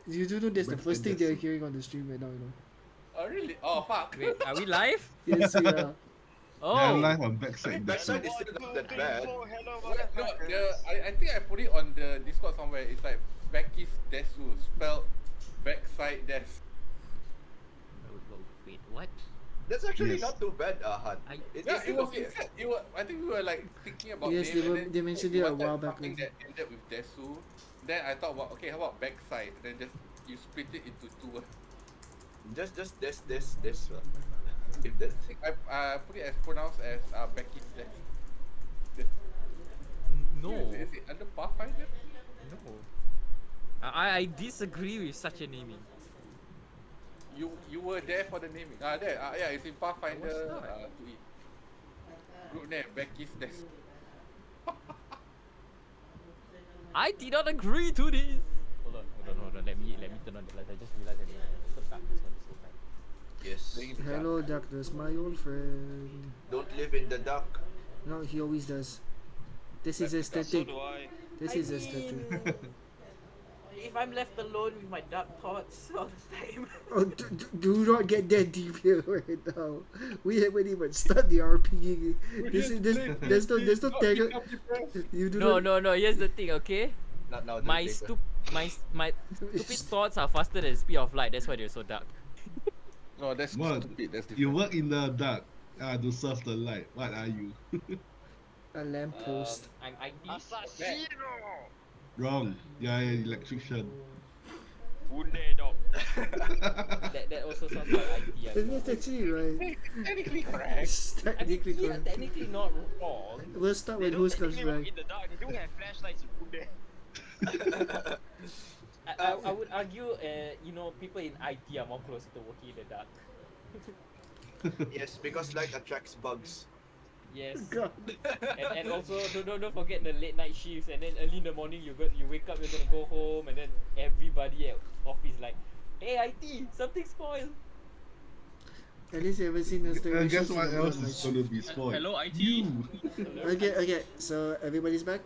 You do know that's the first thing they're Backside hearing on the stream right now, you know. Oh really? Oh fuck. Wait, are we live? Yes, we are. Yeah, Oh, live on I mean, Backside backside Deso. is One, still not two, that three, bad. four. Hello, What? No, motherfuckers. I think I put it on the Discord somewhere. It's like Becky's Desu spelled backside des. wait, what? That's actually Yes. not too bad, Han. I- Yeah, it was. It was. I think we were like thinking about Yes, name, and then they mentioned we it a wanted while back. something that ended with Desu. Then I thought, okay, how about backside? Then just you split it into two. Just this. If that's, I put it as pronounced as Becky's des. No, Is it under Pathfinder? no. I disagree with such a naming. You were there for the naming. There. Yeah, it's in Pathfinder. I was not. To eat. Group name Becky's desk. I did not agree to this. Hold on. Let me turn on the light. I just realized that it's so dark. This one is so bright. Yes. Hello, darkness, my old friend. Don't live in the dark. No, he always does. This is So aesthetic. do I. This is aesthetic. If I'm left alone with my dark thoughts all the time. Oh, do not get that deep here right now. We haven't even started the RPG. There's no tangle. You do not. No. Here's the thing, okay? Not now. My stupid thoughts are faster than the speed of light. That's why they're so dark. No, that's What? stupid. That's different. You work in the dark to serve the light. What are you? A lamppost. I'm IT. Assassino! Wrong. You're an electrician. Funde dog. That also sounds like IT. I That's actually right. Technically correct. It's technically yeah, correct. technically not wrong. We'll start They with don't who's comes technically work right. in the dark. They do have flashlights in Funde. I would argue, people in IT are more closer to working in the dark. Yes, because light attracts bugs. Yes. God. And also don't forget the late night shifts, and then early in the morning you wake up, you're gonna go home, and then everybody at office like, hey IT, something spoiled. At least you haven't seen us And guess what else is going to be spoiled? Hello, IT. You. Okay, so everybody's back?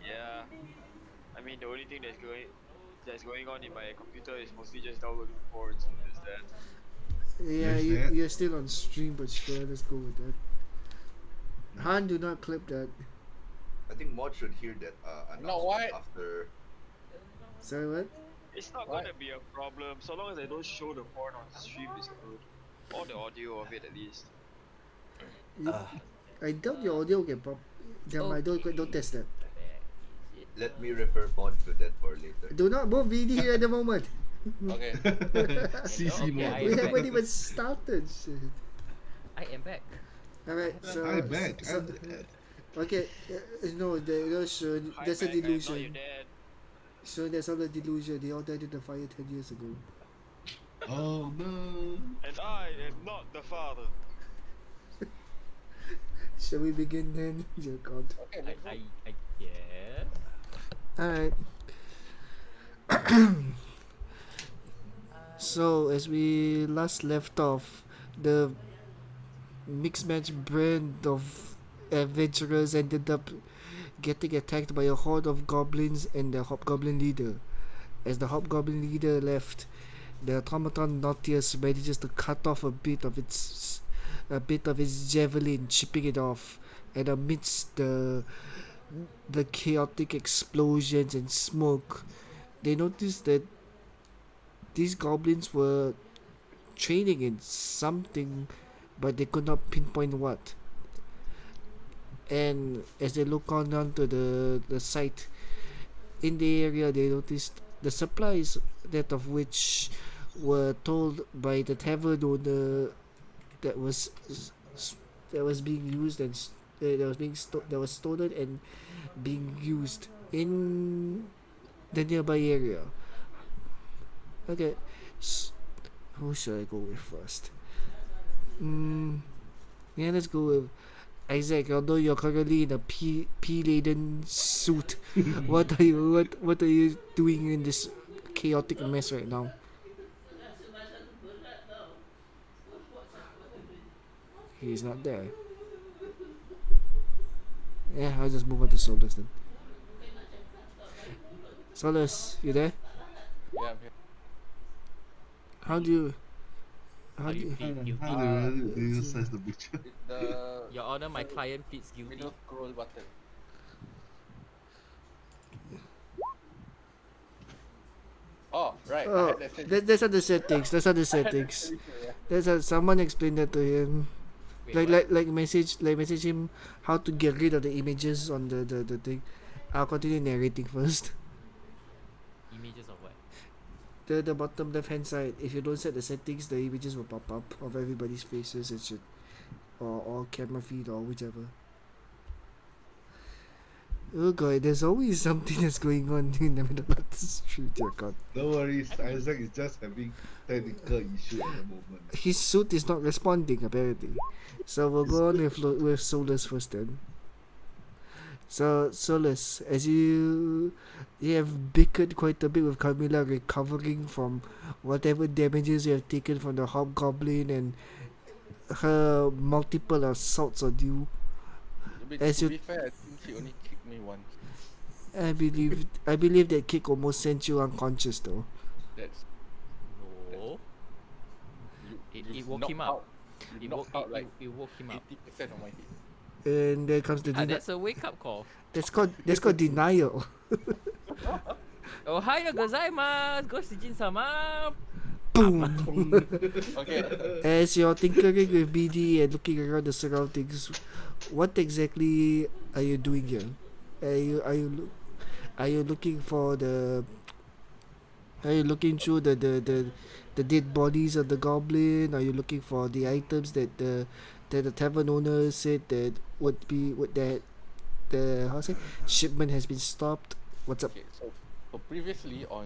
Yeah. I mean, the only thing that's going on in my computer is mostly just downloading ports. And just that. Yeah, There's that. you're still on stream, but sure, let's go with that. Han, do not clip that. I think Mod should hear that announcement after. Sorry, what? It's not gonna be a problem so long as I don't show the porn on the stream. Is good. Or the audio of it at least. I doubt your audio can pop. Never mind, don't test that. Let me refer Mod to that for later. Do not move VD here at the moment. Okay. CC Okay, mode. I We am haven't back. even started. Shit. I am back. Alright, so. I'm back. So, I'm dead. okay, no, so there's a Hi, Mac, I'm not your delusion. dad. So there's all a delusion. They all died in the fire 10 years ago. Oh no. And I am not the father. Shall we begin then? Dear God. I guess. Alright. So, as we last left off, the mixed match brand of adventurers ended up getting attacked by a horde of goblins and the hobgoblin leader. As the hobgoblin leader left, the automaton Nautius manages to cut off a bit of its javelin, chipping it off. And amidst the chaotic explosions and smoke, they noticed that these goblins were training in something, but they could not pinpoint what. And as they look on down to the site in the area, they noticed the supplies, that of which were told by the tavern owner that was being used and that was stolen and being used in the nearby area. Okay, who should I go with first? Yeah, let's go with Isaac. Although you're currently in a pea laden suit, what are you doing in this chaotic mess right now? He's not there. Yeah, I'll just move on to Solus then. Solus, you there? Yeah, I'm here. How do you? How do you plead guilty? Do you sense the butcher? The Your Honor, my client pleads guilty. middle scroll button. Oh, right. I Oh, had that same that's not the settings. That's not the I had that settings. same issue, yeah. That's someone explained that to him. Wait, what? Message him how to get rid of the images on the thing. I'll continue narrating first. Images of what? The bottom left hand side. If you don't set the settings, the images will pop up of everybody's faces and shit, or camera feed or whichever. Oh god, there's always something that's going on in the middle of the street. Dear God, Don't worry, Isaac is just having technical issue at the moment. his suit is not responding apparently. So we'll go on with Solus first then. So Solus, as you have bickered quite a bit with Camilla, recovering from whatever damages you have taken from the hobgoblin and her multiple assaults on you. But As to you- be fair, I think she only kicked me once. I believe that kick almost sent you unconscious though. That's No. you. It you've woke knocked him up. out. You knocked out like It woke him up. 80% of my hit. And there comes the That's a wake up call. that's called denial. Oh, hiya gozaimasu! Goshijin-sama! Boom. Okay. As you're tinkering with BD and looking around the surroundings, what exactly are you doing here? Are you looking for the? Are you looking through the dead bodies of the goblin? Are you looking for the items that the tavern owner said that would that the how say shipment has been stopped? What's up? Okay. So previously on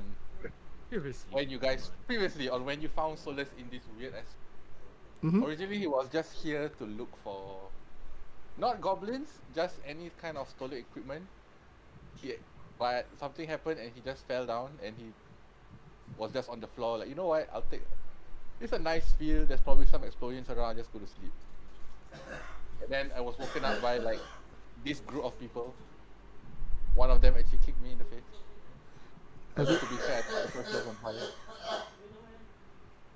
Seriously. when you found Solus in this weird ass. Mm-hmm. Originally he was just here to look for not goblins, just any kind of stolen equipment. But something happened and he just fell down and he was just on the floor like, you know what, I'll take it's a nice field, there's probably some explosions around, I'll just go to sleep. And then I was woken up by like this group of people. One of them actually kicked me in the face. A bit- To be fair, I thought the first was on fire.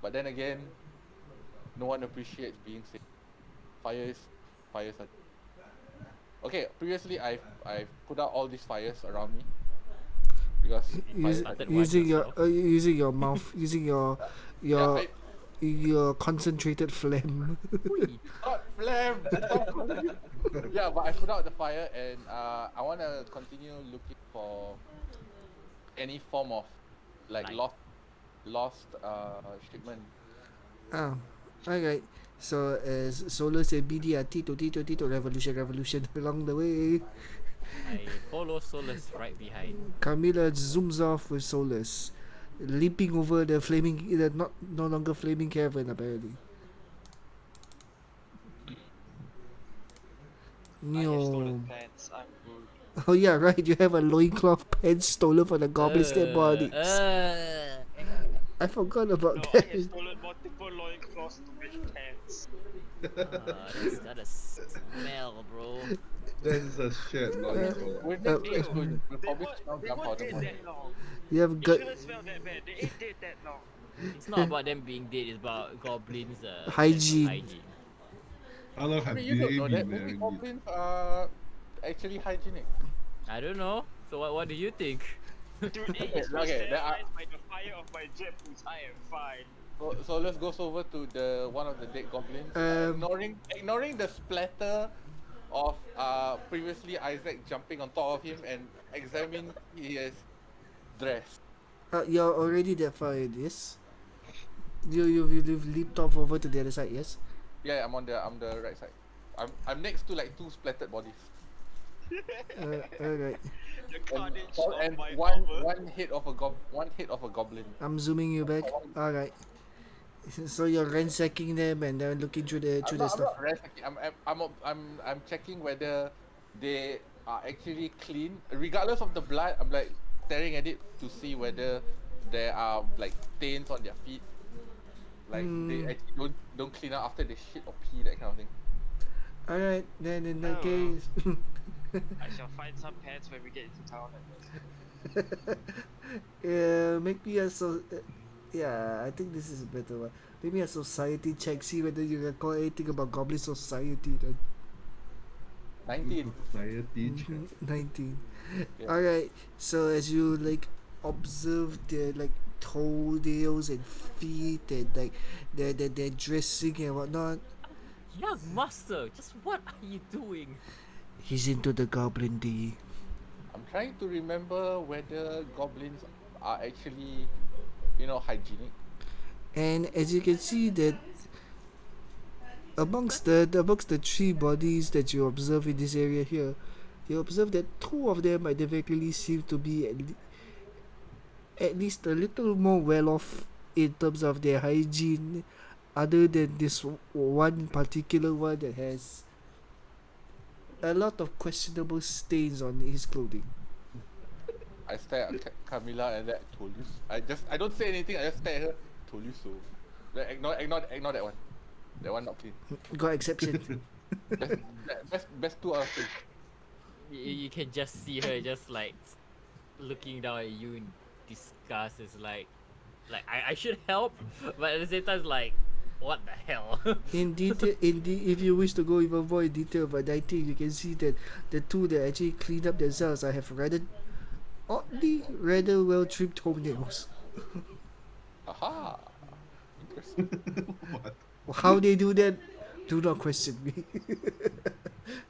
But then again, no one appreciates being safe. Fires are. Okay, previously I've put out all these fires around me because started Using your yourself. using your mouth, using your yeah, your concentrated phlegm. not flame. Yeah, but I put out the fire and I want to continue looking for any form of like Light. lost shipment. Alright. So as Solus and BD are Tito revolution along the way. I follow Solus right behind. Camilla zooms off with Solus, leaping over the no longer flaming cavern apparently. I have stolen No. pants. I'm good. Oh yeah, right. You have a loincloth pants stolen from the goblin's dead bodies. I forgot about No, I that. have stolen multiple loincloths to make pants. That's gotta smell, bro. That's a shared logical. We're Uh, next place we'll probably smell They gunpowder weren't dead money. that long. You have It got shouldn't smell that bad. They ain't dead that long. It's not about them being dead, it's about goblins' Hygiene. hygiene. How long I have mean, you don't they know been that. Maybe wearing it? goblins are actually hygienic. I don't know. So what do you think? Dude, it Okay, is okay, there are- by the fire of my jet boots. I am fine. So let's go over to the one of the dead goblins. Ignoring the splatter of previously Isaac jumping on top of him and examine his dress. you're already that far in this. You've leaped off over to the other side, yes? Yeah, I'm the right side. I'm next to like two splattered bodies. Alright. The carnage And of my one armor. one hit of a goblin. I'm zooming you back. Alright. So you're ransacking them and then looking through the I'm stuff. not ransacking. I'm checking whether they are actually clean. Regardless of the blood, I'm like staring at it to see whether there are like stains on their feet. Like they actually don't clean up after they shit or pee, that kind of thing. Alright, then in that Oh. case I shall find some pants when we get into town. I guess. Make me a yeah, I think this is a better one. Make me a society check. See whether you recall anything about Goblin Society. Then 19. Society check. 19. Yeah. All right. So as you like observe their like toenails and feet and like their dressing and whatnot, Young master, just what are you doing? he's into the Goblin D. I'm trying to remember whether goblins are actually, hygienic. And as you can see that amongst the three bodies that you observe in this area here, you observe that two of them identically seem to be at least a little more well off in terms of their hygiene, other than this one particular one that has a lot of questionable stains on his clothing. I stare at Camilla and that told you. I don't say anything. I just stare at her. Told you so. Like, ignore that one. That one not clean. Got exception. Best 2 out of 3. You can just see her just like looking down at you in disgust. It's like I should help, but at the same time, it's like, what the hell? In detail, if you wish to go even more in detail about 19, you can see that the two that actually cleaned up themselves have rather well trimmed toenails. Aha! Interesting. What? How they do that, do not question me.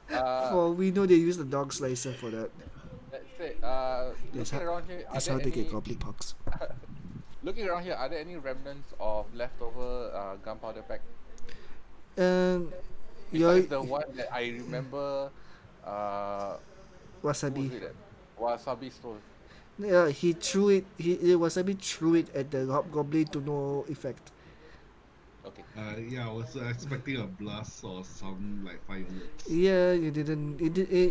For we know they use the dog slicer for that. Let's say, That's looking how- around here, are That's there how they get any, goblin pox. looking around here, are there any remnants of leftover gunpowder pack? You're Besides the one that I remember, who was wasabi. it that Wasabi stole? Yeah, he threw it. Wasabi threw it at the hobgoblin to no effect. Okay. Yeah, I was expecting a blast or some like fireworks. Yeah, you didn't.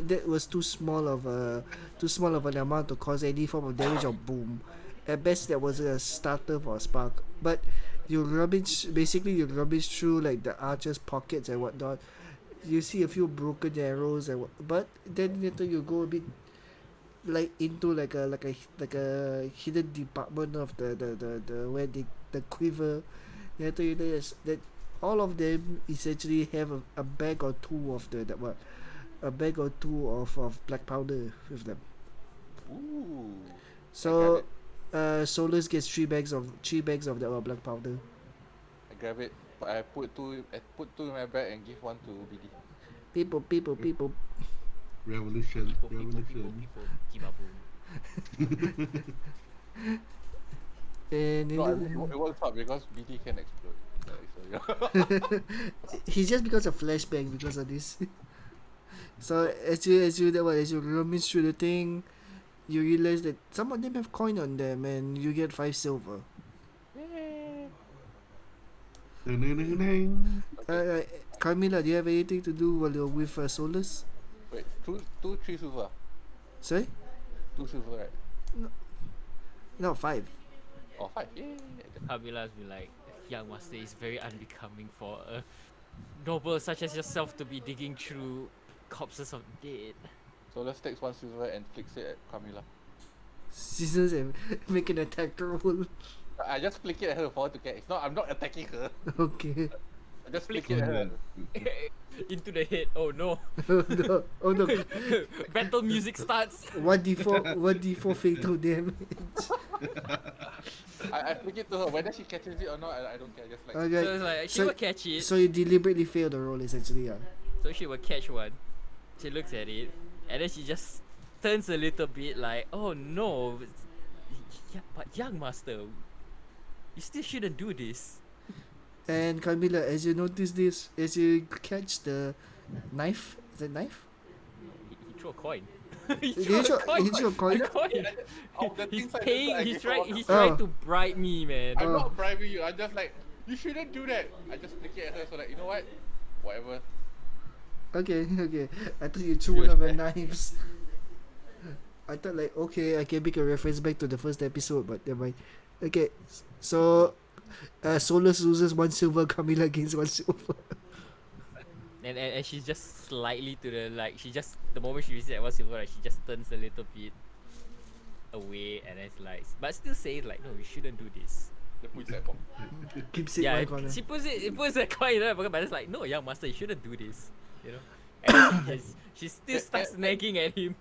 That was too small of an amount to cause any form of damage or boom. At best, that was a starter for a spark. But you rummage through like the archer's pockets and whatnot. You see a few broken arrows but then later you go a bit like into like a hidden department of the where the quiver. Later you notice that all of them essentially have a bag or two of a bag or two of black powder with them. Ooh. So Solus gets three bags of that black powder. I grab it. I put two in my bag and give one to BD. People. Revolution. People, kibaboom. And No, it won't stop because BD can explode. So, he just becomes a flashbang because of this. So as you rummage through the thing, you realize that some of them have coin on them, and you get 5 silver. Ding-ding-ding-ding. Carmilla, do you have anything to do while you're with Solus? Wait, 3 silver. Sorry? 2 silver, right? No, 5. Or 5. Yay! Kamila's been like, young master is very unbecoming for a noble such as yourself to be digging through corpses of dead. So let's take 1 silver and fix it at Camilla. Scissors and make an attack roll. I just flick it at her for her to catch. No, I'm not attacking her. Okay. I just flick it at her. Into the head. Oh no. Oh no. Battle music starts. 1d4 fatal damage. I flick it to her. Whether she catches it or not, I don't care. Just like Okay. So it's like she So- will catch it. So you deliberately fail the roll essentially, yeah. So she will catch one. She looks at it, and then she just turns a little bit like, oh no. Yeah, but young master, you still shouldn't do this. And Camilla, as you notice this, as you catch the knife, is it knife? He threw a coin. He threw a coin? A coin. oh, the He's things I paying. I He's give trying. her. He's Oh. trying to bribe me, man. I'm Oh. not bribing you. I'm just like, you shouldn't do that. I just flick it at her. So like, you know what? Whatever. Okay. I thought you threw one of the knives. I thought like, okay, I can make a reference back to the first episode, but never mind. Okay, so Solus loses 1 silver, Camilla gains 1 silver. And she's just slightly to the like. She just the moment she receives that 1 silver, like, she just turns a little bit. away, and it's like, but still says like, no, you shouldn't do this. The puts that bomb. Keeps it Yeah, one corner. she puts a coin in her pocket, but it's like, no, young master, you shouldn't do this. You know, and then she still starts nagging at him.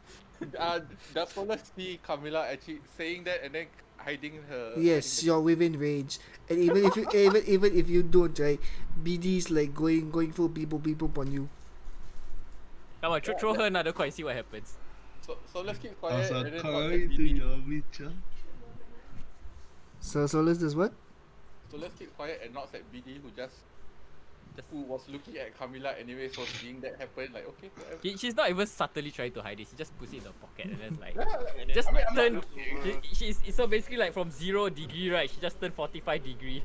Does Solar see Camilla actually saying that and then hiding her? Yes, hiding you're within range, and even if you even if you don't, right, BD's like going full people on you. Come on, throw her another coin, see what happens. So let's keep quiet Also, and then coin WhatsApp to BD. your Witcher. So Solus does what? So let's keep quiet and not at BD who was looking at Camilla anyway, so seeing that happen, like okay, whatever. She's not even subtly trying to hide it. She just puts it in her pocket and then like, Yeah, just I mean, I'm turn. not looking. She's so basically like from 0 degree, right? She just turned 45 degree.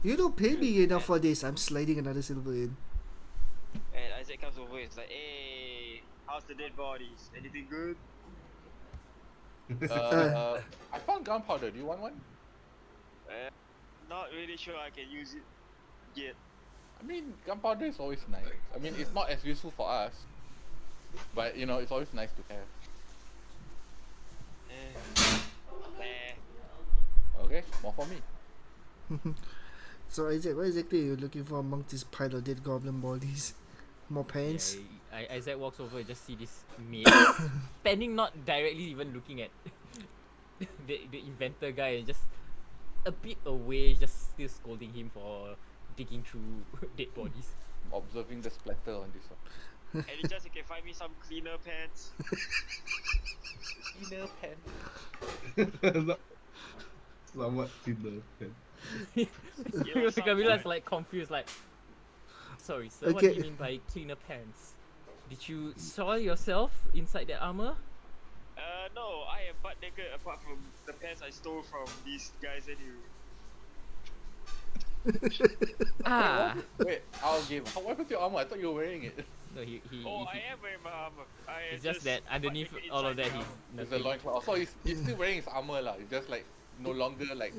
You don't pay me enough for this. I'm sliding another silver in. And Isaac comes over. It's like, hey, how's the dead bodies? Anything good? I found gunpowder. Do you want one? Not really sure I can use it yet. I mean, gunpowder is always nice. I mean, it's not as useful for us, but you know, it's always nice to have. Okay, more for me. So Isaac, what exactly are you looking for among this pile of dead goblin bodies? More pants? Yeah, Isaac walks over and just see this maid standing, not directly even looking at the inventor guy, and just a bit away, just still scolding him for digging through dead bodies. I'm observing the splatter on this one. Any chance you can find me some cleaner pants? Inner pen. Somewhat thinner. Camilla's like confused, like, sorry sir, what do you mean by cleaner pants? Did you soil yourself inside the armor? No, I am butt naked apart from the pants I stole from these guys anyway. Ah, Wait, our game. What happened to your armor? I thought you were wearing it. no, he I am wearing my armor. it's just that underneath all of that he's It's a nothing. loincloth. So he's still wearing his armor lah. It's just like no longer like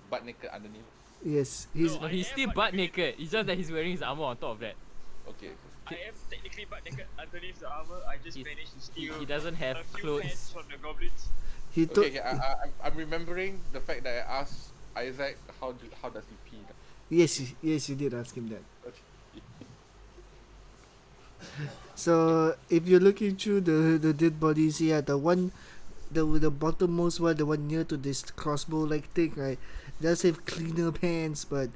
butt naked underneath. Yes, he's No, he's still butt naked. It's just that he's wearing his armor on top of that. Okay. I am technically butt naked underneath the armor. I just He's- managed to steal He doesn't have a few clothes. pants from the goblins. he took. Okay, I'm remembering the fact that I asked Isaac how does he pee. Yes, you did ask him that. Okay. So if you're looking through the dead bodies, yeah, the bottommost one, the one near to this crossbow like thing, right, does have cleaner pants, but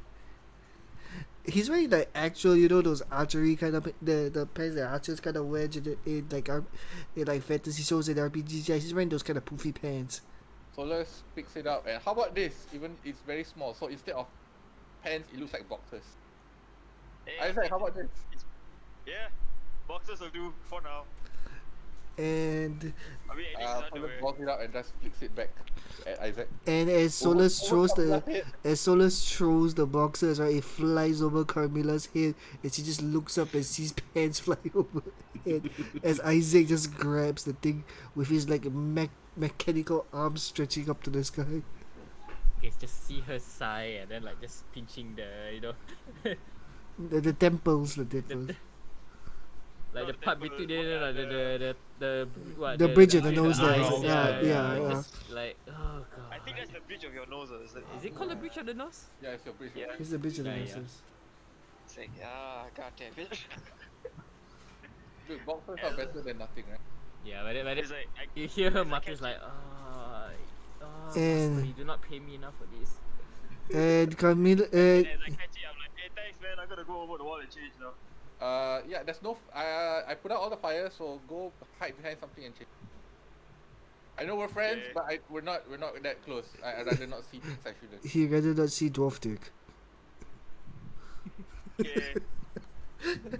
he's wearing like actual, you know, those archery kind of the pants that archers kind of wear in like fantasy shows and RPGs. Yeah, he's wearing those kind of poofy pants. So let's fix it up. And how about this? Even it's very small. So instead of pants, it looks like boxers. Hey, Isaac, how about this? yeah, boxers will do for now. And I mean, at least it's So underwear. let's box it up and just fix it back at Isaac. as Solus throws Top head. the boxes, right, it flies over Carmilla's head, and she just looks up and sees pants fly over her head as Isaac just grabs the thing with his like mechanical arms stretching up to the sky. Okay, just see her sigh and then like just pinching the The temples. like No, the the part temple, between the what, The bridge of the nose eyes, there. Yeah. Just like, oh god. I think that's the bridge of your nose. It's like, Is it called the bridge of the nose? Yeah, it's your bridge. Yeah. It's the bridge of the Yeah, noses. it's like, goddamn it. Dude, boxers are better than nothing, right? Yeah, but It's like, you hear her it's like mutters like, And- master, you do not pay me enough for this. And Carmilla, and as I catch it, I'm like, hey, thanks, man. I'm gonna go over the wall and change now. Yeah, there's no. I put out all the fire, so go hide behind something and change. I know we're friends, Okay. but we're not that close. I'd rather not see things I shouldn't. he rather not see dwarf dick. Okay.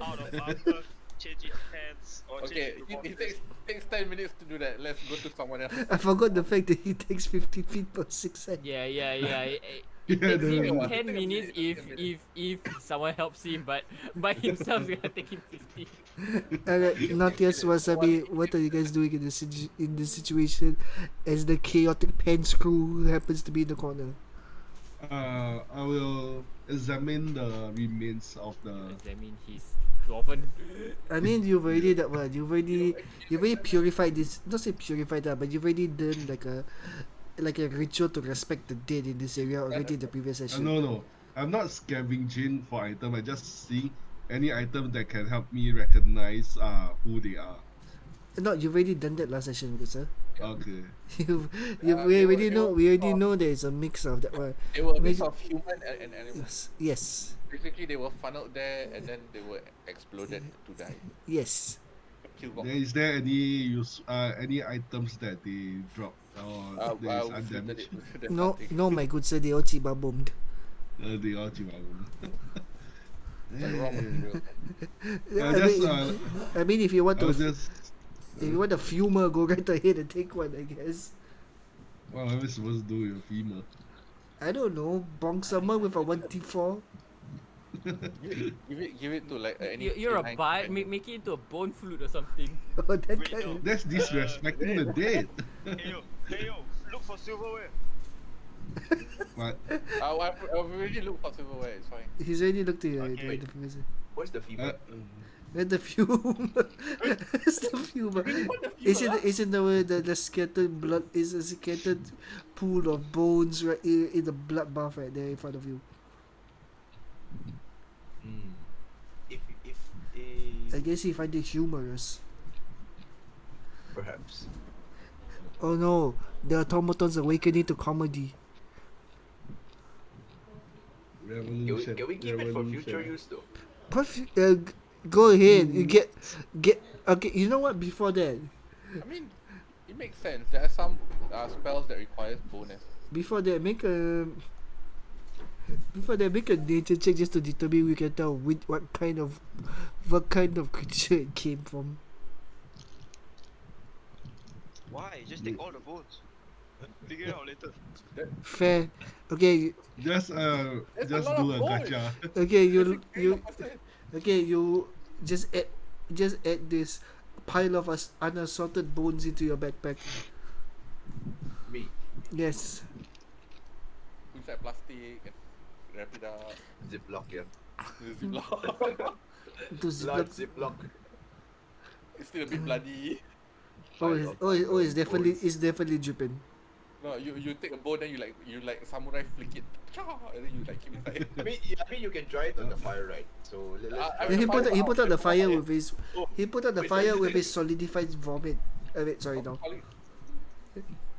Out of armor, changing pants, or Okay, changing the it boxers. takes 10 minutes to do that. Let's go to someone else. I forgot the fact that he takes 50 feet per 6 seconds. Yeah. It Yeah, takes him the- 10 minutes if someone helps him, but by himself it's gonna take him 50. Alright, not yet, Wasabi. What are you guys doing in this situation as the chaotic pants crew happens to be in the corner? I will examine the remains of the. Examine his Dwarven. I mean, you've already that one. You've already purified this. Not say purified that, but you've already done like a ritual to respect the dead in this area already in the previous session. No. I'm not scavenging for item. I just see any item that can help me recognize who they are. No, you've already done that last session, good sir. Okay. We already know there is a mix of that one. They were a mix Maybe- of human and animals. Yes. Basically, they were funneled there and then they were exploded to die. Yes. Killbox. Is there any items that they drop or there is undamaged? No, my good sir, they all chiba bombed. They all chihuahua. Raw material. I mean, if you want I to, was just if you want a fumer, go right ahead and take one. I guess. what am I supposed to do with a femur? I don't know. Bonk someone with a 1T4. Give it to like any. You're a canine bite. companion. Make it into a bone flute or something. Oh, that Wait, guy. no. That's disrespecting the dead. Hey yo, look for silverware. But I've already looked for silverware. It's fine. He's already looked at Okay. the previous. What's the femur? Where's the fume? Where's the fume? Is it the scattered blood? Is a scattered pool of bones right in the blood bath right there in front of you? If I guess he find it humorous. perhaps. Oh no, the automaton's awakening to comedy. revolution. Can we keep it for future use though? Go ahead. You get. Okay, you know what? Before that, I mean, it makes sense. There are some spells that requires bonus. Before that, make a nature check just to determine we can tell what kind of creature it came from. Why? Just take all the bones. Figure it out later. Fair. Okay. Just a do lot of a bones. gacha. Okay. You. 3%. Okay. You just add this pile of unassorted bones into your backpack. Me. Yes. Inside plastic and wrap it up. Ziploc, yeah. Ziploc. To Large ziploc. Ziploc. It's still a bit bloody. It's definitely dripping. No, you take a bone, then you like samurai flick it, cha, and then you like keep inside. I mean, you can try it on the fire, right? So let's I And mean, he put out the fire with his. Oh, He put out the wait, fire wait, with wait. his solidified vomit. Wait, sorry, no.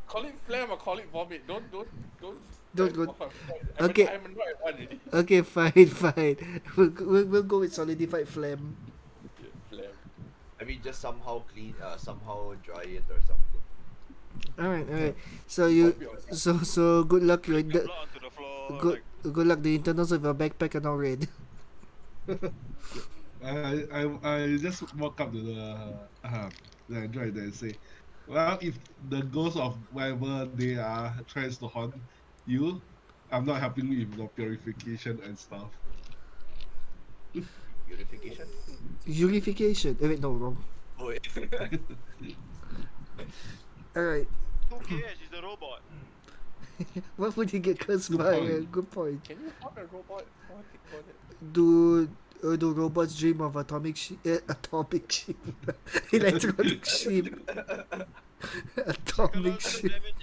Call it phlegm or call it vomit. Don't go- I'm Okay. I'm not at one already. Okay, fine. We'll go with solidified phlegm. Phlegm. I mean, just somehow somehow dry it or something. Alright. So good luck. Bring the blood onto the floor. Good luck. The internals of your backpack are now red. I just walk up to the android and say, well, if the ghost of whatever they are tries to haunt you, I'm not helping you with your purification and stuff. Purification. Unification. Wait, no, wrong. Oh, wait. Alright. Who cares? He's a robot. What would you get cursed Good by? point. Good point. Can you haunt a robot? Oh, I think about it. Do robots dream of atomic sheep? Electronic sheep. Atomic Psychological sheep. damage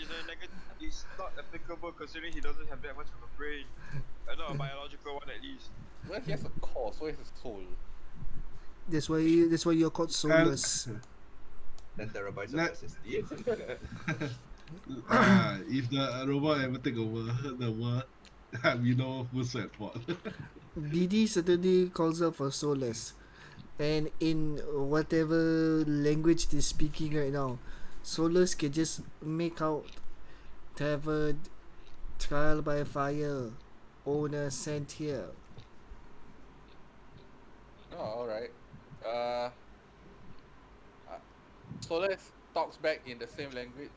is not applicable considering he doesn't have that much of a brain. Not a biological one at least. Well, he has a core, so he has a soul. That's why you're called soulless. 10 terabytes of Let- SSD. If the robot ever take over the world, we know who's at fault. BD certainly calls out for soulless. And in whatever language they're speaking right now, soulless can just make out tavern, trial by fire, owner sent here. Oh, alright. Solas talks back in the same language.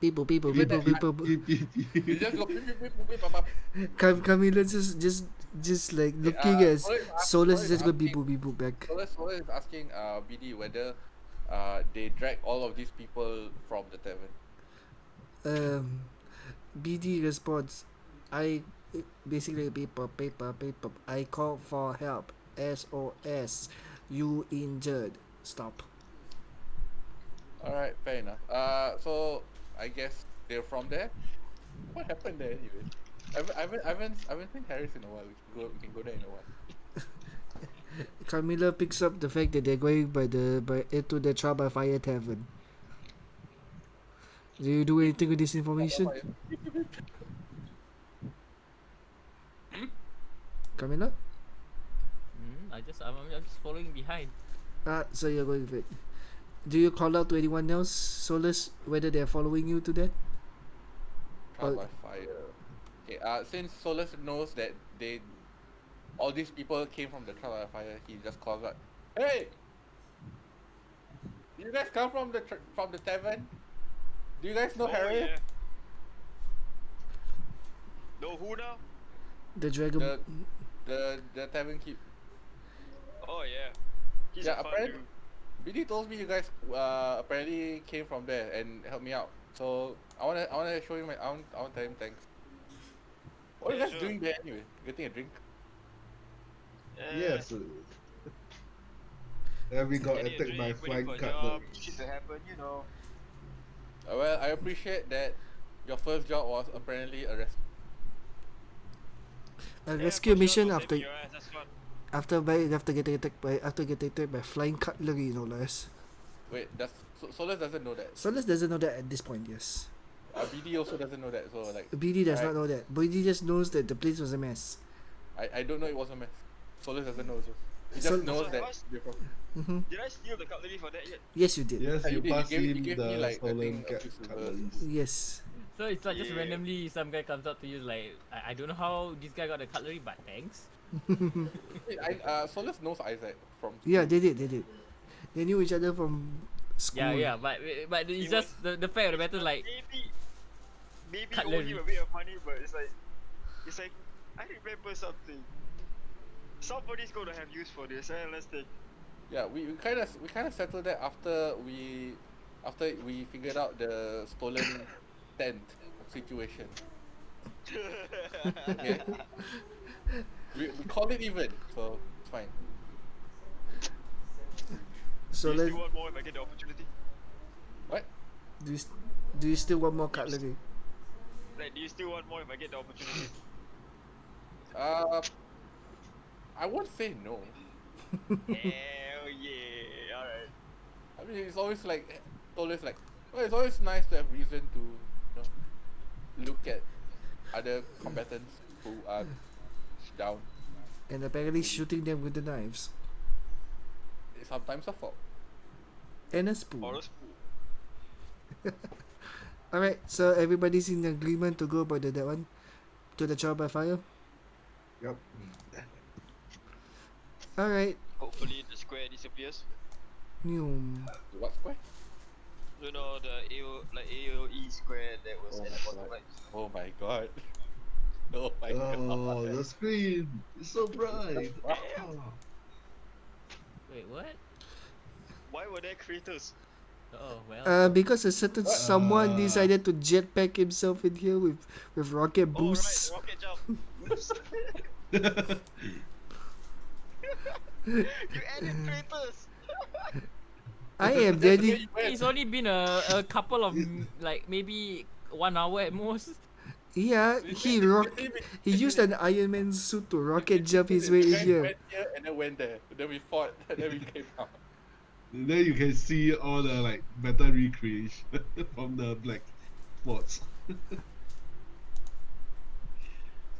People. You just go beep, beep, beep, beep, beep, beep. Camila just like looking at soulless is just going beep boop back. Solas is asking BD whether they drag all of these people from the tavern. BD responds, I basically paper. I call for help. SOS. You injured. Stop. Alright, fair enough. So I guess they're from there. What happened there anyway? I haven't seen Harris in a while. We can go there in a while. Carmilla picks up the fact that they're going into the Trial by Fire Tavern. Do you do anything with this information, Carmilla? I'm just following behind. So you're going with it. Do you call out to anyone else, Solus, whether they're following you to that? Trial by fire. Okay. Since Solus knows that all these people came from the trial by fire, he just calls out, "Hey, you guys come from the tavern? Do you guys know Harry? yeah. No, who now? The dragon. The tavern keep." Oh yeah. He's Yeah, a fun apparently- dude. BD told me you guys apparently came from there and helped me out. So I wanna show him. I want to tell him thanks. What are you Yeah, guys sure. doing there anyway? Getting a drink? Yes. And we got getting a attacked by drink, flying waiting for a cutlery. job, shit to happen, you know. Well, I appreciate that. Your first job was apparently a rescue. A Yeah, rescue for sure, mission go after saving your ass, that's fun. after getting attacked by flying cutlery, no less. Wait, Solus doesn't know that. Solus doesn't know that at this point. Yes. BD also doesn't know that. So like, BD does Alright. not know that. BD just knows that the place was a mess. I don't know it was a mess. Solus doesn't know. So he Sol- just knows So that. what's- they're from- Mm-hmm. Did I steal the cutlery for that yet? Yes, you did. Yes, Yeah, you you did. pass You him gave me, the like, I stolen think, a few silver. cutleries. Yes. So it's like just Yeah. randomly some guy comes up to you like, I don't know how this guy got the cutlery, but thanks. Wait, Solus knows Isaac from. Yeah, school. they did. They did. They knew each other from school. Yeah, but it's It just the fact of the matter, like, Maybe Cutlery. only a bit of money, but it's like I remember something. Somebody's gonna have use for this. Let's take. Yeah, we kind of settled that after we figured out the stolen tent situation. Okay. we called it even, so it's fine. So Do you let's. still want more if I get the opportunity? What? Do you still want more cutlery? Like, do you still want more if I get the opportunity? I won't say no. Hell yeah! Alright. I mean, it's always like, well, it's always nice to have reason to, look at other combatants who are down. And apparently shooting them with the knives It's sometimes a fault. and a spoon. Or a spoon. Alright, so everybody's in agreement to go by that one, to the trial by fire. Yep. Alright. Hopefully the square disappears. What square? You know the AOE square that was at the bottom right. Oh my god. Oh my Oh, god. the screen! It's so bright! Wow. Oh. Wait, what? Why were there craters? Oh well. Because a certain someone decided to jetpack himself in here with rocket boosts. Oh right, rocket jump. You added craters. I am ready. It's only been a couple of like maybe 1 hour at most. Yeah, he used an Iron Man suit to rocket jump his way in The guy here. went here and then went there. Then we fought. And then we came out. Then you can see all the like better recreation from the black spots.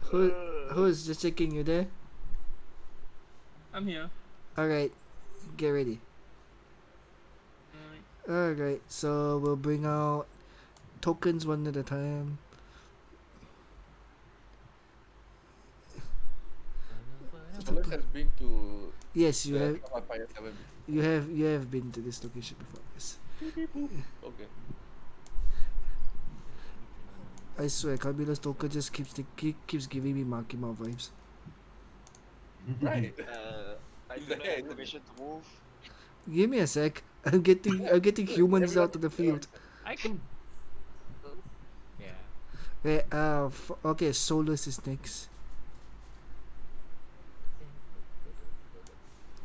Who's just checking you there? I'm here. Alright, get ready. Alright, so we'll bring out tokens one at a time. Solus has been to Yes, you the have Trial by Fire 7. you have been to this location before. Yes. Okay. I swear, Carmilla's token just keeps giving me Marky Mark vibes. Right. I He's do not ahead. have permission to move. Give me a sec. I'm getting humans out of the field. I can. Yeah. Wait, okay, Solus is next.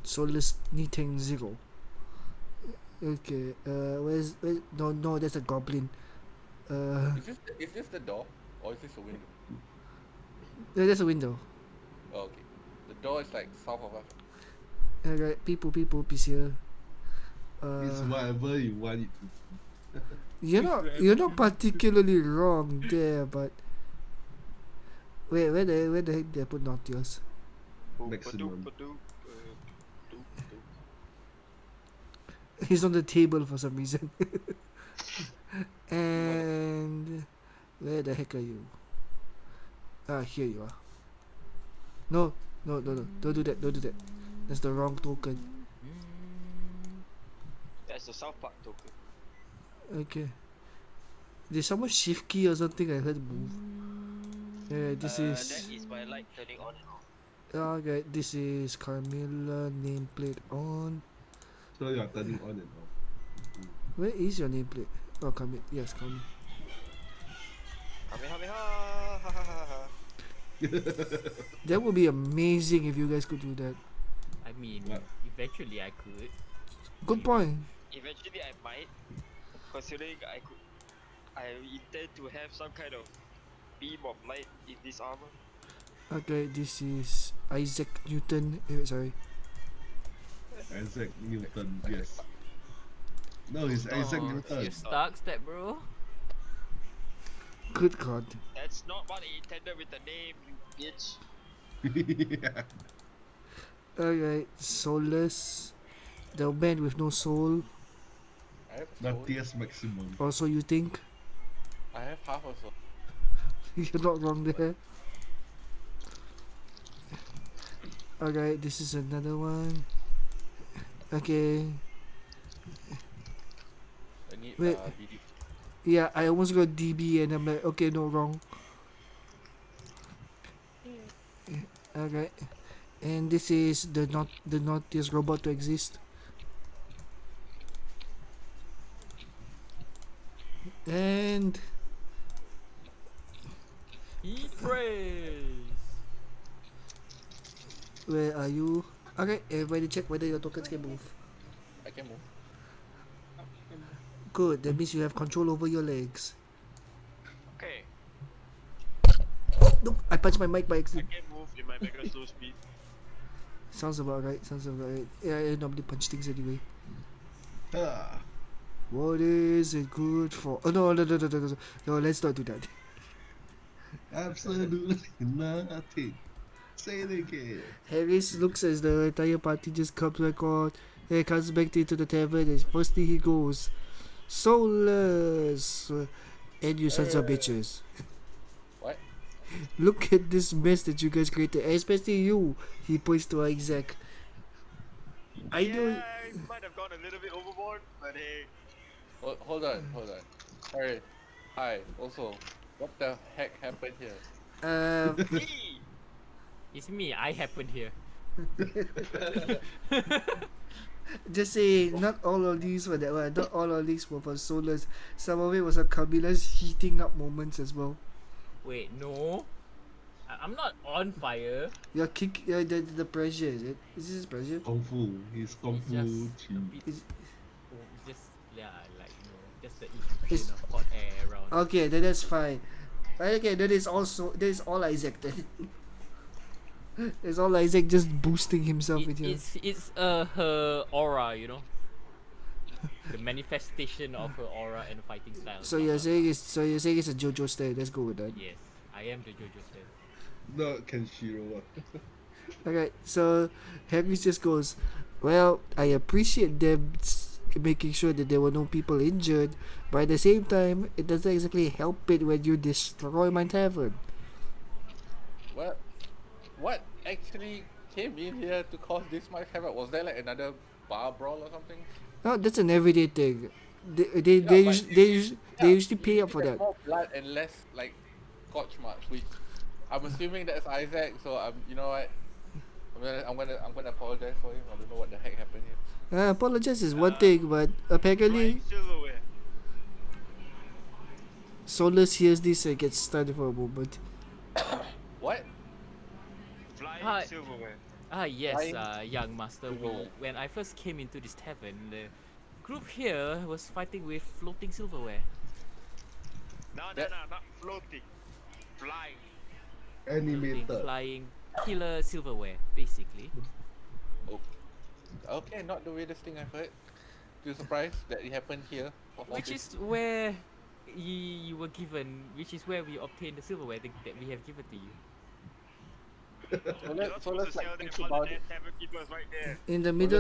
Soulless Nitang Zero. Okay, where's no, that's a goblin. Is this the door or is this a window? Yeah, that's a window. Oh, okay. The door is like south of us. Alright, people, is here. It's whatever you want it to. You're not particularly wrong there, but wait, where the heck did I put Nautios? Maximum. He's on the table for some reason. And where the heck are you? Ah, here you are. No, don't do that. That's the wrong token. That's the South Park token. Okay. Did someone shift key or something? I heard move. Yeah, this That is. is my light turning on and off. Okay, this is Carmilla nameplate on. So you're turning on and off. Where is your nameplate? Oh, Carmilla. Yes, Carmilla. Kamehameha! Ha ha ha ha. That would be amazing if you guys could do that. I mean, What? eventually I could. Good point. Eventually I might, considering I intend to have some kind of beam of light in this armor. Okay, this is Isaac Newton. Sorry. Isaac Newton, yes. No, it's Isaac Newton. You stuck, step bro. Good God. That's not what I intended with the name, you bitch. Yeah. Alright, soulless. The man with no soul. I have a soul. Naughtiest maximum. Also, you think? I have half a soul. You're not wrong there. Alright, this is another one. Okay. I need Wait. BD. Yeah, I almost got DB and I'm like, okay, no, wrong. Alright. And this is the naughtiest robot to exist. And Eat praise. where are you? Okay, everybody check whether your tokens can move. I can move. Good, that means you have control over your legs. Okay, No, I punched my mic by I accident. can move in my mega slow speed. Sounds about right. Yeah, I normally punch things anyway. Ah, What is it good for? Oh no, no, let's not do that. absolutely nothing. Say it again. Harris looks as the entire party just comes back into the tavern, and first thing he goes, soulless, and you sons of bitches. What? Look at this mess that you guys created, especially you. He points to Isaac. I know. Yeah, I might have gone a little bit overboard, but hey. Hold on. Alright. Hi. Also, what the heck happened here? Me! It's me. I happened here. Just say not all of these were that one. Not all of these were for soulless. Some of it was a Camilla's heating up moments as well. Wait, no. I'm not on fire. Your kick, the pressure is it? Is this pressure? Kung Fu. He's Kung It's Fu just Chi. a bit. Is- It's just like just the infusion of hot air around. Okay, then that's fine. Okay, that is all Isaac then. It's all Isaac just boosting himself in here. It's her aura, the manifestation of her aura and fighting style. So you're saying it's a JoJo style. Let's go with that. Yes, I am the JoJo style. Not Kenshiro. Okay, so Harris just goes, well, I appreciate them making sure that there were no people injured, but at the same time, it doesn't exactly help it when you destroy my tavern. What actually came in here to cause this much havoc? Was there like another bar brawl or something? No, that's an everyday thing. They but usually pay up for there's that. more blood and less like scotch marks, which I'm assuming that's Isaac. So you know what? I'm gonna apologize for him. I don't know what the heck happened here. Apologize is one thing, but apparently Flying silverware. Solus hears this and gets stunned for a moment. What? Flying Hi. silverware. Yes, Flying young master. silverware. When I first came into this tavern, the group here was fighting with floating silverware. No, That- not floating. Flying. Floating, Animated. flying, killer silverware, basically. Okay, not the weirdest thing I've heard. Too surprised that it happened here. Of all Which places. is where you were given, which is where we obtained the silverware that we have given to you. So You're let's not so supposed let's to like tell think them all about the it. tavern keepers right there. In the So let's-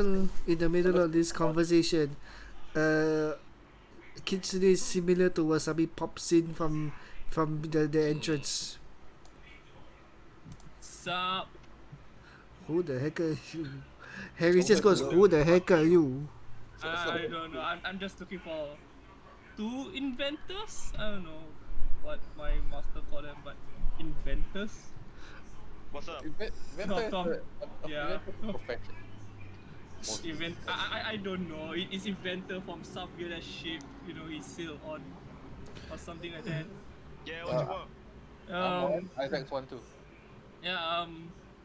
middle let's of this think about it. conversation, Kitsune is similar to Wasabi pops in from the entrance. Sup? Who the heck are you? Harry just goes, who the heck are you? I don't know. I'm just looking for two inventors. I don't know what my master called them, but inventors. What's up? Inventor is Tom. a Yeah. profession. I don't know. It's inventor from some weird ass ship. You know, he sailed on or something like that. Yeah, what you want? Isaac's one too. Yeah.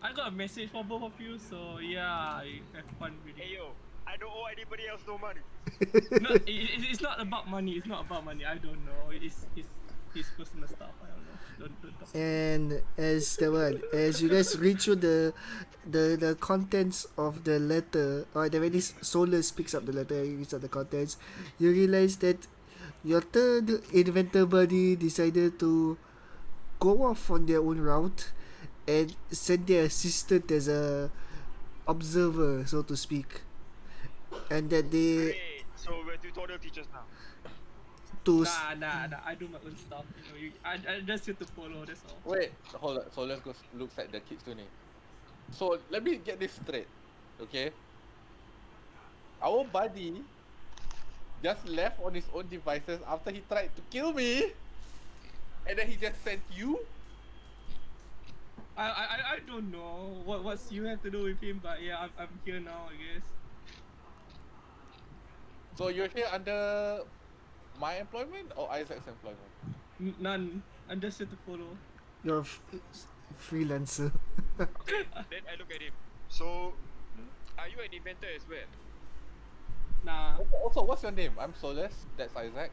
I got a message for both of you, so yeah, I have fun with Hey it. yo, I don't owe anybody else no money. No, it's not about money. It's not about money. I don't know. It's his personal stuff. I don't know. Don't talk. And as you guys read through the contents of the letter, or at the very least Solus picks up the letter and reads out the contents, you realize that your third inventor buddy decided to go off on their own route and send their assistant as a observer, so to speak, and that they Great. So we're tutorial teachers now. to Nah. I do my own stuff. You know, I just here to follow. That's all. Wait, hold on. So let's go looks at the Kitsune. So let me get this straight, okay? Our buddy just left on his own devices after he tried to kill me, and then he just sent you. I don't know what's you have to do with him, but yeah, I'm here now, I guess. So you're here under my employment or Isaac's employment? None. I'm just here to follow. your freelancer. Then I look at him. So, are you an inventor as well? Nah. Also, what's your name? I'm Solus. That's Isaac.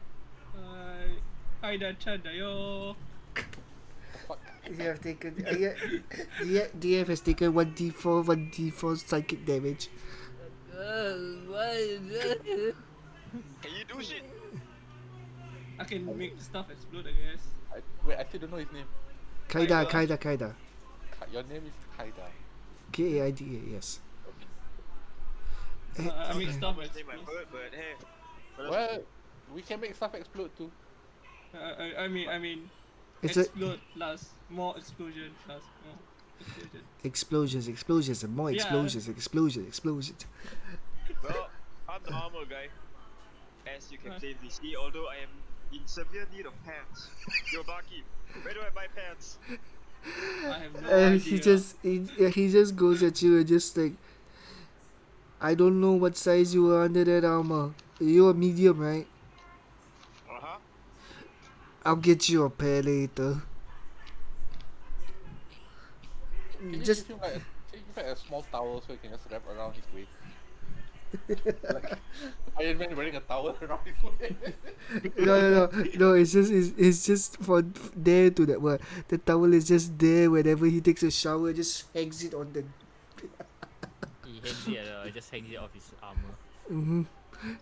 Kaida Chanda, yo. Fuck. You have taken DF has taken 1d4 psychic damage. Can you do shit? I can make stuff explode, I guess. Wait, I still don't know his name. Kaida. Your name is Kaida. Kaida, yes. I make stuff Say my explode. word, but hey. Well, we can make stuff explode too. I mean, It's a explode plus more explosion plus more explosion. explosions and more Yeah. explosions. Well, I'm the armor guy. As you can plainly see, although I am in severe need of pants. Yo, Baki, where do I buy pants? I have no And idea. he just goes at you and just like, I don't know what size you are under that armor. You're a medium, right? Uh-huh. I'll get you a pair later. Can you Just give him like a small towel so he can just wrap around his waist? Like Iron Man wearing a towel around his waist. no. It's just for there to that word. The towel is just there whenever he takes a shower. Just hangs it on the. He hangs it, just hangs it off his armor. Mm-hmm.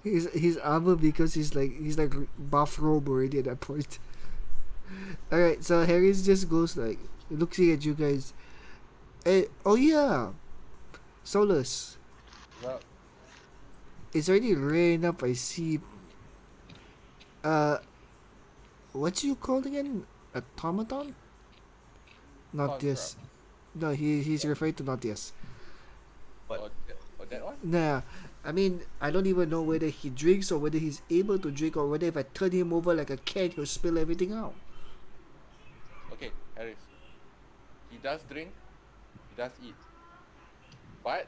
His armor because he's like bathrobe already at that point. All right, so Harris just goes like looking at you guys. Hey, oh yeah, Solus. Well, It's already raining up. I see. What you called again? Automaton? Not this. No, he's referring to not this. or that one? Nah, I mean, I don't even know whether he drinks or whether he's able to drink or whether if I turn him over like a can, he'll spill everything out. Okay, Harris. He does drink, he does eat. But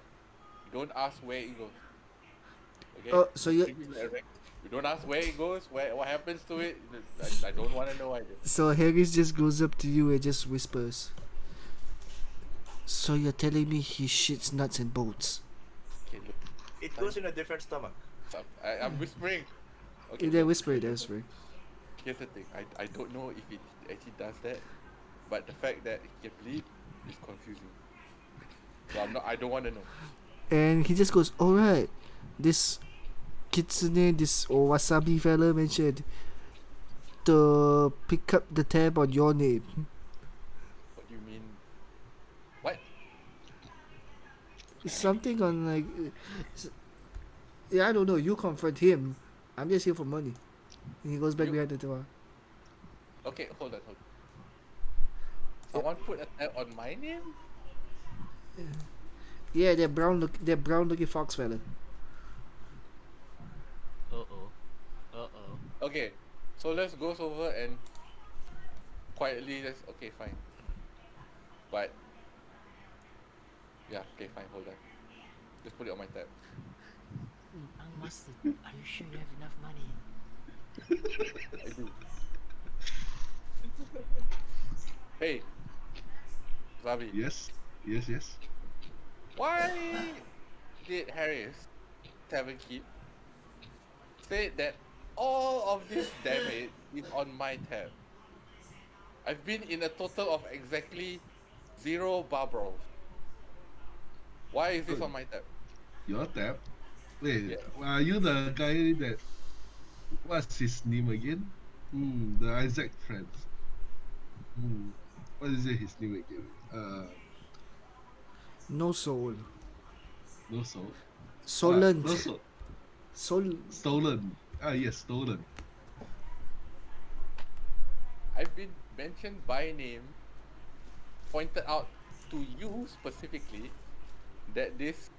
don't ask where it goes. Okay? Oh, so you don't ask where it goes, what happens to it. I don't want to know either. so Harris just goes up to you and just whispers. So you're telling me he shits nuts and bolts? Okay, look, It goes in a different stomach. I'm whispering. Okay, They're look, whispering, they're whispering. here's the thing. I don't know if it actually does that, but the fact that it can bleed is confusing. So I don't want to know. And he just goes, alright, this kitsune, this wasabi fella mentioned to pick up the tab on your name. What do you mean? What? It's something on like, yeah, I don't know. You confront him. I'm just here for money. And he goes back You- behind the door. Okay, hold on. Someone put a tab on my name? Yeah, that brown looking fox fella. Uh-oh. Okay, so let's go over and quietly just okay, fine. But yeah, okay, fine. Hold on. Just put it on my tab. Master, are you sure you have enough money? I do. Hey, Zabi, Yes. Yes. why did Harris Tavern Keep say that all of this damage is on my tab? I've been in a total of exactly 0 bar brawls. Why is this on my tab? Your tab. Wait, Yeah. are you the guy that? What's his name again? The Isaac friends. What is it? His name again? No soul. No soul. Solent. No soul. Stolen. Yes, stolen. I've been mentioned by name, pointed out to you specifically that this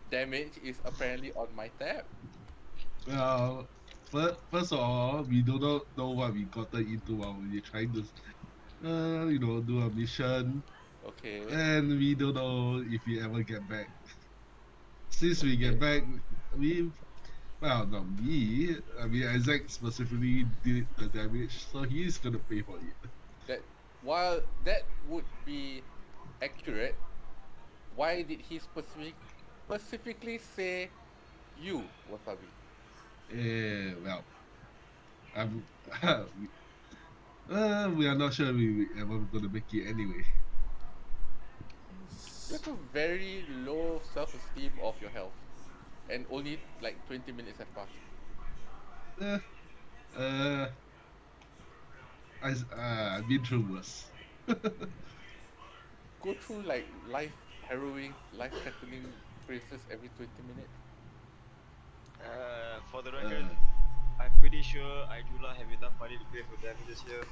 damage is apparently on my tab. Well, first of all, we do not know what we gotten into while we're trying to, do a mission, Okay. and we don't know if we ever get back. Since we Okay. get back, well, not me. I mean, Isaac specifically did the damage, so he's gonna pay for it. That while that would be accurate, why did he specifically say you, Wasabi? Well, I'm, we are not sure we ever gonna make it anyway. You have a very low self-esteem of your health, and only like 20 minutes have passed. Uh, uh, I've been through worse. Go through like life-harrowing, life-threatening phrases every 20 minutes. For the Uh, record, I'm pretty sure I do not have enough money to pay for damages here.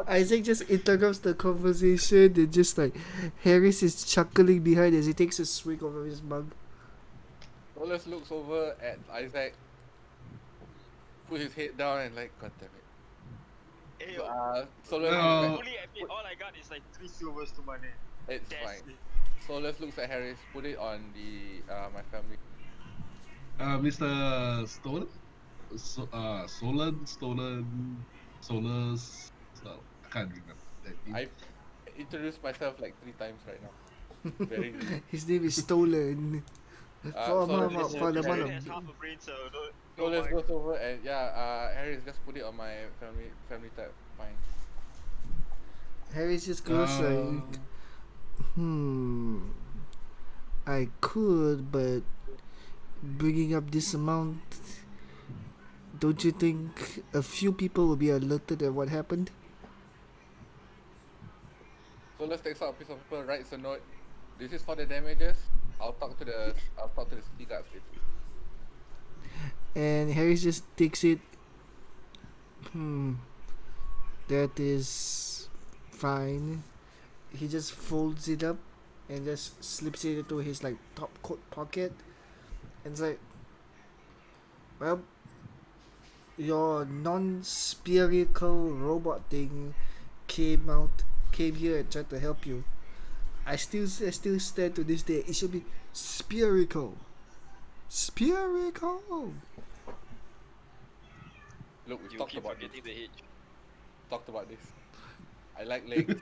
Isaac just interrupts the conversation and just like Harris is chuckling behind as he takes a swig of his mug. Solus looks over at Isaac, put his head down and like, God damn it. Hey, Solus No. looks fully admit, all I got is like 3 silvers to my name. at it's That's fine. it. Solus looks at Harris, put it on the my family. Mr. Stolen? Solus. So, I can't remember that name. I've introduced myself like 3 times right now. Very rude. His name is Stolen. For Solus a goes for over the to man Harry of- has half a brain cell. Don't Solus mind. goes over and Harris just put it on my family tab. Fine. Harris just goes like, I could, but bringing up this amount, don't you think a few people will be alerted at what happened? Solus takes out a piece of paper, writes a note. This is for the damages. I'll talk to the city guards later. And Harris just takes it. That is fine. He just folds it up and just slips it into his like top coat pocket. And it's like, well, your non-spherical robot thing came here and tried to help you. I still stand to this day. It should be spherical. Spherical. Look, we've You talked keep about this. forgetting the H. Talked about this. I like legs.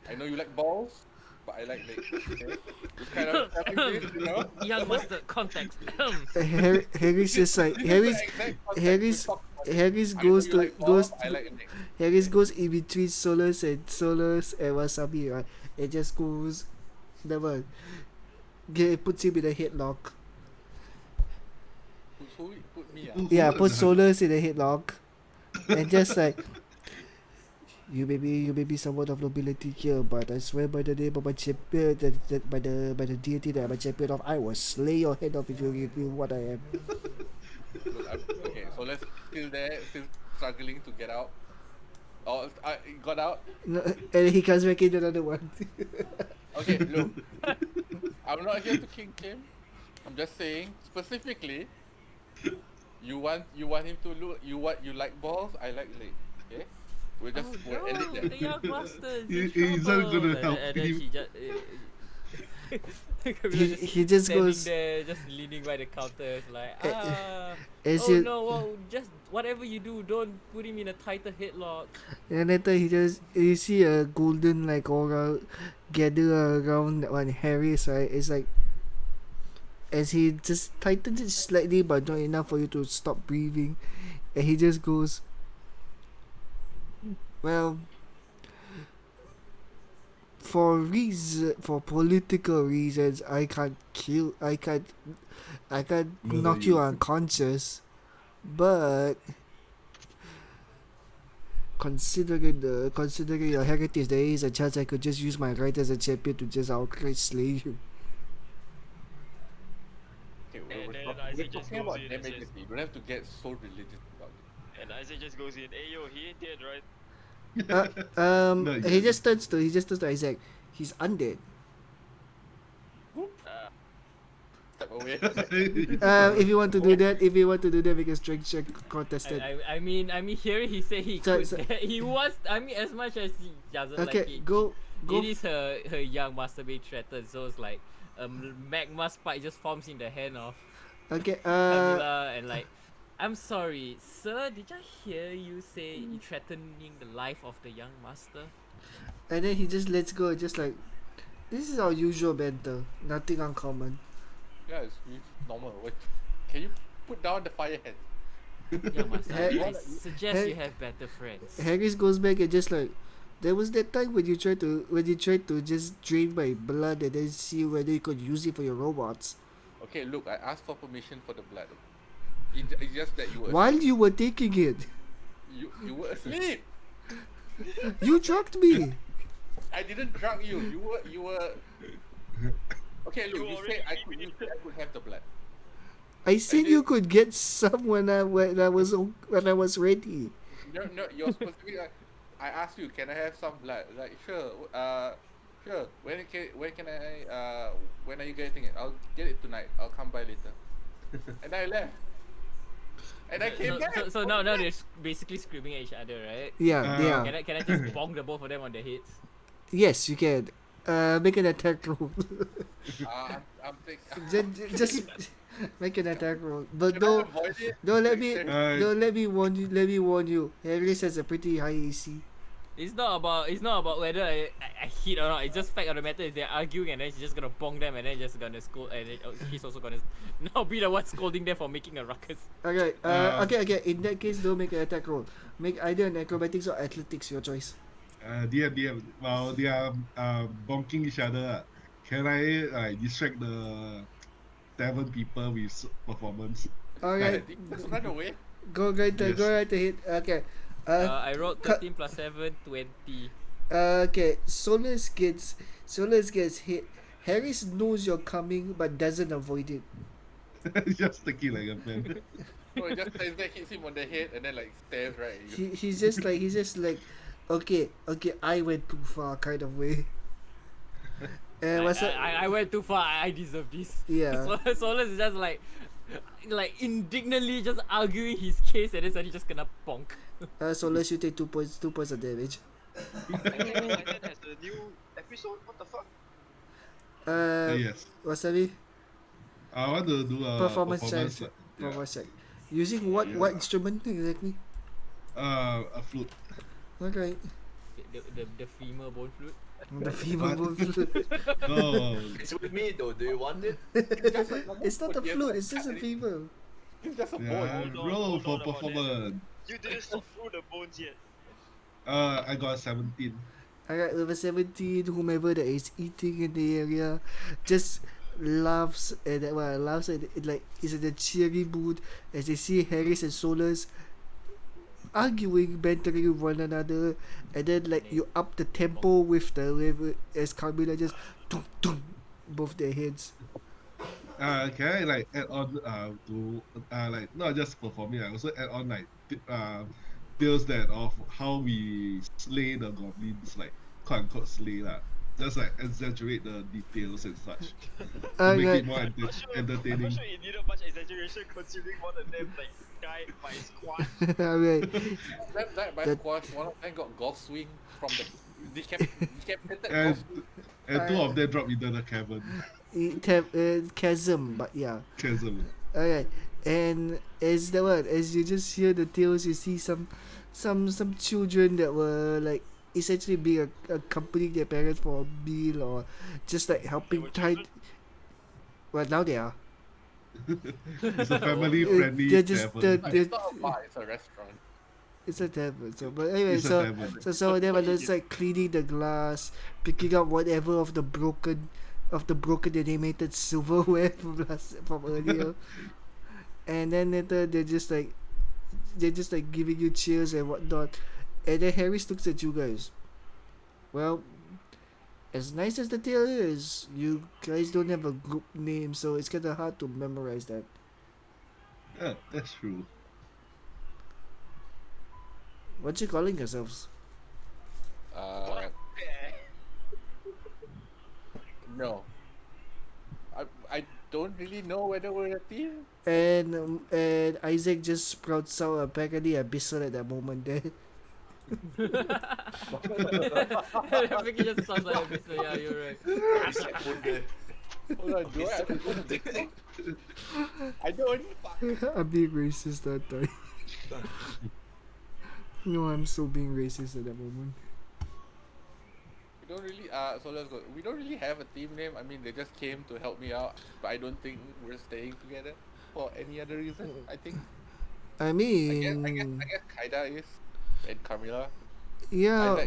I know you like balls, but I like legs. Okay, just kind of telling this, you know. Young master context. Harry's just like This is the exact context we Harry's talked about. Harry's I know goes you to like balls. I to like legs. Harry's goes in between Solus and Wasabi, right? It just goes never puts him in a headlock. Who put me? Yeah, put Solus in a headlock. And just like you may be somewhat of nobility here, but I swear by the name of my champion, that by the deity that I'm a champion of, I will slay your head off if you give me what I am. Look, okay, so let's still there, still struggling to get out. Oh, I got out. No, and he comes back in another one. Okay, look, I'm not here to king him. I'm just saying specifically. You want him to look. You like balls. I like legs. Okay, we'll just we'll end it The there. young master is He's not in trouble. gonna help And then him. she just. He just standing goes there, just leaning by the counter, it's like, as oh you, no, well, just whatever you do, don't put him in a tighter headlock. and later you see a golden like aura gather around that one Harris, right? It's like as he just tightens it slightly but not enough for you to stop breathing, and he just goes, well, for political reasons, I can't knock you unconscious, but considering your heritage, there is a chance I could just use my right as a champion to just outright slay you. Okay, And we're, then talk- Isaac we're just talking goes about in and damages. says- You don't have to get so religious about it. And Isaac just goes in, hey yo, he ain't dead, right? No, He yeah. just turns to Isaac. He's undead. Step away. If you want to do that, we can strength check contested. I mean, here he said he So- could. so- He was. I mean, as much as he doesn't like Okay, it, go. it is her young master being threatened. So it's like magma spike just forms in the hand of Okay. Camila, and like, I'm sorry, sir. Did I hear you say you threatening the life of the young master? And then he just lets go, just like, this is our usual banter. Nothing uncommon. Yeah, it's normal. Wait, can you put down the fire head? Young master, Hey- I suggest hey- you have better friends. Harris goes back and just like, there was that time when you tried to just drain my blood and then see whether you could use it for your robots. Okay, look, I asked for permission for the blood. It's just that you were While you were taking it, you were asleep. you drugged me. I didn't drug you. You were. Okay, look, You you already said I gave could. me You said I could have the blood. I said did- you could get some when I was ready. No, you're supposed to be like. I asked you, can I have some blood? Like, sure. Sure. When are you getting it? I'll get it tonight. I'll come by later. And I left. And I came back. So now they're basically screaming at each other, right? Yeah, they are. Can I just bonk the both of them on the heads? Yes, you can. Make an attack roll. I'm thinking. just make an attack roll. But Can I don't avoid it? don't let me Uh, don't let me warn you. Let me warn you. Harris has a pretty high AC. It's not about whether I hit or not. It's just fact of the matter is they're arguing and then she's just gonna bonk them and then just gonna scold and then, he's also gonna now be the one scolding them for making a ruckus. Okay. Okay. In that case, don't make an attack roll. Make either an acrobatics or athletics, your choice. DM. While they are bonking each other, can I distract the 7 people with performance? Alright, Just run away. go right Yes. ahead. Okay. I rolled cut- 13 plus 7, 20. Okay. Solus gets hit. Harris knows you're coming but doesn't avoid it. Just take it like a man. So it just stands there, hits him on the head, and then like stares right at you. He's just like, okay, I went too far kind of way. And what's up? I went too far. I deserve this. Yeah. So Solus is just like indignantly just arguing his case and then suddenly just gonna bonk. Solus, you take 2 points of damage. Titan has a new episode, what the fuck? Yes. Wasabi, I want to do a performance check. Yeah. Performance check. Using what Yeah. instrument exactly? A flute. Okay. The femur bone flute. The female What? flute. No. It's with me though. Do you want it? Just a normal It's not a foot, yes, flute, like, it's just a female. It's just a bone. Yeah, Hold on, roll hold for on about that. performance. You didn't sort through the bones yet. I got 17. Alright, over 17, whomever that is eating in the area just laughs and laughs and it, like is in a cheery mood as they see Harris and Solus arguing, bantering one another, and then like you up the tempo with the level as Carmilla just tung, tung, both their heads. Can I like add on to like not just performing, I also add on like tales that of how we slay the goblins, like quote unquote slay lah. Just like exaggerate the details and such to make it more I'm not sure entertaining. it needed much exaggeration considering one of them like died by squad. Alright. That died by That- squash. One of them got golf swing from the decapitated And golf swing. and two of them drop into the cavern Chasm, but yeah. chasm. Alright, and as you just hear the tales, you see some children that were like essentially being accompanying their parents for a meal or just like helping were tide. children? Well, now they are. It's a family friendly They're just tavern. It's not a bar, it's a restaurant. It's a tavern. So, but anyway, It's a so tavern. so some of them are just like cleaning the glass, picking up whatever of the broken animated silverware from earlier. And then later they're just like giving you cheers and whatnot. And then Harris looks at you guys. Well, as nice as the tale is, you guys don't have a group name, so it's kinda hard to memorize that. Yeah, that's true. What you calling yourselves? No. I don't really know whether we're a team. And Isaac just sprouts out apparently abyssal at that moment there. I think it just sounds like a bit, so yeah, you're right. Hold on, do I have to do this? I don't. Fuck. I'm being racist that time. No, I'm so being racist at that moment. We don't really so let's go. We don't really have a team name. I mean, they just came to help me out, but I don't think we're staying together for any other reason. I think I mean, I guess Kaida is and Carmilla. yeah,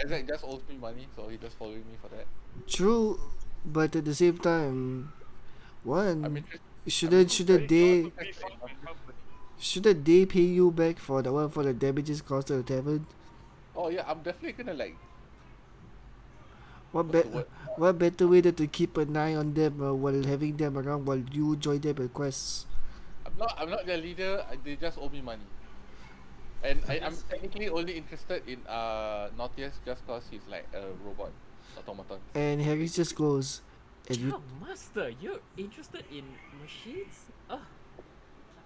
Isaac just owes me money, so he just following me for that. true, but at the same time, one, I mean, shouldn't they Be found with company. shouldn't they pay you back for the damages caused to the tavern? oh yeah, I'm definitely gonna like. What what's the word? what better way than to keep an eye on them while having them around while you join them at quests? I'm not their leader. They just owe me money. And I'm technically only interested in Nautilus just cause he's like a robot automaton. And Harris just goes, and you, Yo, Master, you're interested in machines?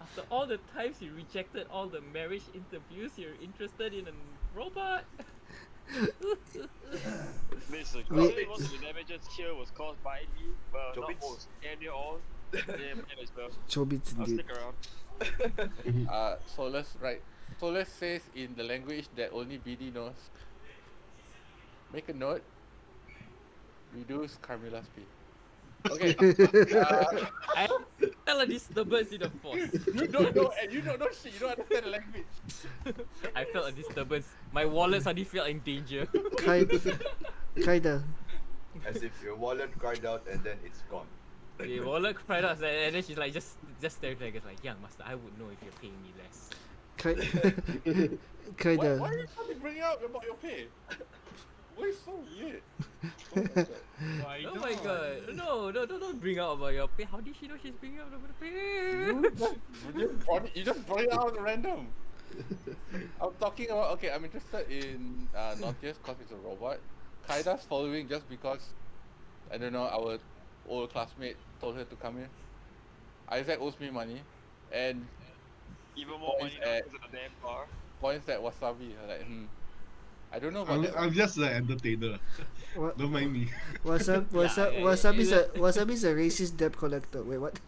After all the times you rejected all the marriage interviews, you're interested in a robot? Listen, Wait. probably most of the damages here was caused by me. Well, not Chobits. most. And they all. Yeah, mine as well. Chobits I'll indeed. stick around. Solus says in the language that only BD knows. Make a note. Reduce Carmilla's pay. Okay. I felt a disturbance in the force. You don't know shit. You don't understand the language. I felt a disturbance. My wallet suddenly felt in danger. Kinda. As if your wallet cried out and then it's gone. The wallet cried out, and then she's like just staring at us like, young master, I would know if you're paying me less. Kinda. Why are you trying to bring out about your pay? Why is so weird? Why Oh not? my god. No, don't bring out about your pay. How did she know she's bringing out about the pay? You just brought it out at random. I'm talking about, okay, I'm interested in Nautilus because it's a robot. Kaida's following just because, I don't know, our old classmate told her to come here. Isaac owes me money. And Even more money Points now at- because of the damn car. points at Wasabi. Like, I don't know about that. I'm just an entertainer. What? Don't mind me. Wasabi's a racist debt collector. Wait, what?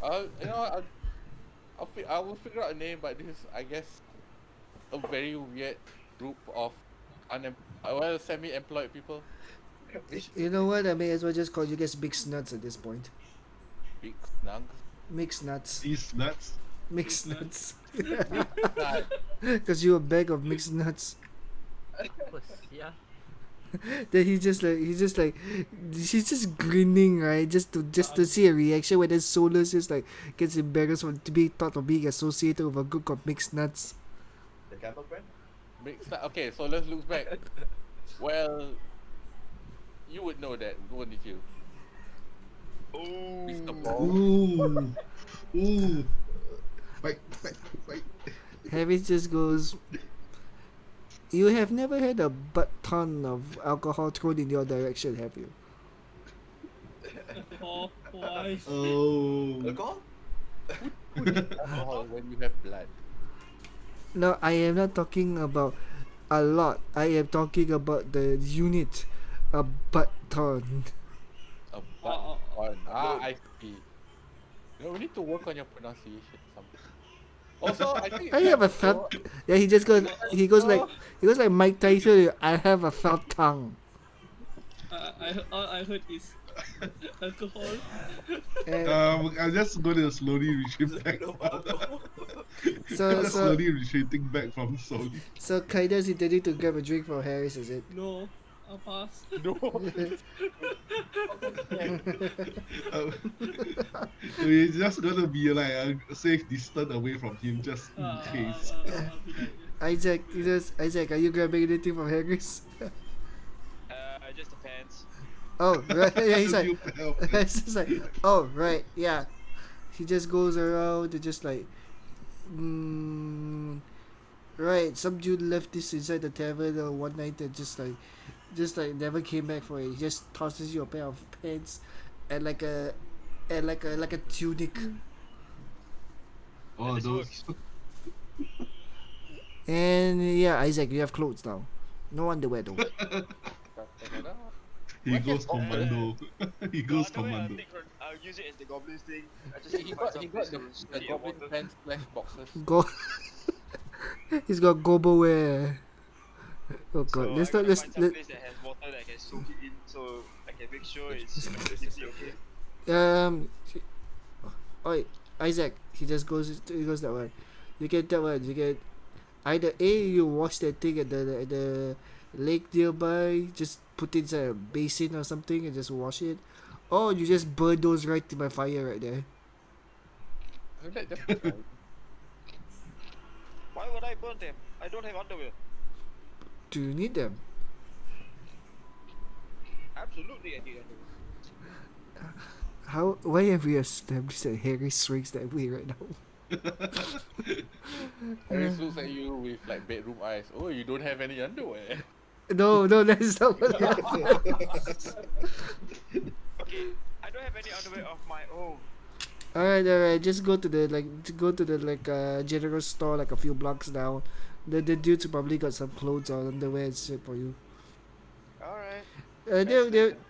I will figure out a name, but this is, I guess, a very weird group of semi-employed people. You know what? I may as well just call you guys mixed nuts at this point. Big snugs. Mixed nuts. These nuts. Mixed Mixed nuts. Nut. Because you're a bag of mixed nuts. Yeah. Then he's just grinning, right? Just to see a reaction when then Solus just like gets embarrassed to be thought of being associated with a group of mixed nuts. The camel brand? Big snug. Okay, so let's look back. Well, you would know that, wouldn't you? Mr. Oh. Ball. Ooh. Fight. Harry just goes, "You have never had a butt ton of alcohol thrown in your direction, have you?" Oh, why? Oh. Alcohol? Alcohol when you have blood. No, I am not talking about a lot. I am talking about the unit, a butt ton. A butt on. I see. We need to work on your pronunciation. Something. Also, I think I have a felt. Yeah, he goes like Mike Tyson. I have a felt tongue. All I heard is alcohol. And I'm just going to slowly retreat back. so Slowly retreating back from Soli. so Kaida's intending to grab a drink for Harris, is it? No, I'll pass. No. We're just gonna be like a safe distance away from him, just in case. I'll be like, Isaac, are you grabbing anything from Harris? Just the pants. Oh, right. Yeah, he's like, You fell. it's just like, oh, right, yeah. He just goes around and just like, right. Some dude left this inside the tavern one night and just like never came back for it. He just tosses you a pair of pants and like a tunic. Oh, This those. And yeah, Isaac, you have clothes now. No underwear though. He goes Oh, commando. He goes The underwear commando. I'll use it as the goblin's thing. I just He need to got find he some got place the, to the study goblin water. pants slash boxers. Go. He's got gobo wear. Oh god, So let's I not gotta let's find some let, place that has water that I can soak it in, so I can make sure it's acidity okay. Oi, Isaac, he goes that way. You get that one. You get either A, you wash that thing at the lake nearby, just put it inside a basin or something and just wash it, or you just burn those right to my fire right there. Isn't that just right? Why would I burn them? I don't have underwear. Do you need them? Absolutely, I need underwear. How? Why have we established that Harry swings that way right now? Harris looks at you with like bedroom eyes. Oh, you don't have any underwear. No, that's not what happened. Okay, I don't have any underwear of my own. Alright. Just go to the general store like a few blocks down. The dudes probably got some clothes or underwear and shit for you. Alright.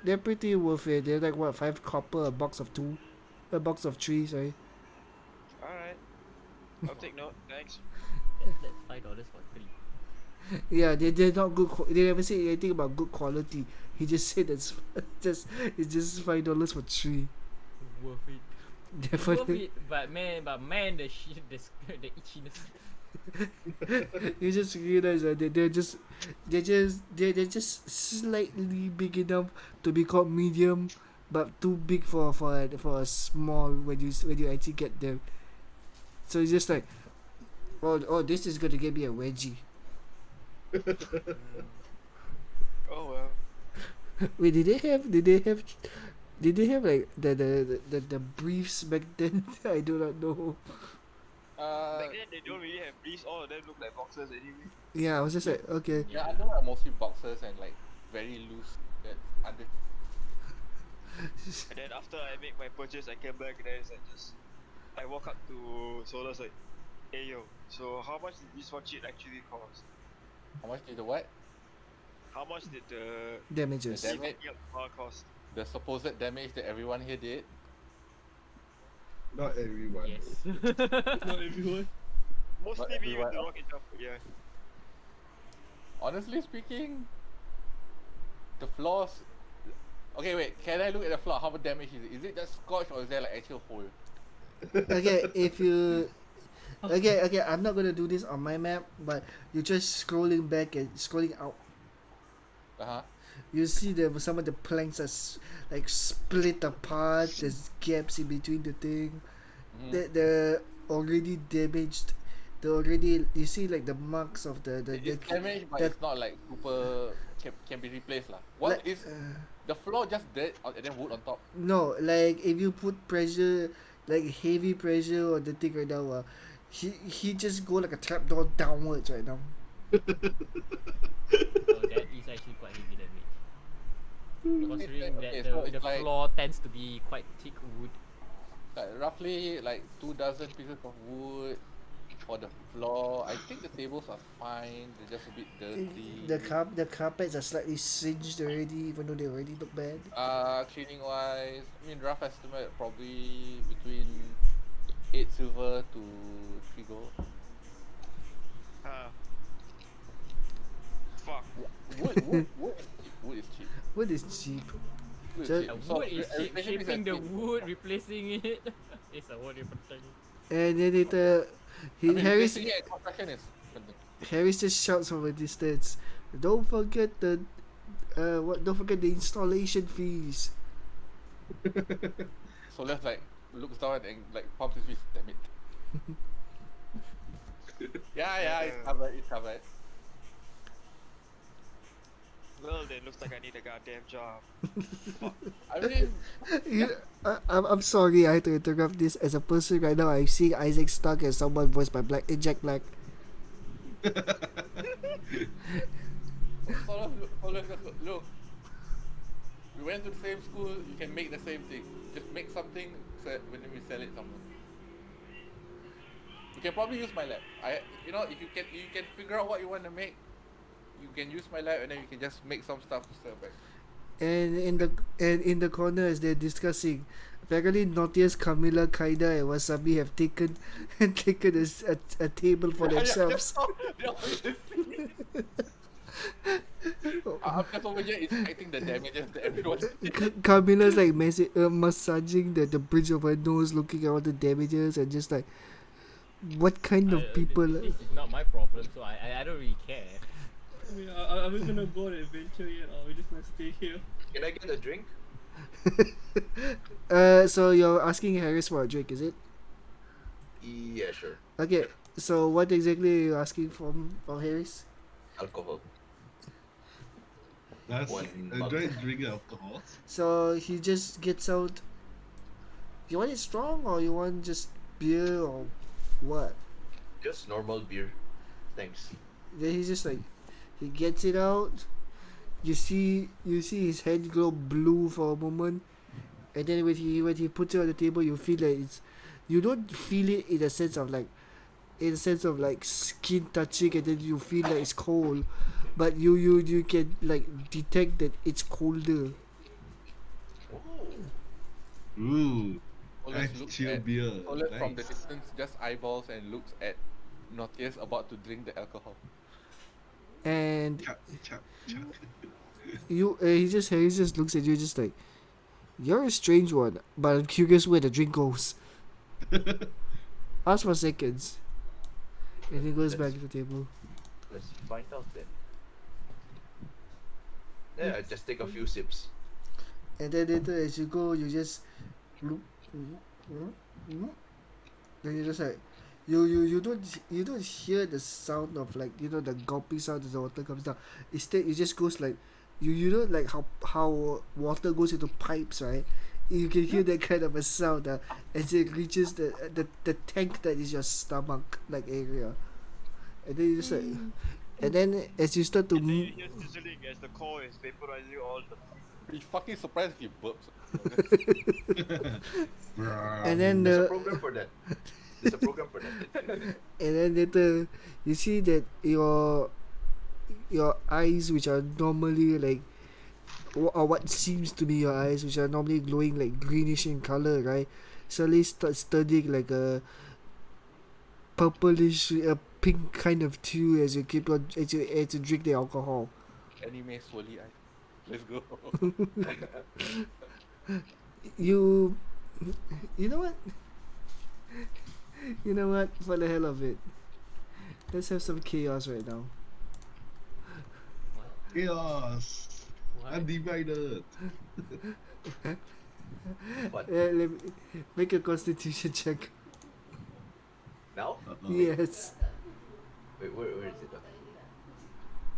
They're pretty worth it. They're like what, 5 copper a box of 2, a box of 3. Sorry. Alright. I'll take note, thanks. That's $5 for 3. Yeah, they're not good. They never say anything about good quality. He just said it's just $5 for 3. Worth it. Worth Definitely. it, but man, the shit, the itchiness. You just realize that they're just slightly big enough to be called medium, but too big for a small when you actually get them. So it's just like, oh, this is gonna get me a wedgie. Oh well. Wait, did they have like the briefs back then? I do not know. Back then they don't really have briefs, all of them look like boxers anyway. Yeah, I was just like, okay. Yeah, underwear are mostly boxers and like very loose. That's under. And then after I make my purchase, I came back and then it's like I walk up to Solar's like, hey yo, so how much did this watch it actually cost? How much did the what? How much did the Damages. The damage? car cost? The supposed damage that everyone here did? Not everyone. Yes. not everyone. Mostly Not me with everyone. the rocket jump, yeah. Honestly speaking, the floors. Okay, wait. Can I look at the floor? How much damage is it? Is it just scorch or is there like actual hole? Okay, if you okay, I'm not gonna do this on my map, but you're just scrolling back and scrolling out. Uh-huh. You see some of the planks are like split apart. There's gaps in between the thing. Mhm. They're already damaged. They're already, you see like the marks of the It's damaged, but the- it's not like super can be replaced lah. What like, is the floor just dead and then wood on top? no, like if you put pressure, like heavy pressure on the thing right now, he just go like a trapdoor downwards right now. So that is actually quite heavy damage. Considering Okay, that so the it's like- floor tends to be quite thick wood. Like roughly like 2 dozen pieces of wood for the floor. I think the tables are fine. They're just a bit dirty. The carpets are slightly singed already, even though they already look bad. Cleaning wise, I mean rough estimate probably between 8 silver to 3 gold. Fuck. Wood is cheap. Wood is cheap. Wood is So- cheap. Wood is basically it's shaping the cheap. wood, replacing it. It's a whole different thing. And then later, I mean, Harris basically, construction is different thing. Harris just shouts from a distance, "Don't forget the Don't forget the installation fees." So let's like looks down and like pumps his fist. Damn it. Yeah, it's covered. It's covered. Well, then looks like I need a goddamn job. I mean, I'm sorry, I had to interrupt this. As a person right now, I'm seeing Isaac Stark as someone voiced by Jack Black. so let's just look. We went to the same school. You can make the same thing. Just make something. So when we sell it somewhere. You can probably use my lab. If you can figure out what you want to make. You can use my lab and then you can just make some stuff to sell back. And in the corner, as they're discussing, apparently Notius, Camilla, Kaida, and Wasabi have taken a table for themselves. I'm just over here inspecting the damages that everyone did. Camilla's like massaging the bridge of her nose, looking at all the damages, and just like, what kind of people? This is not my problem, so I don't really care. I mean, are we gonna go on an adventure yet, or are we just gonna stay here? Can I get a drink? So you're asking Harris for a drink, is it? Yeah, sure. Okay. So what exactly are you asking from Harris? Alcohol. That's One enjoy drinking alcohol. So he just gets out. You want it strong or you want just beer or what? Just normal beer. Thanks. Then he's just like, he gets it out. You see his hand glow blue for a moment, and then when he puts it on the table, you feel like you don't feel it in a sense of like skin touching, and then you feel like it's cold, but you can like detect that it's colder. Ooh. Oleg Nice looks chill at beer. Oleg from the Nice. distance just eyeballs and looks at Notius about to drink the alcohol. And Chap, chap, chap. he just looks at you just like, you're a strange one, but I'm curious where the drink goes. Ask for seconds. And he goes back to the table. Let's find out then. Yeah, I just take a few sips. And then later as you go, you just then you just like you don't hear the sound of like the gulping sound as the water comes down. Instead it just goes like you know like how water goes into pipes, right? You can hear that kind of a sound as it reaches the tank that is your stomach like area. And then you just like and then as you start to And then move, you hear sizzling as the core is vaporizing all the. Be fucking surprised if he burps. and then There's a the program for that. There's a program for that. and then later you see that your eyes, which are normally like or what seems to be your eyes, which are normally glowing like greenish in color, right, suddenly starts turning like a pink kind of too as you keep on as you drink the alcohol. Anime swirly eye. Let's go. You you know what? You know what? For the hell of it, let's have some chaos right now. Chaos. What? Undivided. What? Let me make a constitution check. Now? Uh-oh. Yes. Wait, where is it?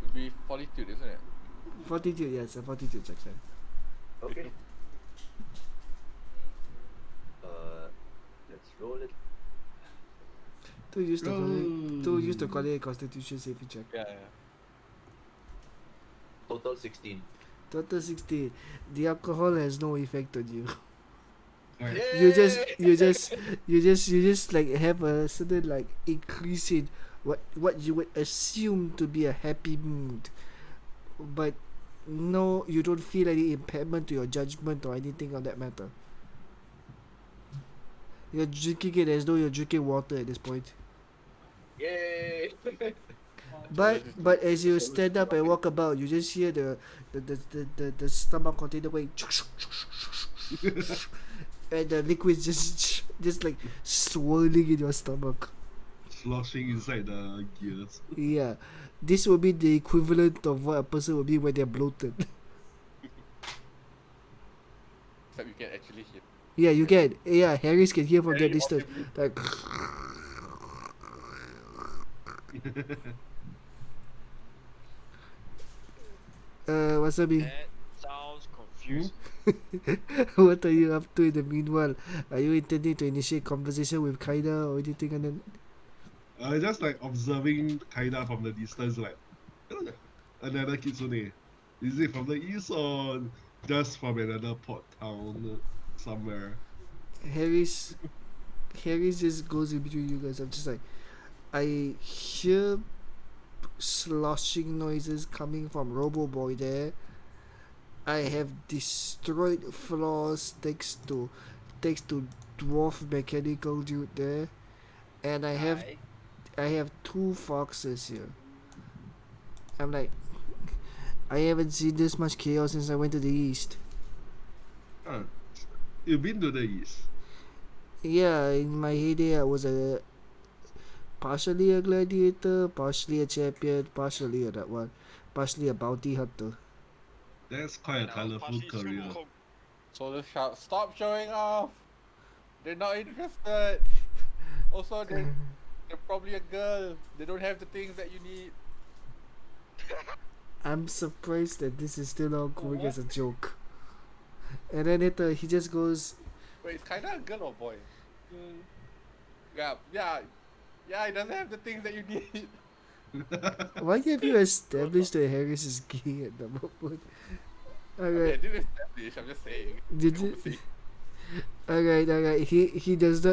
It'd be fortitude, isn't it? Fortitude, yes, a fortitude check, sir. Okay. Let's roll it. To use to Roll. call it a constitution saving check. Yeah. Total 16. Total 60. The alcohol has no effect on you. Right. You just like have a certain like increase in what you would assume to be a happy mood, but no, you don't feel any impairment to your judgment or anything of that matter. You're drinking it as though you're drinking water at this point. Yay! But as you stand up and walk about, you just hear the stomach container going and the liquid just like swirling in your stomach. Sloshing inside the gears. Yeah, this will be the equivalent of what a person will be when they're bloated. Except you can actually hear. Yeah, you can. Yeah, Harris can hear from that Very distance. audibly. Like, Wasabi, That sounds confusing. what are you up to in the meanwhile? Are you intending to initiate conversation with Kaida or anything? And then Just like observing Kaida from the distance, like another kitsune. Is it from the east or just from another port town somewhere? Harris just goes in between you guys. I'm just like, I hear sloshing noises coming from Robo Boy there. I have destroyed floors thanks to dwarf mechanical dude there, and I have two foxes here. I'm like, I haven't seen this much chaos since I went to the east. You've been to the east. Yeah, in my heyday, I was partially a gladiator, partially a champion, partially a bounty hunter. That's quite a And I was colorful partially career. Sun Wukong. So the shout, stop showing off. They're not interested. Also, they're probably a girl. They don't have the things that you need. I'm surprised that this is still not going What? as a joke. And then later he just goes, Wait, it's kinda a girl or boy? Yeah. He doesn't have the things that you need. why have you established that Harris is gay at the moment? I mean, I Alright, didn't establish, I'm just saying. did you? Conversation. Alright. He does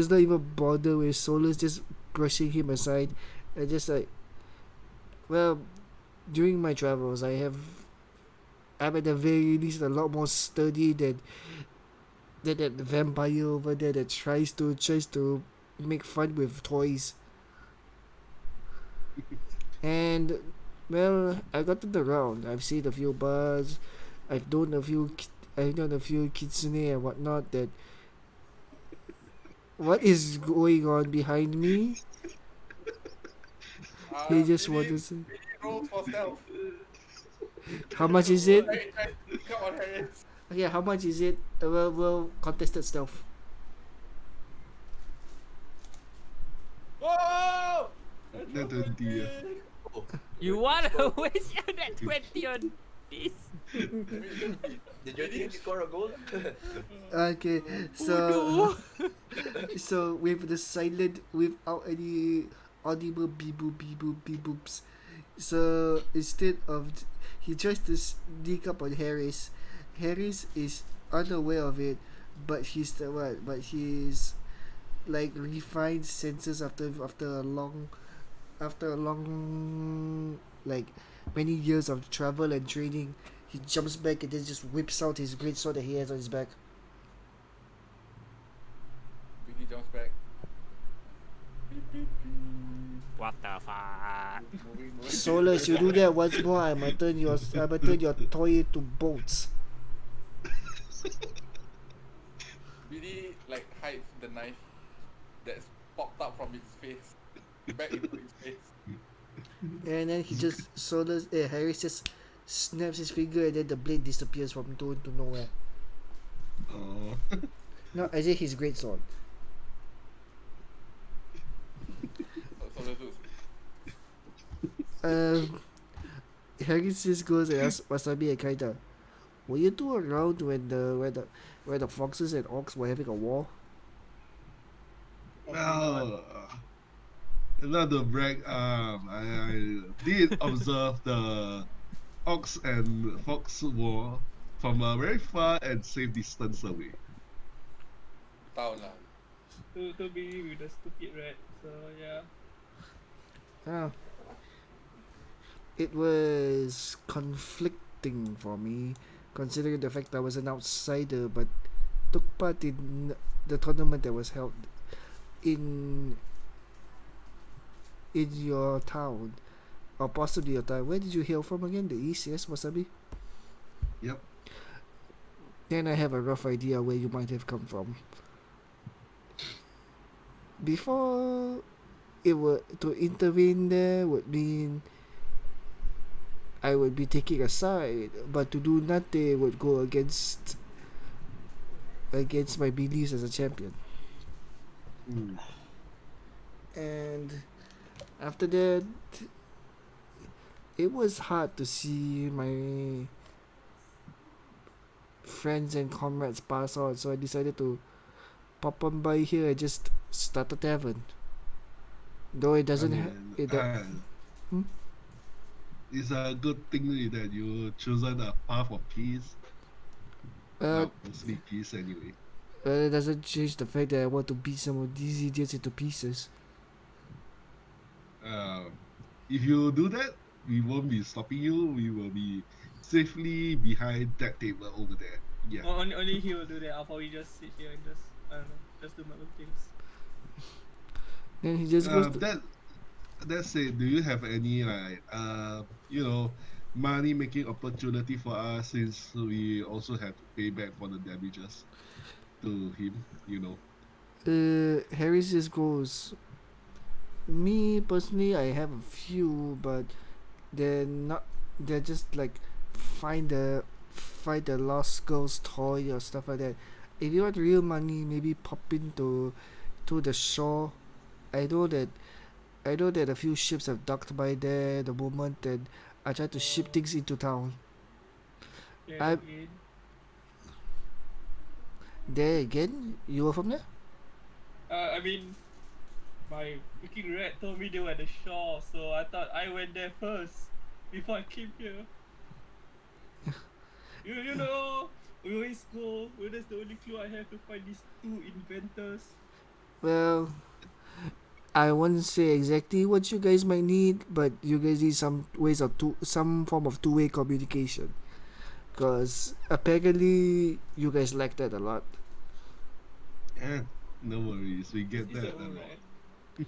not even bother with Solus just brushing him aside and just like, well, during my travels I'm at the very least a lot more sturdy than that vampire over there that tries to make fun with toys. And well, I got to the round. I've seen a few bars. I've known a few kitsune and whatnot. That what is going on behind me? He just we wanted need- to say, we need rolls for stealth. how much is it? Hey, come on, Harris. Yeah, how much is it? Well, contested stealth. Whoa! Not 20, yeah. Oh, You wanna waste that 20 on this? did your team score a goal? Okay, so so with the silent, without any audible beep boops. So instead of he tries to sneak up on Harris. Harris is unaware of it, but he's like refined senses after a long like many years of travel and training. He jumps back and then just whips out his great sword that he has on his back. Biggie jumps back. What the fuck? Moving. Solus, you do that once more, I might turn your toy into bolts. Billy like hides the knife that's popped up from its face back into his face. And then Harris just snaps his finger and then the blade disappears from into nowhere. Oh. No, I say his great sword. So let's do Harris just goes and asks Wasabi and Kaita, were you two around when the foxes and orcs were having a war? Well, not to brag, I did observe the ox and fox war from a very far and safe distance away. town lah. To be with the stupid rat. So yeah. Ah. It was conflicting for me, considering the fact I was an outsider, but took part in the tournament that was held in your town, or possibly your town. Where did you hail from again? The east, yes, Wasabi? Yep. Then I have a rough idea where you might have come from. Before it were to intervene there would mean I would be taking a side, but to do nothing would go against my beliefs as a champion. Mm. And after that, it was hard to see my friends and comrades pass on, so I decided to pop on by here and just start a tavern. Though it doesn't Hmm? It's a good thing that you chosen a path of peace. Uh, Well, mostly peace anyway. it doesn't change the fact that I want to beat some of these idiots into pieces. If you do that, we won't be stopping you. We will be safely behind that table over there. Yeah. Only he will do that. I'll probably just sit here and just, I don't know, just do my own things. Then he just goes. That's it. Do you have any money making opportunity for us, since we also have to pay back for the damages to him? Harris just goes. Me personally, I have a few, but they're not. They're just like find the lost girl's toy or stuff like that. If you want real money, maybe pop into to the shore. I know that a few ships have docked by there the moment that I try to ship things into town. Yeah, There again, you were from there? I mean, my freaking rat told me they were at the shore, so I thought I went there first before I came here. you know, we always go. Well, that's the only clue I have to find these two inventors. Well, I won't say exactly what you guys might need, but you guys need some form of two-way communication, because apparently you guys lack that a lot. No worries, we get It's that. the old rat.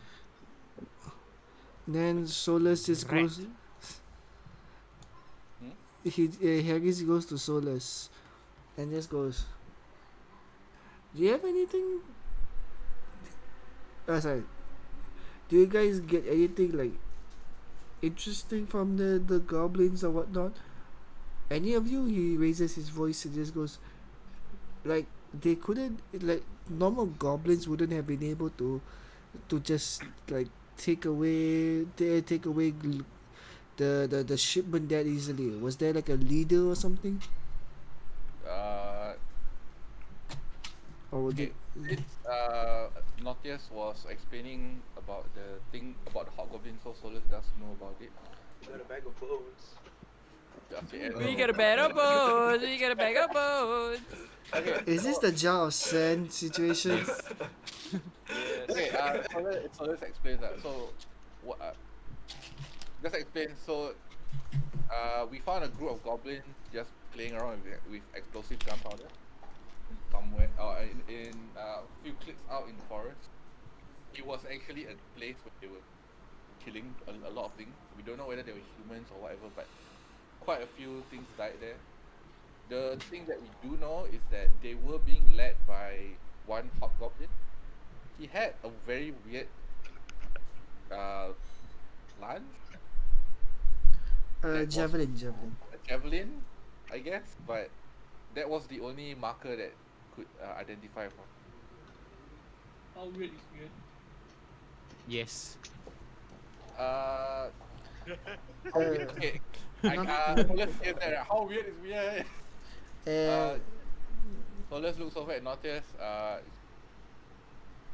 Then Solus just goes. Harris goes to Solus, and just goes. Do you have anything? Sorry. Do you guys get anything like interesting from the goblins or whatnot? Any of you? He raises his voice and just goes, like they couldn't, like normal goblins wouldn't have been able to just like take away the shipment that easily. Was there like a leader or something? Or Okay. It's Notius was explaining about the thing about the hobgoblin, so Solus does know about it. You got a bag of bones. Okay, and- We got a bag of bones. We got a bag of bones. okay, Is this the jar of sand situation? okay, Solus explains that. So, what? Just explain. So, we found a group of goblins just playing around with explosive gunpowder somewhere, in a few clicks out in the forest. It was actually a place where they were killing a lot of things. We don't know whether they were humans or whatever, but quite a few things died there. The thing that we do know is that they were being led by one hobgoblin. He had a very weird lance, that was Javelin. a javelin, I guess, but that was the only marker that could identify from. How weird is weird? Yes. How Uh, weird? Okay, let's get that. How weird is weird? Uh, So let's look over at Nautilus.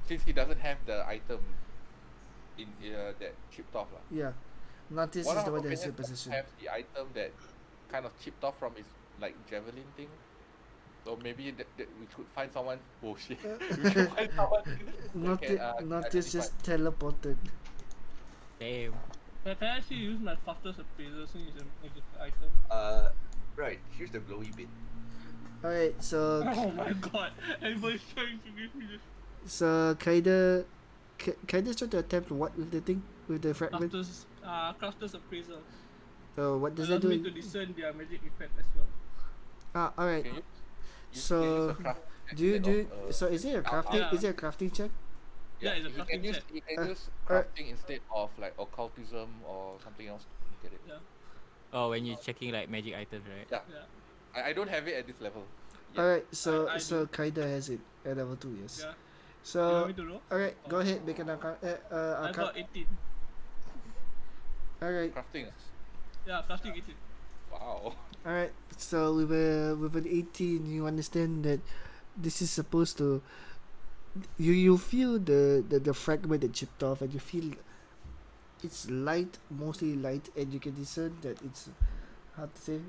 Since he doesn't have the item in that chipped off, yeah, Nautilus one is of the our one that has the companions position. have the item that kind of chipped off from his like javelin thing. So maybe that we could find someone. Oh shit! We should find someone that can Nautilus identify. just teleported. Damn. Can I actually use my Crafter's Appraiser since it's a magic item? Right. Here's the glowy bit. Alright, so Oh my god, everybody's trying to give me this. Kaida's trying to attempt what with the thing? With the fragment? Crafter's Appraiser. What does that Allows me do? to discern their magic effect as well. Alright. Can you So, can use a craft Do you instead of, so is it a crafting? Yeah. Is it a crafting check? Yeah, it's a you can crafting use check. you can use crafting instead of like occultism or something else to get it. Yeah. Oh, when you're checking like magic items, right? Yeah. Yeah. I don't have it at this level. yet. Alright, so I Kaida has it at level 2, yes. Yeah. You So want me to roll? alright, go ahead, make an I got 18. Alright, Crafting. Yeah, crafting 18. Wow. alright. So with an 18, you understand that this is supposed to you feel the fragment that chipped off, and you feel it's light, mostly light, and you can discern that it's how to say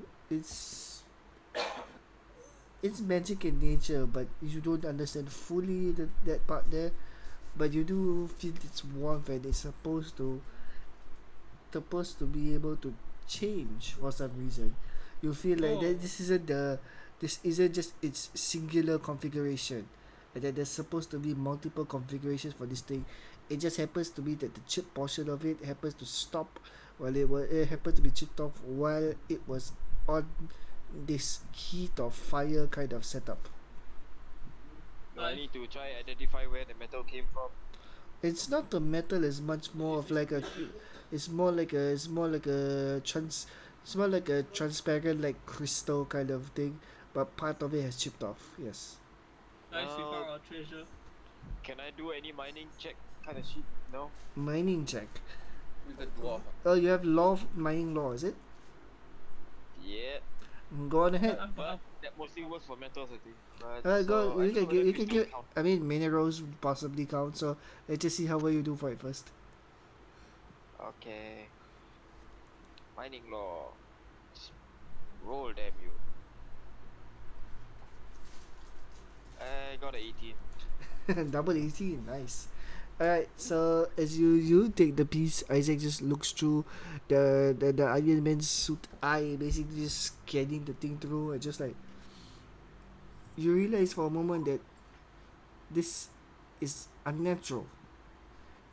it's magic in nature, but you don't understand fully that part there, but you do feel its warmth, and it's supposed to be able to change for some reason. You feel like Oh. that this isn't just its singular configuration, and that there's supposed to be multiple configurations for this thing. It just happens to be that the chip portion of it happens to stop while it happened to be chipped off while it was on this heat of fire kind of setup. Do I need to try identify where the metal came from? It's not the metal, it's much more of like a it's more like a transparent like crystal kind of thing, but part of it has chipped off. Yes. Guys, we found our treasure. Can I do any mining check kind of shit? No? Mining check. With the dwarf. Oh, you have mining law, is it? Yeah. Go on ahead. But that mostly works for metals, I think. But Go. so I You don't can know give. You whether can crystal give. count. I mean, minerals would possibly count. So let's just see how well you do for it first. Okay. Mining law. Just roll, damn you. I got an 18. Double 18, nice. Alright, so as you take the piece, Isaac just looks through the Iron Man's suit eye, basically just scanning the thing through, and just like you realize for a moment that this is unnatural.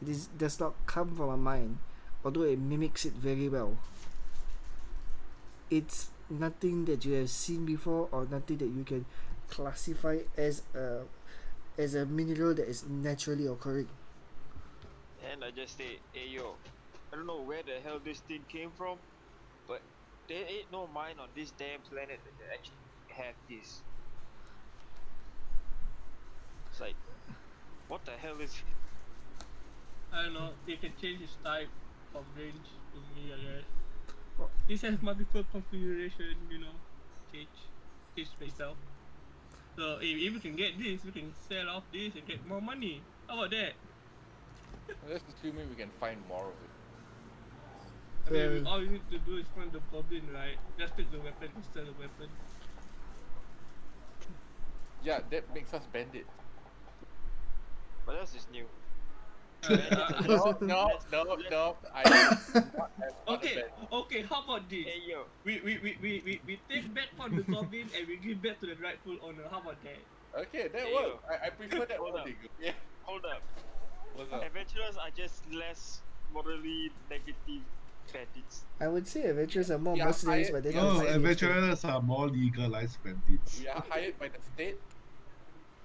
Does not come from a mind, although it mimics it very well. It's nothing that you have seen before, or nothing that you can classify as a mineral that is naturally occurring. And I just say, hey yo, I don't know where the hell this thing came from, but there ain't no mine on this damn planet that actually have this. It's like, what the hell is it? I don't know, it can change its type from range to me, I guess. Oh. This has multiple configuration, change myself. So if we can get this, we can sell off this and get more money. How about that? Let's assuming we can find more of it. I mean, Well- all you need to do is find the goblin, right? Just take the weapon and sell the weapon. Yeah, that makes us bandit. What else is new? No. Okay, how about this? Hey yo, We take back on the goblin and we give back to the rightful owner. How about that? Okay, that Hey, works. I prefer that hold one. up. Yeah. hold up. What's up? Adventurers are just less morally negative bandits. I would say adventurers are more Yeah, mercenaries, but that's yeah, not No, the same thing. adventurers are more legalized bandits. We are hired by the state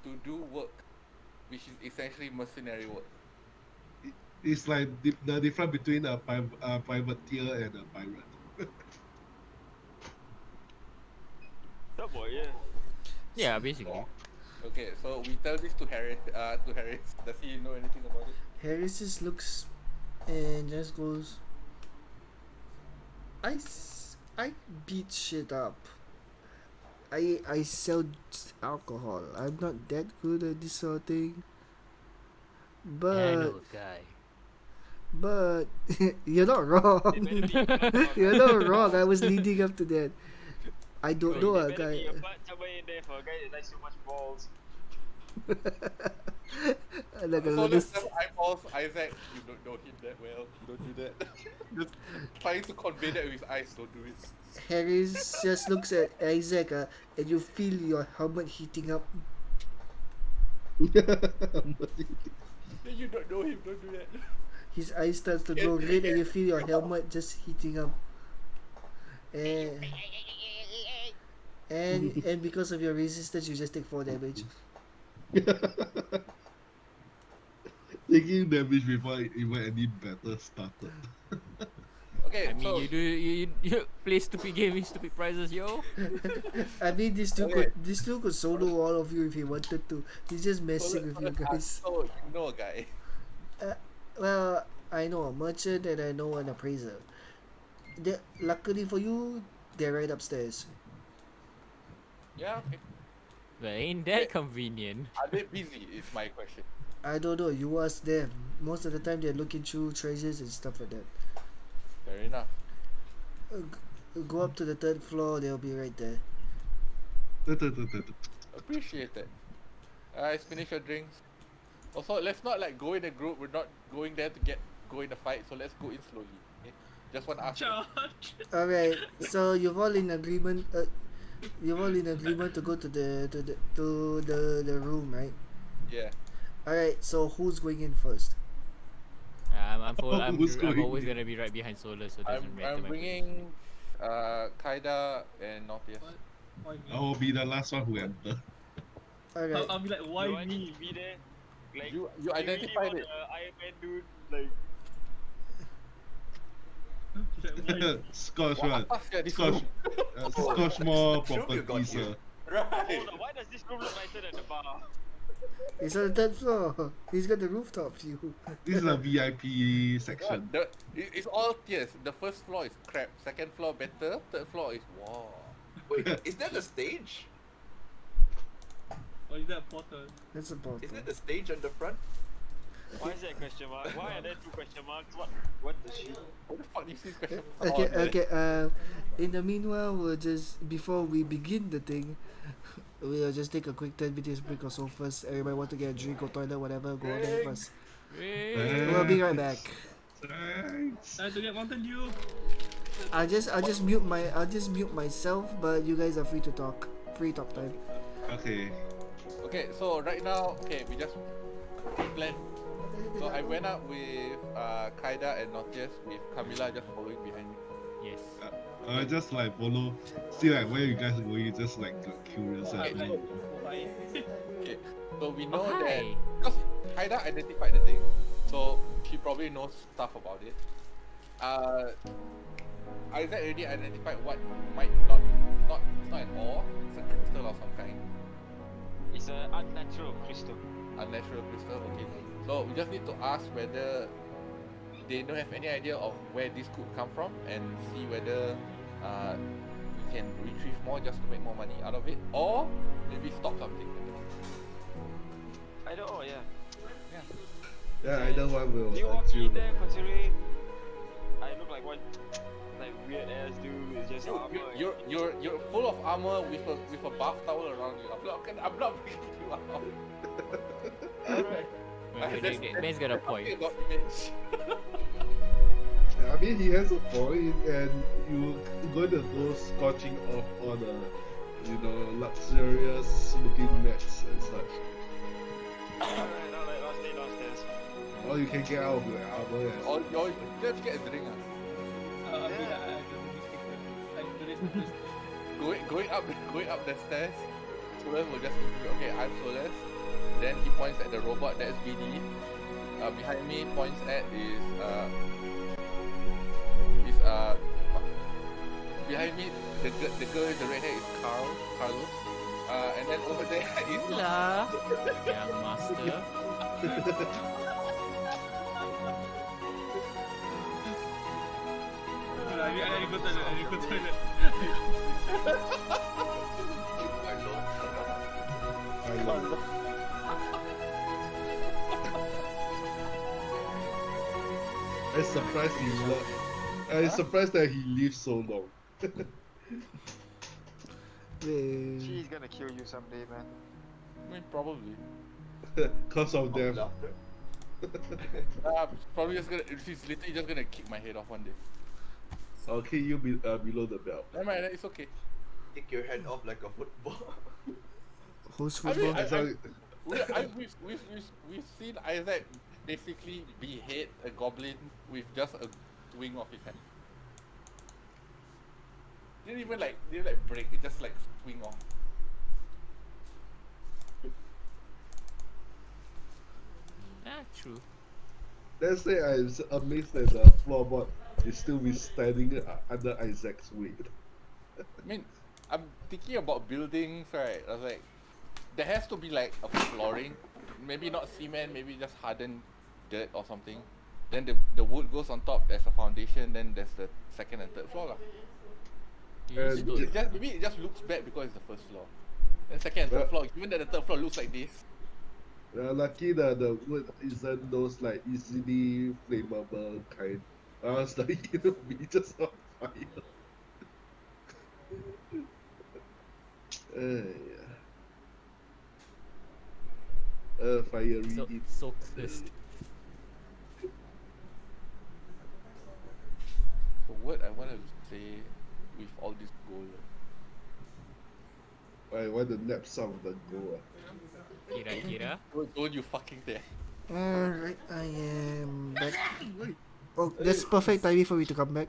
to do work, which is essentially mercenary work. It's like the difference between a privateer and a pirate. Oh boy, yeah. Yeah, basically. Okay, so we tell this to Harris. Does he know anything about it? Harris just looks and just goes, I beat shit up. I sell alcohol. I'm not that good at this sort of thing. I But know a guy. but you're not wrong. It better be You're not wrong. I was leading up to that. I don't know There a better be guy. a butt somewhere in there for a guy that likes so much balls. Like a So little let's have eyeballs, Isaac. You don't know him that well. Don't do that. Just trying to convey that with his eyes. Don't do it. Harris just looks at Isaac, and you feel your helmet heating up. Yeah, you don't know him. Don't do that. His eyes starts to glow red, and you feel your helmet just heating up. And because of your resistance, you just take 4 damage. Taking damage before even any battle started. Okay, I mean, so you play stupid games with stupid prizes, yo. I mean, this dude Okay. could solo all of you if he wanted to. He's just messing with you guys. So you know a guy. Well, I know a merchant and I know an appraiser. Luckily for you, they're right upstairs. Yeah. Okay. Well, ain't that convenient? Are they busy? Is my question. I don't know. You ask them. Most of the time, they're looking through treasures and stuff like that. Fair enough. Go up to the 3rd floor. They'll be right there. Appreciate that. Guys, finish your drinks. Also, let's not like go in a group. We're not going there to go in a fight. So let's go in slowly. Okay? Just want to ask. Charge. All right. So you've all in agreement. You're all in agreement to go to the room, right? Yeah. All right. So who's going in first? I'm Who's I'm going? always gonna be right behind Solar, so it doesn't matter. I'm my bringing Kaida and Northeast. What? Why me? I will be the last one who enter. All right. I'll be like, why Do I need me? to be there? Like, You really identified want it. a Iron Man dude, like, Like, why me? Scotch What one. atas sia this Scotch, room? Scotch more Sure you got properties. here. Right. hold on, why does this room look nicer than the bar? He's on the 3rd floor. He's got the rooftop view. This is a VIP section. It's all tiers. The first floor is crap. Second floor better. Third floor is wow. Wait, is that the stage? Or is that a portal? That's a portal. Is that the stage on the front? Why is there a question mark? Why are there 2 question marks? What the shit? What the fuck is this question? Okay, Oh, okay. In the meanwhile, we'll just before we begin the thing, we'll just take a quick 10 minutes break or so first. Everybody want to get a drink or toilet, whatever. Go on there first. We'll be right back. Thanks. I have to get Mountain Dew. I'll just mute myself, but you guys are free to talk. Free talk time. Okay. Okay, so right now, we just plan. So I went up with Kaida and Northeast with Camila just following behind me. Yes. I just like follow, see like where you guys are going, just like curious. Okay, and so- Bye. Okay, so we know Oh, that hi. because Kaida identified the thing, so she probably knows stuff about it. Isaac already identified what might not it's not an ore, it's a crystal of some kind, It's an unnatural crystal. unnatural crystal. Okay, so we just need to ask whether they don't have any idea of where this could come from and see whether we can retrieve more just to make more money out of it, or maybe stop something. I don't know, yeah. yeah, either one will Do you want me achieve. there considering I look like one like weird ass dude with just armor? You're full of armor with a bath towel around you. I'm not bringing you out. Alright. Man's got a point. Okay, not image. I mean, he has a point, and you going to go scorching off all the, luxurious looking mats and such. Alright, I'll stay downstairs. Or you can get out of your armor. And... Or you just get a drink. Okay, I don't really stick to like the rest of this. Going up the stairs, Solus will just okay, I'm Solus. Then he points at the robot that is BD. Behind me points at is behind me the girl with the red hair is Carlos. And then over there is Hola, young master. I go toilet. I'm surprised I'm surprised that he lived so long. She's gonna kill you someday, man. I mean probably. Cause of them. Probably just gonna she's literally just gonna kick my head off one day. I'll kill you below the belt. Never mind, it's okay. Kick your head off like a football. Who's I mean, football? we've seen Isaac basically behead a goblin with just a swing of his hand. Didn't even break it, just like swing off. True. Let's say I'm amazed that the floorboard is still withstanding under Isaac's weight. I mean, I'm thinking about buildings, right? I was like, there has to be like a flooring, maybe not cement, maybe just hardened dirt or something. Then the wood goes on top as a foundation. Then there's the second and third floor, lah. Maybe it just looks bad because it's the first floor. Then second and third floor, given that the third floor looks like this. Lucky the wood isn't those like easily flammable kind. I was like, it'll be just on fire. Fiery heat. So cursed. So what I want to say with all this gold, I want to nap some of the gold. Kira. don't you fucking dare. Alright, I am back. Oh, that's perfect timing for me to come back.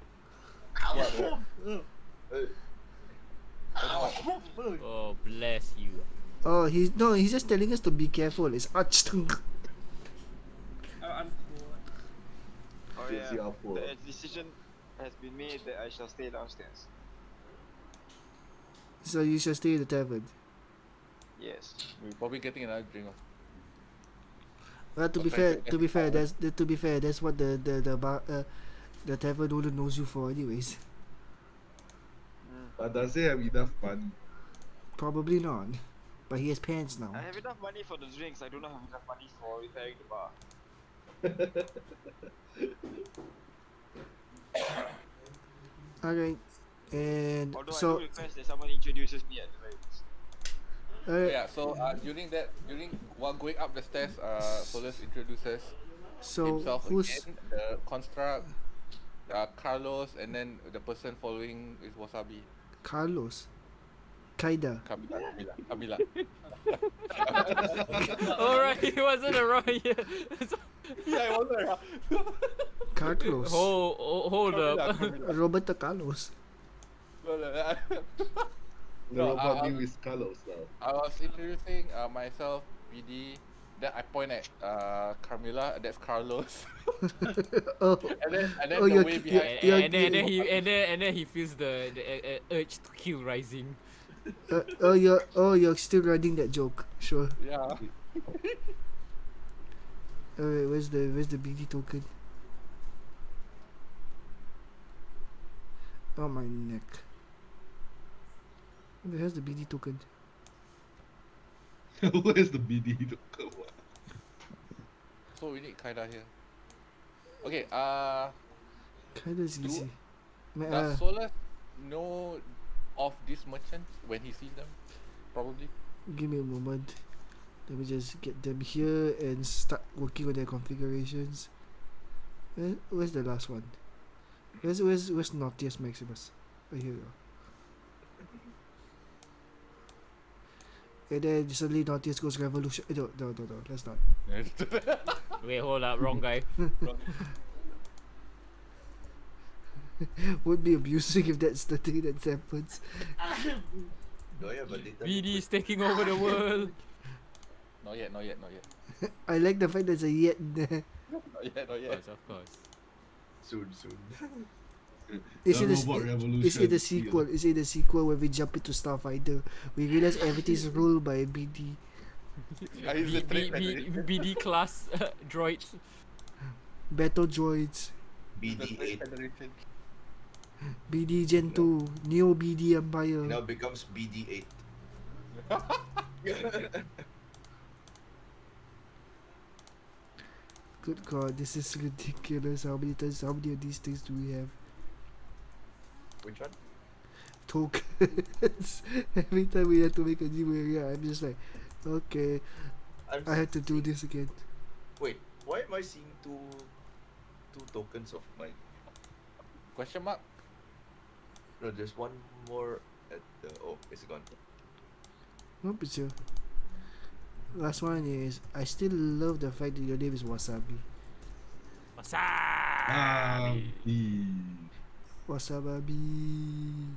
Oh, bless you. Oh, he's just telling us to be careful. It's archtung. I'm cool. Oh Yes, yeah, you are poor. the decision has been made that I shall stay downstairs. So you should stay in the tavern. Yes. We're probably getting another drink. Well, to be fair, that's what the tavern owner knows you for, anyways. But does he have enough money? Probably not, but he has pants now. I have enough money for the drinks. I do not have enough money for repairing the bar. Alright, and Although I so do request that someone introduces me at the very least. alright, Yeah, so while going up the stairs, Solus introduces so himself who's again, the construct, Carlos, and then the person following is Wasabi. Carlos? Kaida. Camila. Alright, he wasn't around here. Yeah, I wasn't around. Carlos. Hold up. Roberto Carlos. The No, robot name is Carlos now. I was introducing myself, BD. Then I point at Carmilla. That's Carlos. Oh, and then Oh, the you're- way you're- behind. And then he feels the urge to kill rising. you're still riding that joke. Sure. Yeah. Alright, where's the BD token? Oh, my neck. Where the hell's the BD token? Where's the BD token? So we need Kaida here. Okay. Kinda's Do- easy. Does Solus know of these merchants when he sees them? Probably. Give me a moment. Let me just get them here and start working on their configurations. Where's the last one? Where's Naughtius Maximus? Oh, here we go. And then suddenly Nautilus goes revolution. No, let's not. Wait, hold up, wrong guy. Would be amusing if that's the thing that happens. No, yeah, but they BD is taking over the world. Not yet. I like the fact there's a yet in there. Not yet. Of course. soon. Is The it robot the, revolution. is it the sequel? Is it the sequel when we jump into Starfighter? We realize everything's ruled by BD. I use the trade federation. BD class droids. Battle droids. The BD8 trade federation. BD Gen 2. Neo BD Empire. now becomes BD8. Good God, this is ridiculous. How many of these things do we have? Which one? Tokens. Every time we have to make a new area, I'm just like, okay, I have to do this again. Wait, why am I seeing two tokens of mine? Question mark? No, there's one more at the. Oh, it's gone. No picture. Last one is, I still love the fact that your name is Wasabi. Wasabi. Wasabi.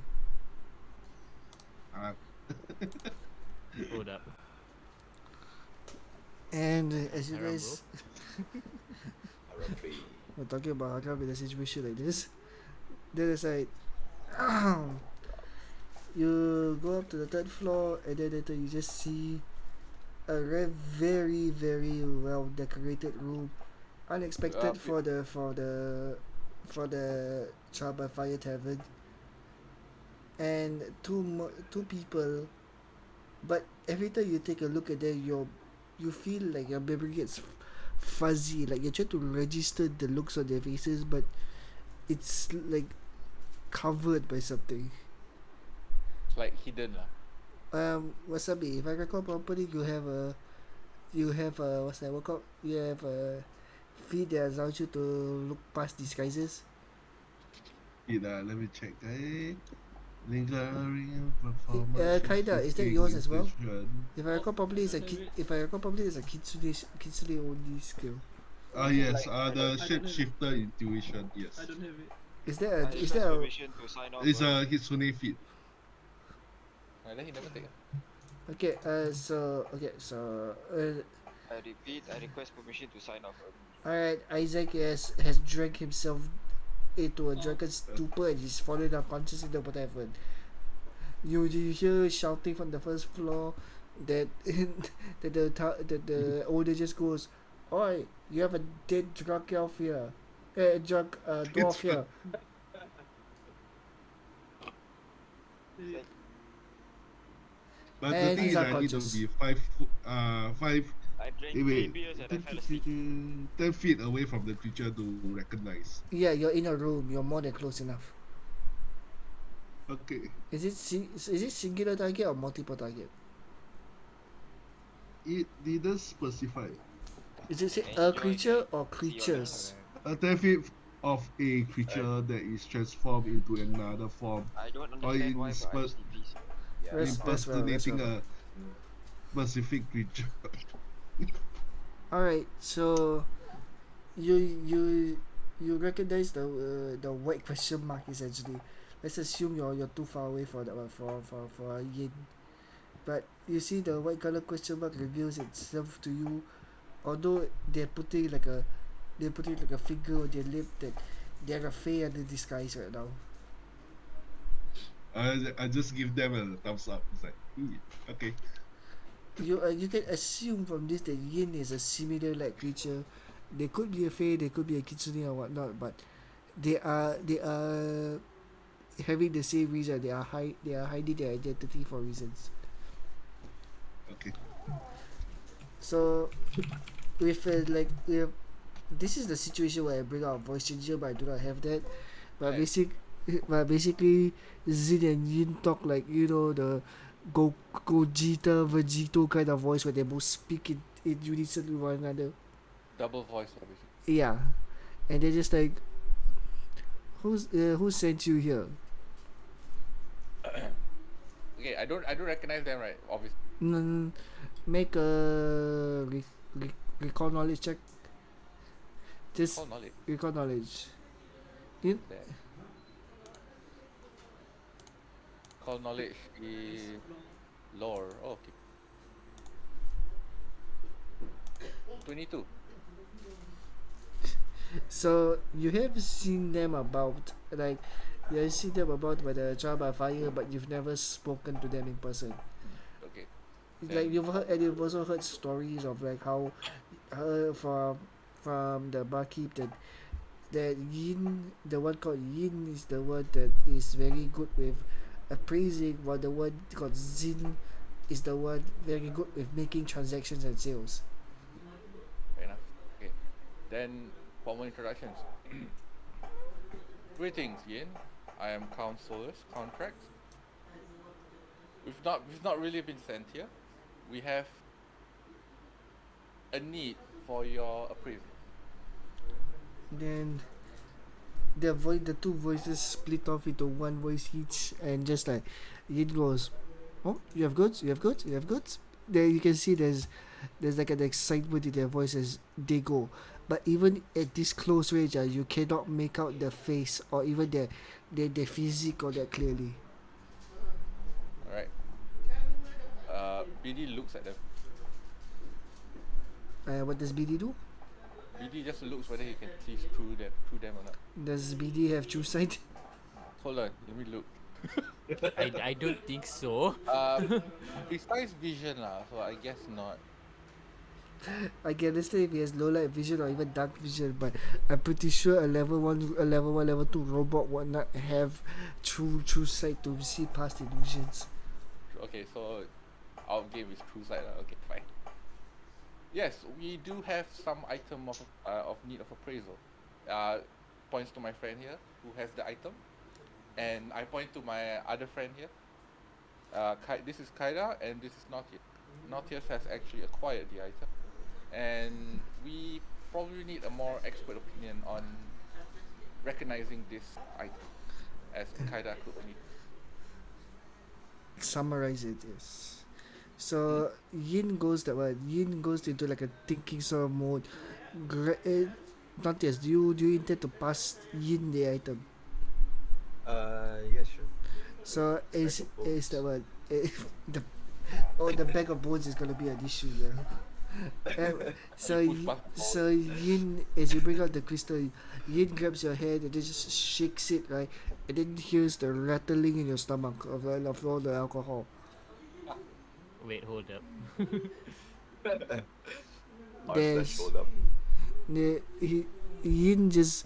Hold up. And as you Haram, guys Harambe. were talking about Haram in a situation like this, then it's like, you go up to the 3rd floor and then later you just see a very, very well decorated room. Unexpected for the Trial by Fire Tavern. And two people, but every time you take a look at them, you feel like your memory gets fuzzy, like you're trying to register the looks on their faces, but it's like covered by something. It's like hidden lah. Wasabi, if I recall properly, you have a what's that called? You have a feat that allows you to look past disguises. Let me check. Lingering performance. Kinda. Is that yours as well? intuition. If I recall properly, it's a Kitsune only skill. Yes, the I don't have shapeshifter intuition. Yes, I don't have it. Is there I a request permission to sign off. it's a Kitsune feat. Then he never take it. okay? So I repeat, I request permission to sign off. alright. Isaac has drank himself into a drunken stupor and he's fallen unconscious in the tavern. You hear shouting from the 1st floor that the owner just goes, "Oi, you have a dead drunk elf here, drunk dwarf here." But the And thing he's is, I need to unconscious. be 5 I drank 3 wait, beers and I 10 fell asleep. feet away from the creature to recognize. Yeah, you're in a room. You're more than close enough. Okay, Is it singular target or multiple target? it didn't specify. Is it say a Enjoy creature that. or creatures? 10 feet of a creature that is transformed into another form, I don't or understand why, but I'm inspe- sleepy. Yeah. Rest well, impersonating well. a specific creature. Alright, so you recognize the white question mark essentially. Let's assume you're too far away for that one for a yin. But you see the white color question mark reveals itself to you, although they're putting like a finger on their lip that they're a fae under disguise right now. I just give them a thumbs up. It's like, okay. You can assume from this that yin is a similar like creature. They could be a fae, they could be a kitsune or whatnot, but they are having the same reason. They are hiding their identity for reasons. Okay. So with this is the situation where I bring out voice changer, but I do not have that. But basically Zin and Yin talk like, the Gogeta Vegito kind of voice where they both speak in unison with one another. Double voice, basically. Yeah, and they're just like, who sent you here? Okay, Okay, I don't recognize them, right? Obviously. Make a recall knowledge check. Just Oh, knowledge. recall knowledge. You, There. Call knowledge is lore. Oh, okay. 22. so you have seen them about, like, you have seen them about by the trial by fire, but you've never spoken to them in person. Okay. Like you've heard, and you've also heard stories of like how from the barkeep that Yin, the one called Yin, is the one that is very good with appraising, while the one called Zin is the one very good with making transactions and sales. Fair enough. Okay. Then formal introductions. Greetings, Yin. I am Count Solus Contracts. We've not really been sent here. We have a need for your appraisal. Then the two voices split off into one voice each, and just like Yin goes, "Oh, you have goods, you have goods, you have goods." There you can see there's like an excitement in their voice as they go. But even at this close range, you cannot make out their face or even their physique all that clearly. Alright. BD looks at them. What does BD do? BD just looks whether he can see through them or not. Does BD have true sight? Hold on, let me look. I don't think so. Precise vision lah, so I guess not. I can understand if he has low light vision or even dark vision, but I'm pretty sure a level 1, level 2 robot would not have true sight to see past illusions. Okay, so our game is true sight lah. Okay, fine. Yes, we do have some item of need of appraisal. Points to my friend here who has the item, and I point to my other friend here. This is Kaida and this is Nautius. Nautius has actually acquired the item, and we probably need a more expert opinion on recognizing this item, as Kaida could only. Summarize it, yes. So Yin goes that way. Yin goes into like a thinking sort of mode. Not yes. Do you intend to pass Yin the item? Yeah, sure. So is bones. that one? The bag of bones is gonna be an issue, yeah. So You push past so Yin, as you bring out the crystal, Yin grabs your hand and then just shakes it, right, and then hears the rattling in your stomach of all the alcohol. Wait, hold up. There's Showed up. Yin just,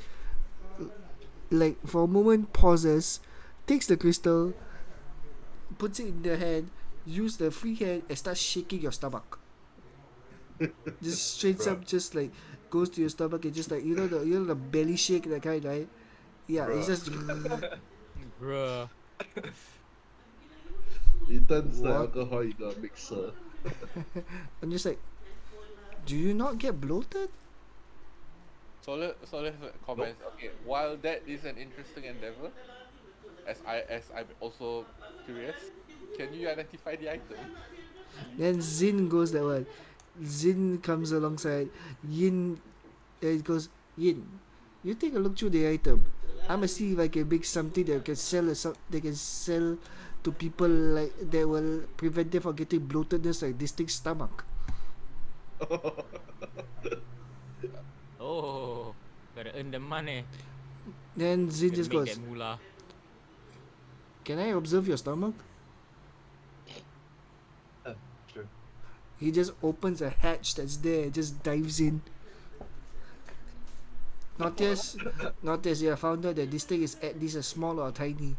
like, for a moment pauses, takes the crystal, puts it in the hand, use the free hand and starts shaking your stomach. Just straight up, just like goes to your stomach and just like you know the belly shake, that kind, right? Yeah, it's just Bruh. He turns the What? alcohol into a mixer. I'm just like, do you not get bloated? So let's comment. Okay, while that is an interesting endeavor, as I'm also curious, can you identify the item? Then Zin goes that way. Zin comes alongside Yin. It goes, Yin, you take a look through the item. I'ma see if I can make something that can sell to people, like that will prevent them from getting bloatedness like this thing's stomach. Oh, gotta earn the money. Then Zin Gotta just make goes, that moolah. can I observe your stomach? Sure. He just opens a hatch that's there, just dives in. Notice, you found out that this thing is at least a small or tiny.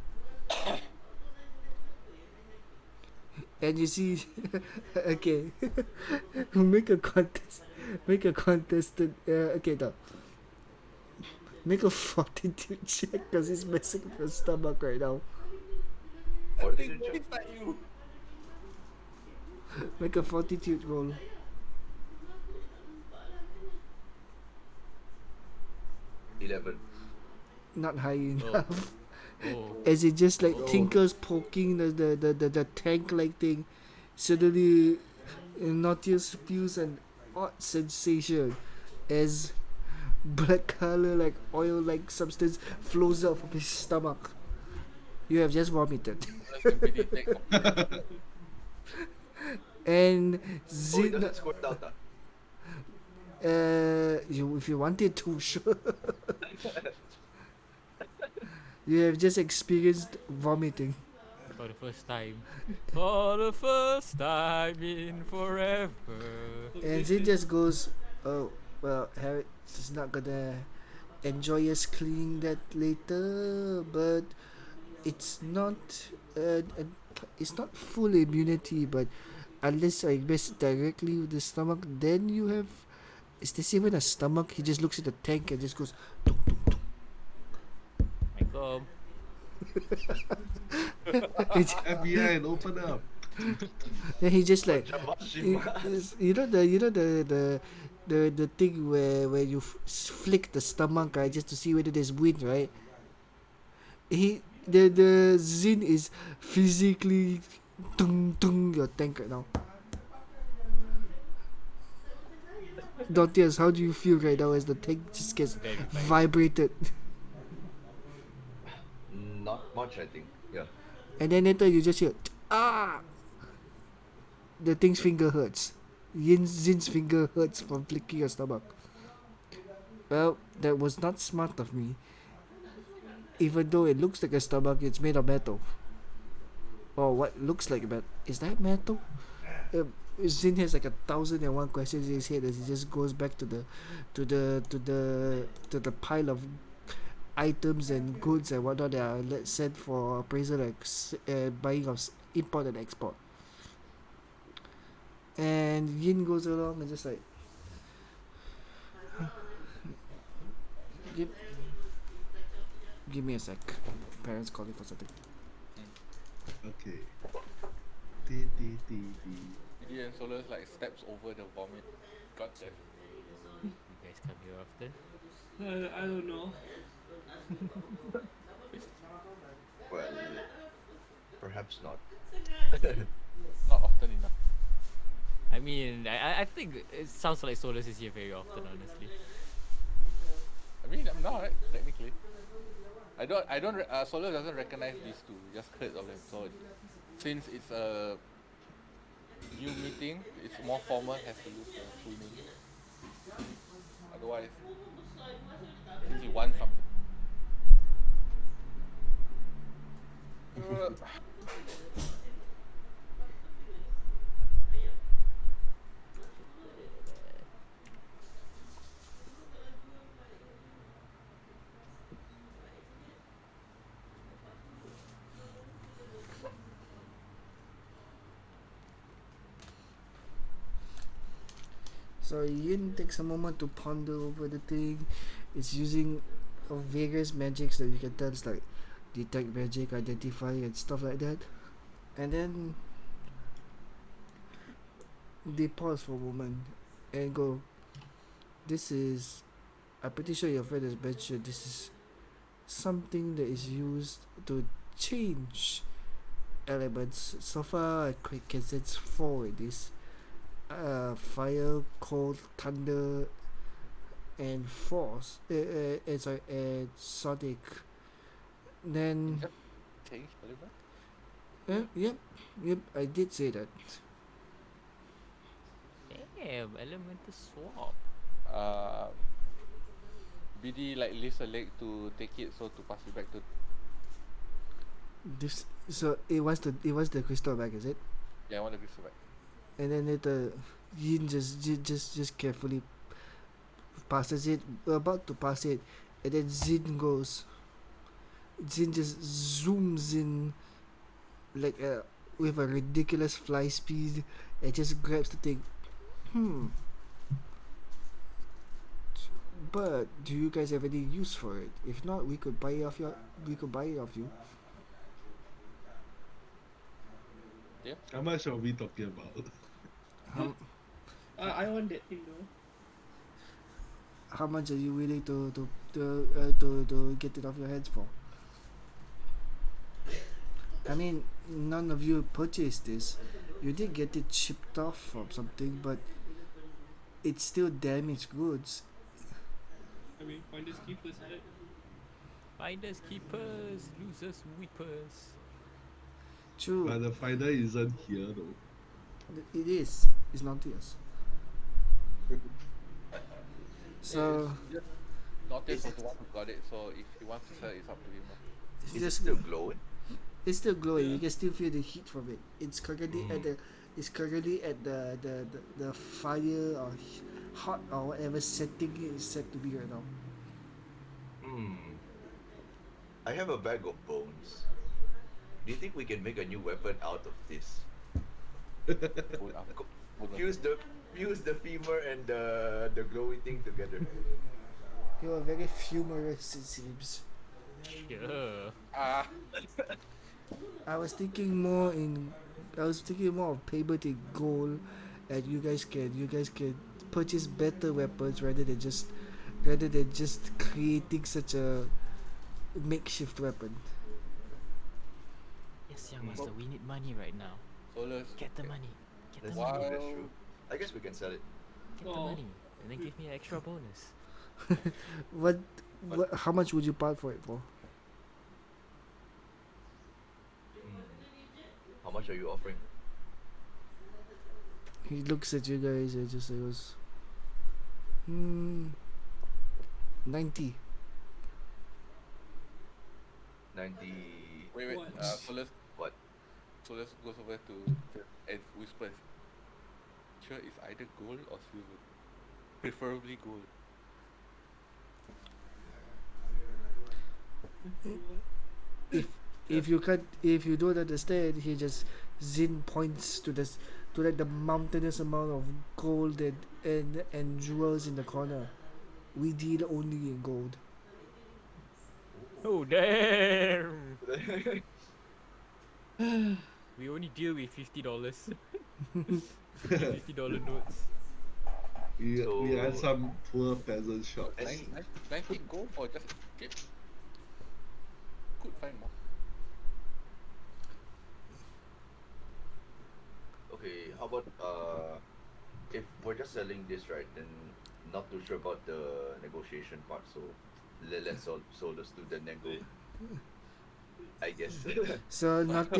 And you see, okay, make a contested, okay, no. Make a fortitude check because he's messing with your stomach right now. What did you check? It's not you. Make a fortitude roll. 11. Not high enough. Oh. as it just like Oh. tinkers poking the tank like thing. Suddenly, Nautilus feels an odd sensation as black color like oil like substance flows out from his stomach. You have just vomited. Solar can really take And Oh, it Zin, doesn't squirt out, if you wanted to, sure. You have just experienced vomiting. For the first time. For the first time in forever. And Zin just goes, oh, well, Harry is not gonna enjoy us cleaning that later, but it's not, it's not full immunity, but unless I mess it directly with the stomach, then you have, is this even a stomach? He just looks at the tank and just goes, tuk, tuk, tuk. My God. It's- FBI, and open up. then he just like, Shimas. you know the thing where you flick the stomach, right, just to see whether there's wind, right? The Zin is physically tung tung your tank right now. Dortius, how do you feel right now as the tank just gets Very bad. vibrated? Not much, I think. Yeah. And then later you just hear, ah! The thing's finger hurts. Zin's finger hurts from flicking your stomach. Well, that was not smart of me. Even though it looks like a stomach, it's made of metal. Or what looks like metal. Is that metal? Zin has like 1,001 questions in his head as he just goes back to the pile of items and goods and whatnot that are sent for appraisal and buying of import and export. And Yin goes along and just like, give me a sec. Parents calling for something. Okay. Dee, dee, dee, dee. PD and Solar's like steps over the vomit. God damn. You guys come here often? I don't know. Well, perhaps not. Not often enough. I mean, I think it sounds like Solus is here very often, honestly. I mean, I'm not technically. Solar doesn't recognize these two. Just heard of them. So since it's a new meeting, it's more formal. Has to use the full name. Otherwise, since you want something. So Yin takes a moment to ponder over the thing. It's using various magics that you can tell, it's like detect magic, identify, and stuff like that. And then they pause for a moment and go, this is, I'm pretty sure your friend has mentioned, this is something that is used to change elements. So far I can sense 4 in this. Fire, cold, thunder, and force. Sorry, and sonic. Then, Change element. yep, I did say that. Damn, elemental swap. BD like lifts a leg to take it, so to pass it back to. This, so it was the crystal bag, is it? Yeah, I want to give it back. And then later, Yin just carefully passes it, about to pass it, and then Zin just zooms in like with a ridiculous fly speed and just grabs the thing. But do you guys have any use for it? If not, we could buy it off you. How much are we talking about? I want that thing though. How much are you willing to get it off your hands for? I mean, none of you purchased this. You did get it shipped off from something, but it's still damaged goods. I mean, finders keepers, right? Finders keepers, losers weepers. True, But the finder isn't here though. it is. It's not yours. So It's just not Is just it- the one who got it. So if he wants to sell, it's up to him. it's Is it just still glowing? it's still glowing. Yeah. You can still feel the heat from it. It's currently at the the fire or hot or whatever setting it is set to be right now. I have a bag of bones. Do you think we can make a new weapon out of this? Hold up. Hold on. Fuse the femur and the glowy thing together. You are very humorous, it seems. Sure. Ah, I was thinking more of paper to gold, and you guys can purchase better weapons rather than just creating such a makeshift weapon. Yes, young master, we need money right now. Solus. Get the money. Get the That's money. true, that's Wow. true. I guess we can sell it. Get the Oh. money. And then give me an extra bonus. What how much would you part for it for? How much are you offering? He looks at you guys and just goes, 90. 90. Wait. What? Solus. What? Solus goes over to and whispers. Sure, it's either gold or silver. Preferably gold. If you don't understand, he just Zin points to the mountainous amount of gold and jewels in the corner. We deal only in gold. Oh, damn! We only deal with $50. $50 notes. We So- are some poor peasant shop. 90 gold for just a chip. Could find more. Okay, how about if we're just selling this, right, then not too sure about the negotiation part, so let's Solus do the nego. I guess. So not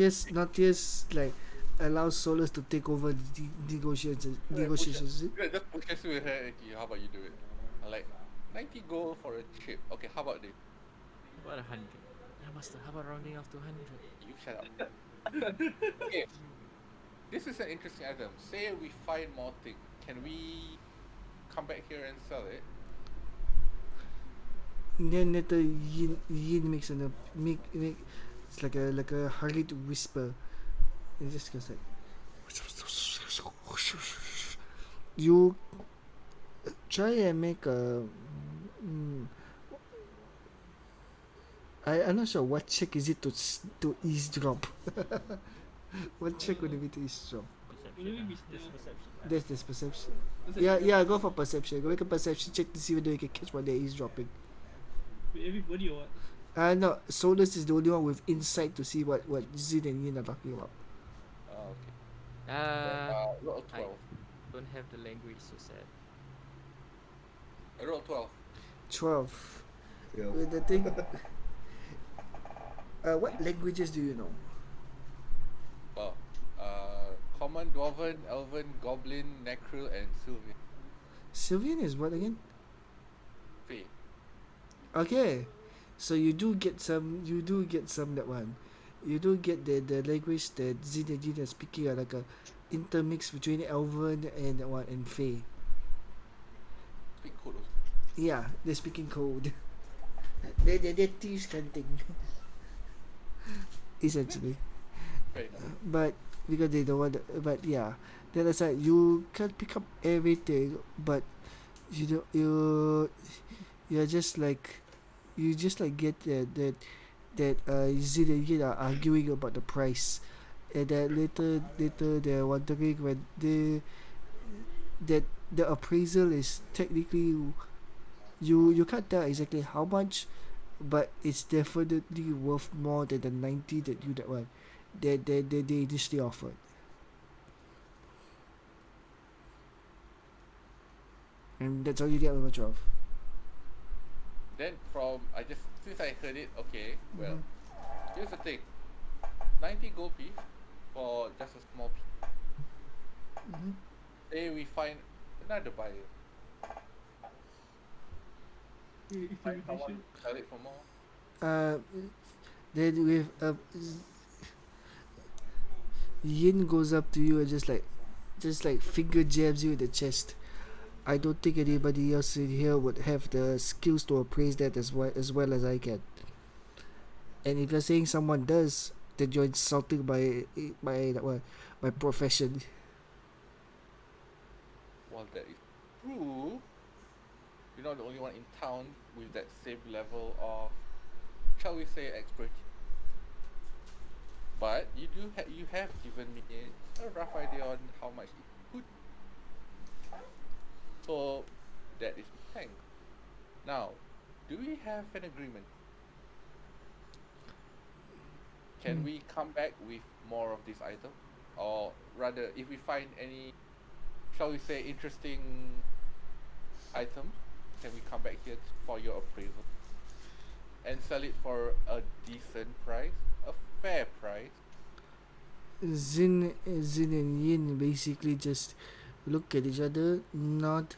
just like allows Solus to take over the negotiations. Negotiations. Yeah, just pushes you ahead. Okay, how about you do it? I like 90 gold for a chip. Okay, how about this? About 100. Yeah, master, how about rounding off to 100? You shut up. Okay. This is an interesting item. Say we find more things. Can we come back here and sell it? And then later Yin makes make it's like a hurried whisper. It just goes like you try and make a I'm not sure what check is it to eavesdrop. What check would it be to eavesdrop? Maybe Perception. be Just still. perception. That's perception. Perception. Yeah, go for perception. Go make a perception check to see whether you can catch what they're eavesdropping. With everybody or what? No, Solus is the only one with insight to see what Zin and Yin are talking about. Okay. Roll a I 12. don't have the language, so sad. I roll 12. 12. Yeah. With the thing. What languages do you know? Well, Common, Dwarven, Elven, Goblin, Necril, and Sylvian. Sylvian is what again? Fey. Okay, so you do get some that one. You do get the language that Zin and Yin are speaking are like a intermix between Elven and that one and Fey. Speak code also. Yeah, they're speaking code. They're thieves kind of thing. Essentially. Fair enough. But because they don't want but yeah. Then aside you can't pick up everything, but you don't you're just like get that Zin and Yin are arguing about the price, and then later they're wondering when that the appraisal is technically you can't tell exactly how much, but it's definitely worth more than the 90 that you that one, they initially offered. And that's all you get with a 12. Then since I heard it, okay, well, here's the thing. 90 gold piece for just a small piece. Say we find another buyer. Find someone to sell it for more. Then with Yin goes up to you and just like finger jabs you in the chest. I don't think anybody else in here would have the skills to appraise that as well as I can. And if you're saying someone does, then you're insulting my profession. Well, that is true. You're not the only one in town with that same level of, shall we say, expertise. But you have given me a rough idea on how much it could. So that is thanks. Now, do we have an agreement? Can we come back with more of this item? Or rather, if we find any, shall we say, interesting items, can we come back here for your appraisal? And sell it for a decent price? A fair price? Zin and Yin basically just look at each other, nod,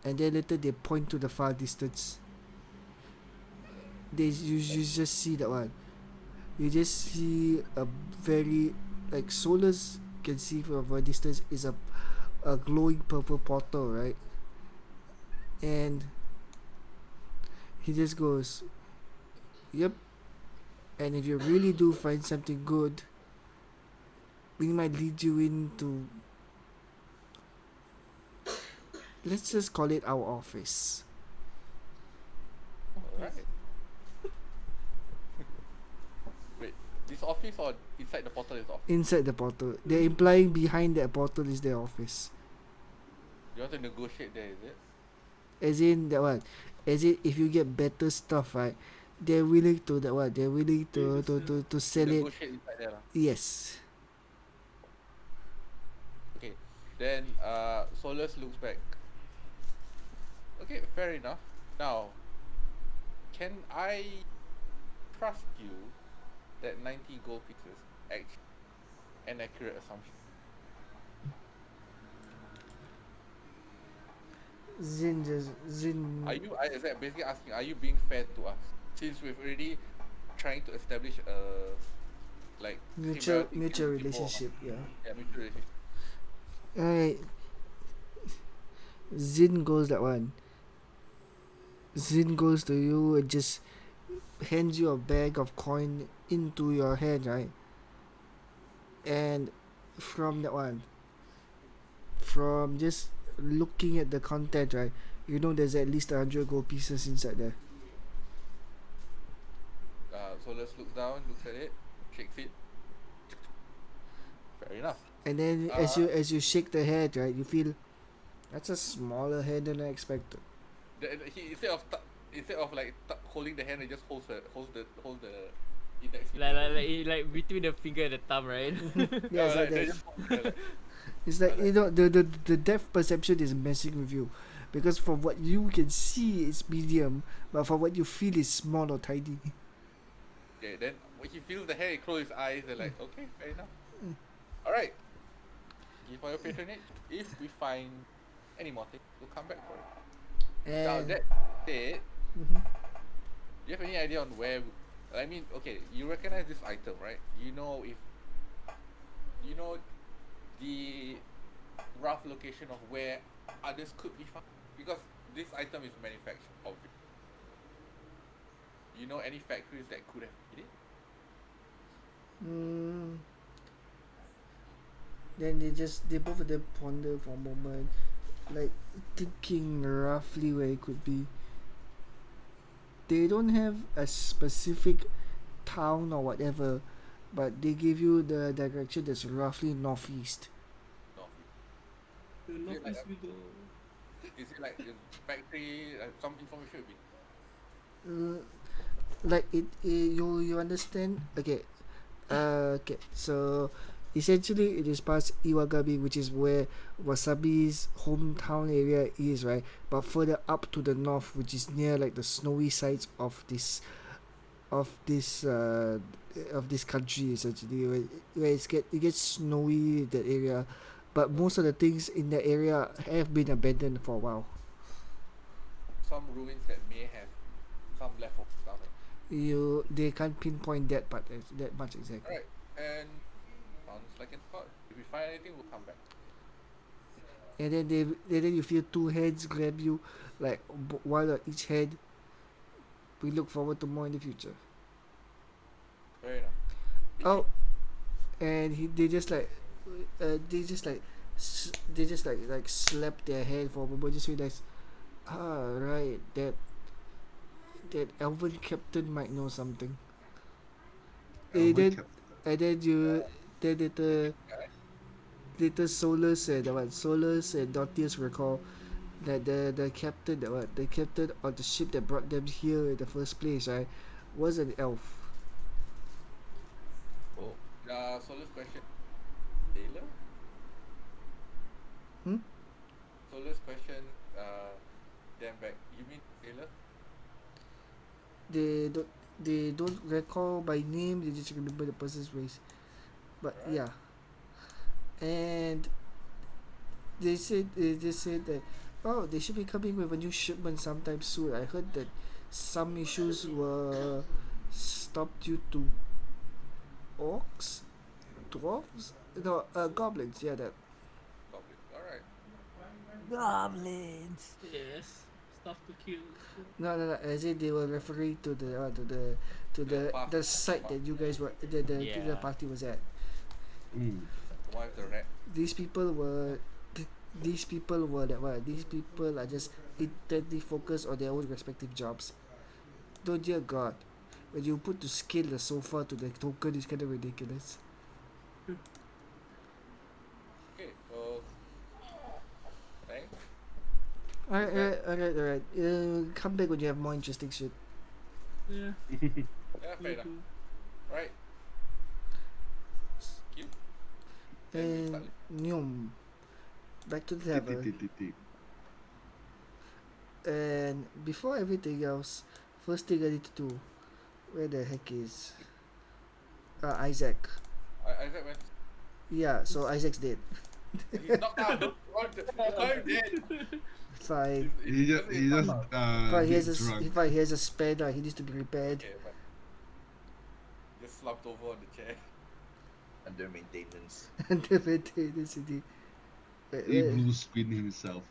and then later they point to the far distance. You just see that one. You just see a very, like, Solus can see from a distance is a glowing purple portal, right? And he just goes, yep. And if you really do find something good, we might lead you into, let's just call it our office. Alright. Wait, this office or inside the portal is office? Inside the portal. They're implying behind that portal is their office. You want to negotiate there, is it? As in that one. As in if you get better stuff, right? They're willing to that one. They're willing to sell it. Negotiate inside there lah. Yes. Okay. Then Solus looks back. Okay, fair enough. Now, can I trust you that 90 gold pieces actually an accurate assumption? Zin. Are you? Is that basically asking? Are you being fair to us? Since we've already trying to establish a like mutual symbiotic relationship, yeah. Yeah, mutual relationship. Alright. Zin goes that one. Zin goes to you and just hands you a bag of coin into your hand, right? And from that one, from just looking at the content, right, you know there's at least 100 gold pieces inside there. Solus looks down, looks at it, shakes it. Fair enough. And then as you shake the head, right, you feel that's a smaller head than I expected. He instead of holding the hand, he just holds the index finger. like between the finger and the thumb, right? Yeah, it's like they that. just hold it, It's like, you know, the depth perception is messing with you, because from what you can see it's medium, but from what you feel is small or tiny. Okay, then when he feels the hair, he closes his eyes. They're like, okay, fair enough. All right. Give for your patronage. If we find any more things, we'll come back for it. Now And that said, Mhm. do you have any idea on where? I mean, okay, you recognize this item, right? You know the rough location of where others could be found, because this item is manufactured, obviously. You know any factories that could have made it? Then they both of them ponder for a moment, like thinking roughly where it could be. They don't have a specific town or whatever, but they give you the direction that's roughly northeast. No. The Is it like northeast we go. Is it like a factory? Some information would be. Like you understand? Okay, Okay, so essentially it is past Iwagami, which is where Wasabi's hometown area is, right? But further up to the north, which is near like the snowy sides of this uh, of this country, essentially, where it gets snowy that area, but most of the things in that area have been abandoned for a while. Some ruins that may have some leftover stuff. They can't pinpoint that part that much exactly. Alright, and sounds like a thought. If we find anything, we'll come back. And then you feel two hands grab you, like one on each hand. We look forward to more in the future. Fair enough. Oh, and they just like, they just like, they just like slap their hand for a moment, just realize, right, that elven captain might know something. And then, and then you, then later Solus and Dottius recall that the captain the captain of the ship that brought them here in the first place, right, was an elf. Oh, Solar's question. Taylor? Hmm? Solar's question, damn back. You mean Taylor? They don't recall by name, they just remember the person's race. But Right. yeah. And they said that, oh, they should be coming with a new shipment sometime soon. I heard that some issues were stopped due to orcs, dwarves, no, goblins. Yeah, that. Goblin. Alright. Goblins. Yes. Stuff to kill. No. As in they were referring to the site that you guys were the Yeah. party was at. The one with the rat. These people were these people were that what? These people are just intently focused on their own respective jobs. Though dear God, when you put to scale the sofa to the token, it's kind of ridiculous. Okay, so. Thanks. Alright. Come back when you have more interesting shit. Yeah. Yeah, fair Me enough. too. Alright. Cute. Then we And start. Nyum, back to the tavern. And before everything else, first thing I need to do, where the heck is Isaac? Isaac went. Yeah, so Isaac's dead. He's knocked out. Don't call him dead. Fine. He just Fine, he get has drunk. he has a spare, he needs to be repaired. Okay, but just slumped over on the chair. under maintenance. And the maintenance indeed. He blue screen himself.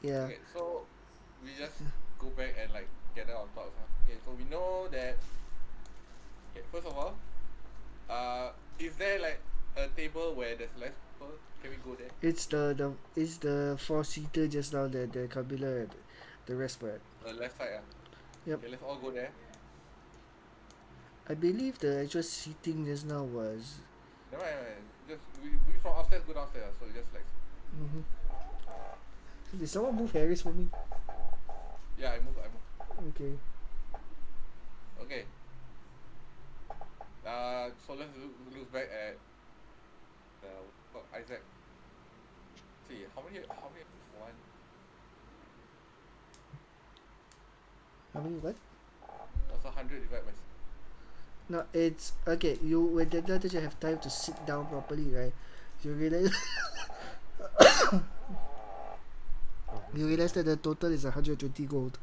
Yeah. Okay, so we just go back and like gather our thoughts. Huh? Okay, so we know that. Okay, first of all, is there like a table where there's less people? Can we go there? It's the 4-seater just now that the Kabila and the rest were at. Left side, Yep. Okay, let's all go there. I believe the actual seating just now was. Never mind. Just we from upstairs go downstairs. So just like Did someone move Harris for me? yeah, I move. Okay. Okay. So let's look back at Isaac. See how many one. How many what? What's 100 divided by 6? No, it's okay. You when the that you have time to sit down properly, right? You realize you realize that the total is 120 gold.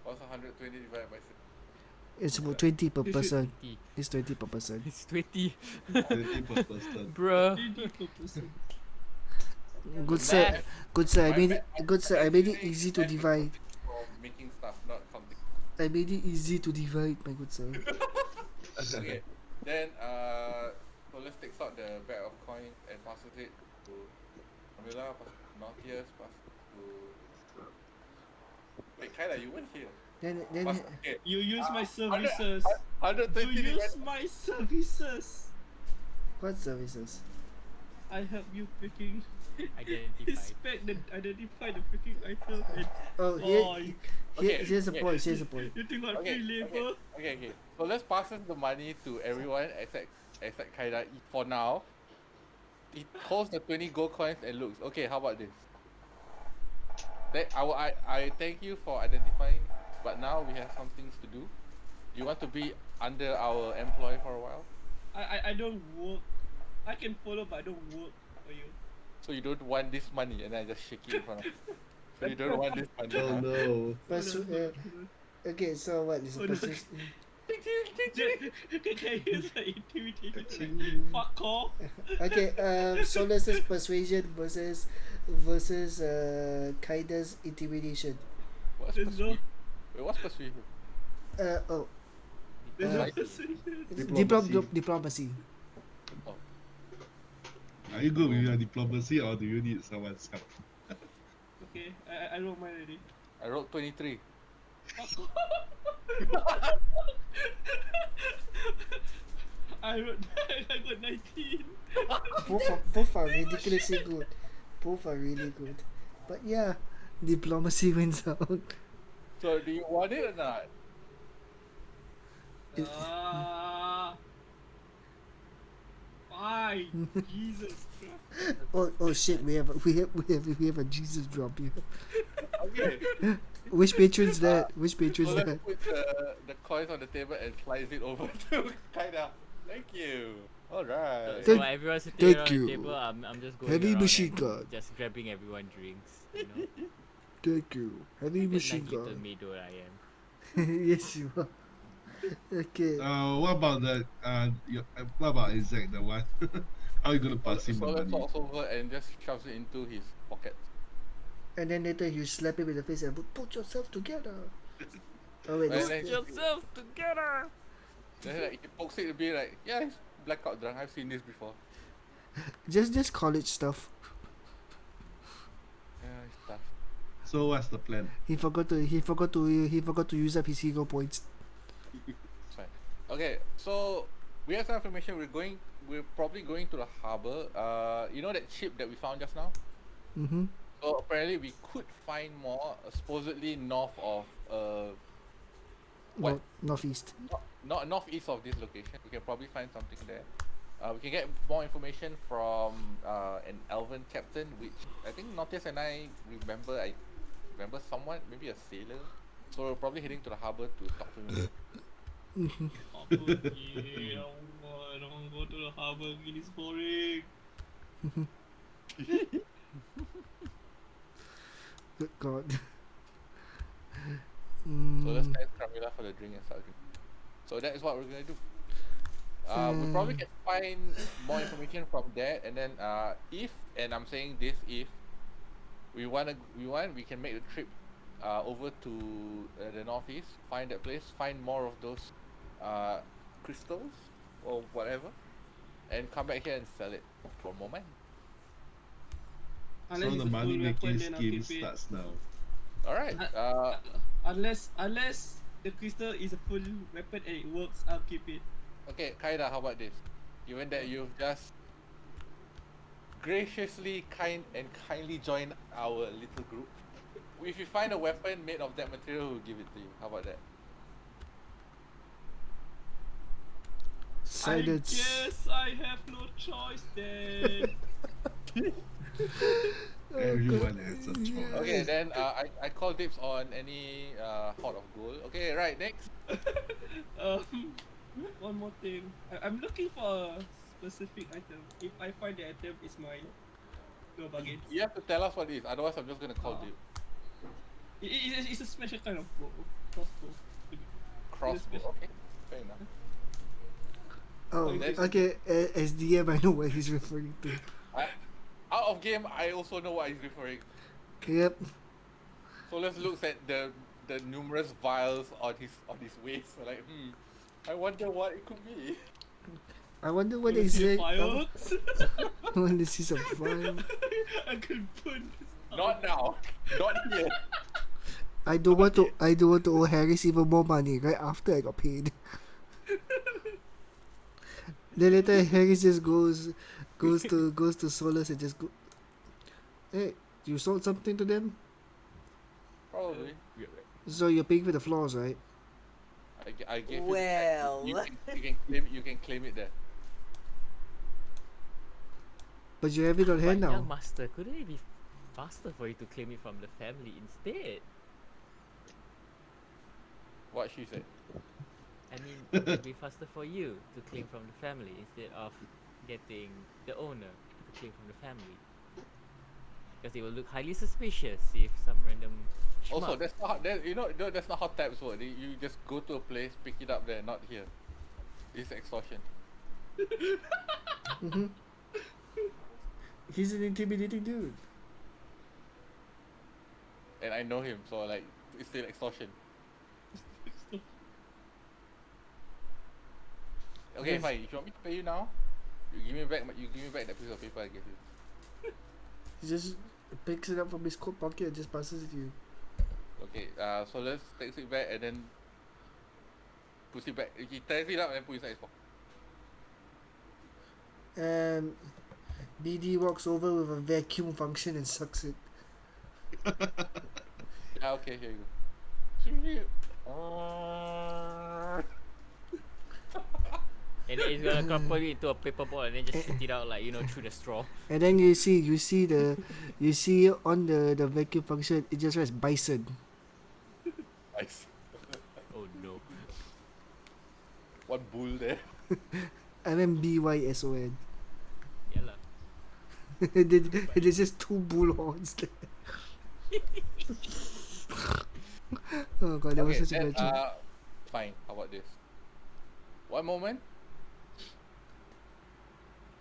What's 120 divided by 6? It's about 20 per person. 20. It's 20 per person. It's 20. 20 per person. Bruh. Good sir, Math. good sir. My I made it easy to divide. From making stuff, not counting. I made it easy to divide, my good sir. Okay. Then so let's take out the bag of coin and passes it to Camilla, pass it to Nautilus, pass it to. Wait, Kyla, you weren't here. Then Okay. You use my services. 120 You use divided. my services. what services? I help you freaking Identified. inspect identify the freaking item and Oh, oh, Okay, Here's the okay. point. Here's the point. You think what Okay, free labor? okay. So let's pass the money to everyone except Kaida for now. He holds the 20 gold coins and looks. Okay, how about this? I thank you for identifying, but now we have some things to do. You want to be under our employ for a while? I don't work. I can follow, but I don't work for you. So you don't want this money, and I just shake it in front of you. So you don't want this money, Oh huh? no. Okay, so what is Oh, it? no. Can you use like intimidation? Like, fuck off. Okay, Solus's persuasion versus Kaida's intimidation. What's There's no, persuasion? Wait, what's persuasion? Oh, there's no Like- persuasion. diplomacy. Oh, Are you good with your diplomacy or do you need someone's help? Okay, I wrote mine already. I rolled 23. Fuck off. I wrote I got 19. Both are ridiculously good. Both are really good. But yeah, diplomacy wins out. So do you want it or not? Fine. Jesus Christ. Oh shit, we have a Jesus drop here. Okay. Which patron's that? Which So patron's let's that? put the coins on the table and slice it over to Kaida. Thank you. Alright. So Thank- everyone sitting thank around you. the table, I'm just going Heavy around machine and gun. just grabbing everyone drinks. You know, Thank you. Heavy like a machine nice little gun. maid I am. Yes, you are. Okay. What about what about Isaac, the one? How are you gonna pass him the Solar money? talks over and just shoves it into his pocket. And then later you slap him in the face and put yourself together. Oh wait, And this, then Yourself together. Then like, he pokes it to be like, yeah, he's blackout drunk. I've seen this before. just college stuff. Yeah, it's tough. So what's the plan? He forgot to use up his hero points. It's fine. Okay, so we have some information. We're probably going to the harbor. You know that ship that we found just now? Mm-hmm. So apparently we could find more, supposedly north of what? Northeast. Not northeast of this location. We can probably find something there. We can get more information from an elven captain, which I think Notius and I remember. I remember someone, maybe a sailor. So we're probably heading to the harbor to talk to him. Mm-hmm. Harbor, yeah, I don't want to go to the harbor. It is boring. Good God. So let's thank Camila for the drink and start drinking. So that is what we're gonna do. We probably can find more information from there, and then if, and I'm saying this, if we can make the trip over to the northeast, find that place, find more of those crystals or whatever, and come back here and sell it for more money. Unless So it's the a money full making weapon, then I'll scheme keep it. starts now. All right. Unless the crystal is a full weapon and it works, I'll keep it. Okay, Kaida, how about this? Given that you've just graciously kindly joined our little group, if you find a weapon made of that material, we'll give it to you. How about that? Silence. I guess I have no choice then. Everyone has a choice. Okay, then I call dibs on any hot of gold. Okay, right, next. One more thing. I'm looking for a specific item. If I find the item, it's mine. No bargains. You have to tell us what it is, otherwise I'm just gonna call dibs. It's a special kind of crossbow. Crossbow, okay, fair enough. Oh, Let's- okay. As DM, I know what he's referring to. Out of game, I also know what he's referring. Yep. So let's look at the numerous vials on his waist. Like, I wonder what it could be. I wonder what You see exact. fireworks? I want to see some fire. I can burn this. Not now, not here. I don't want to owe Harris even more money right after I got paid. Then later Harris just goes to Solus and just go. Hey, you sold something to them? Probably. So you're paying for the floors, right? I gave you. Well. You can claim it there. But you have it on But hand now. young master, couldn't it be faster for you to claim it from the family instead? What she said. I mean, it would be faster for you to claim from the family instead of getting the owner to claim from the family. Because it will look highly suspicious if some random Also, schmuck. that's not that's not how taps work. You just go to a place, pick it up there, not here. It's extortion. Mm-hmm. He's an intimidating dude. And I know him, so like it's still extortion. Okay, Yes. fine. If you want me to pay you now, you give me back that piece of paper I gave you. He just picks it up from his coat pocket and just passes it to you. Okay, so let's take it back and then puts it back. He tears it up and then puts it inside his pocket. And BD walks over with a vacuum function and sucks it. Yeah, okay, here you go. And then it's gonna crumple it into a paper ball and then just spit it out like, through the straw. And then you see on the vacuum function it just writes bison. Nice. Oh no. One bull there. And then BYSON. Yeah lah. And then there's just two bull horns there. Oh god, that was Okay, such a then, bad joke. fine. How about this? One moment.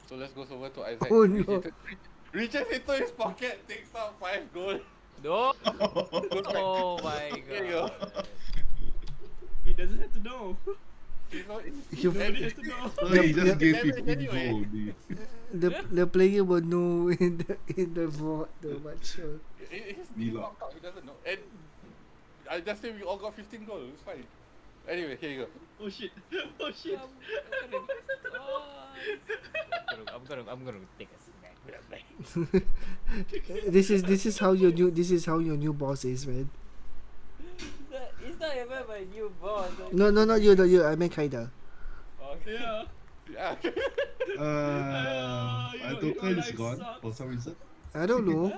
So let's go over to Isaac. Oh, no. Reaches into his pocket, takes out 5 gold. No! Goes back. Oh my There you go. god. He doesn't have to know. He's not- Nobody has to know. So he just gave Damage 15 anyway. gold only. The player will know in the vault the much. He's Mila. knocked out, he doesn't know. And I just say we all got 15 gold, it's fine. Anyway, here you go. Oh shit. Oh shit. I'm gonna take a snack. This is how your new boss is, man. It's not even my new boss. No, not you. I meant Kaida. Okay. Yeah. Yeah. My token is life gone sucks. for some reason. I don't know.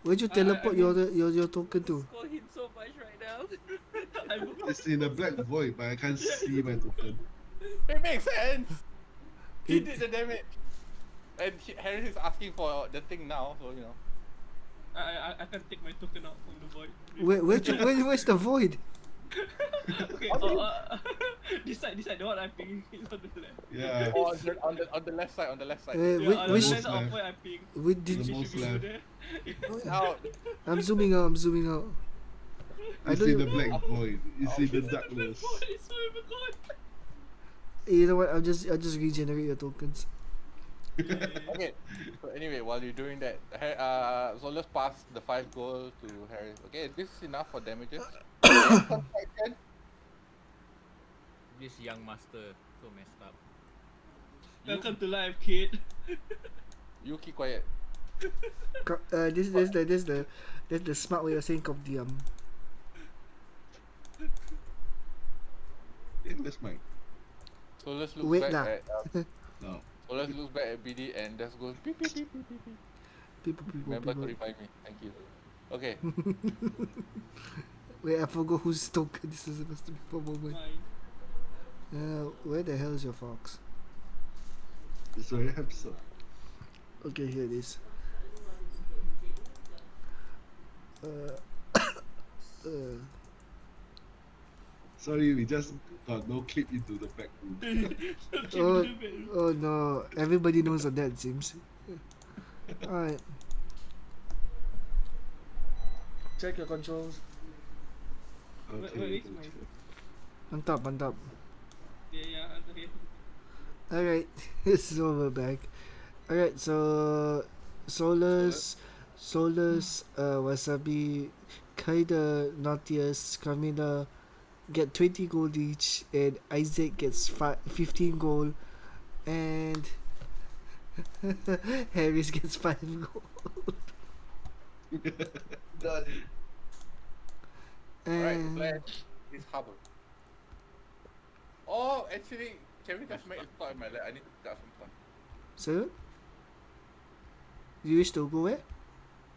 Where'd you teleport your token to? Scold him so much right now. It's in a black void, but I can't see my token. It makes sense! He It- did the damage. And Harris is asking for the thing now, so I can take my token out from the void. Where's the void? Okay, decide the one I'm picking is on the left. Yeah. Oh, on the left side, Yeah, Yeah, on the which most left of left. where I'm picking. which did The you, most Should be left. there. Out. I'm zooming out. I It's don't in the know. black void. It's in the darkness. It's so god. You know what? I'll just regenerate your tokens. Okay, so anyway, while you're doing that, so let's pass the 5 gold to Harris. Okay, this is enough for damages. Construction. This young master so messed up. Welcome to life, kid. You keep quiet. That's the smart way of saying Kopdiam. Hey, where's mine? So let's look Wait back lah. at No. so let's look back at BD and let's go beep beep beep beep beep beep. People. Remember to remind me. Thank you. Okay. Wait, I forgot whose token this is supposed to be for a moment. Mine. Where the hell is your fox? It's very hamster. Okay, here it is. Sorry, we just got no clip into the back room. Oh no, everybody knows on that, it seems. Alright. Check your controls. Okay. Where is mine? On top. Yeah, okay. Alright, so we're back. Alright, so Solus, Wasabi, Kaida, Nautius, Kamina get 20 gold each, and Isaac gets 15 gold, and Harris gets 5 gold. Done. Right, And slash his harbor. Oh, actually, can we just make a start in my lab? I need to pick up some stuff. so you wish to go where?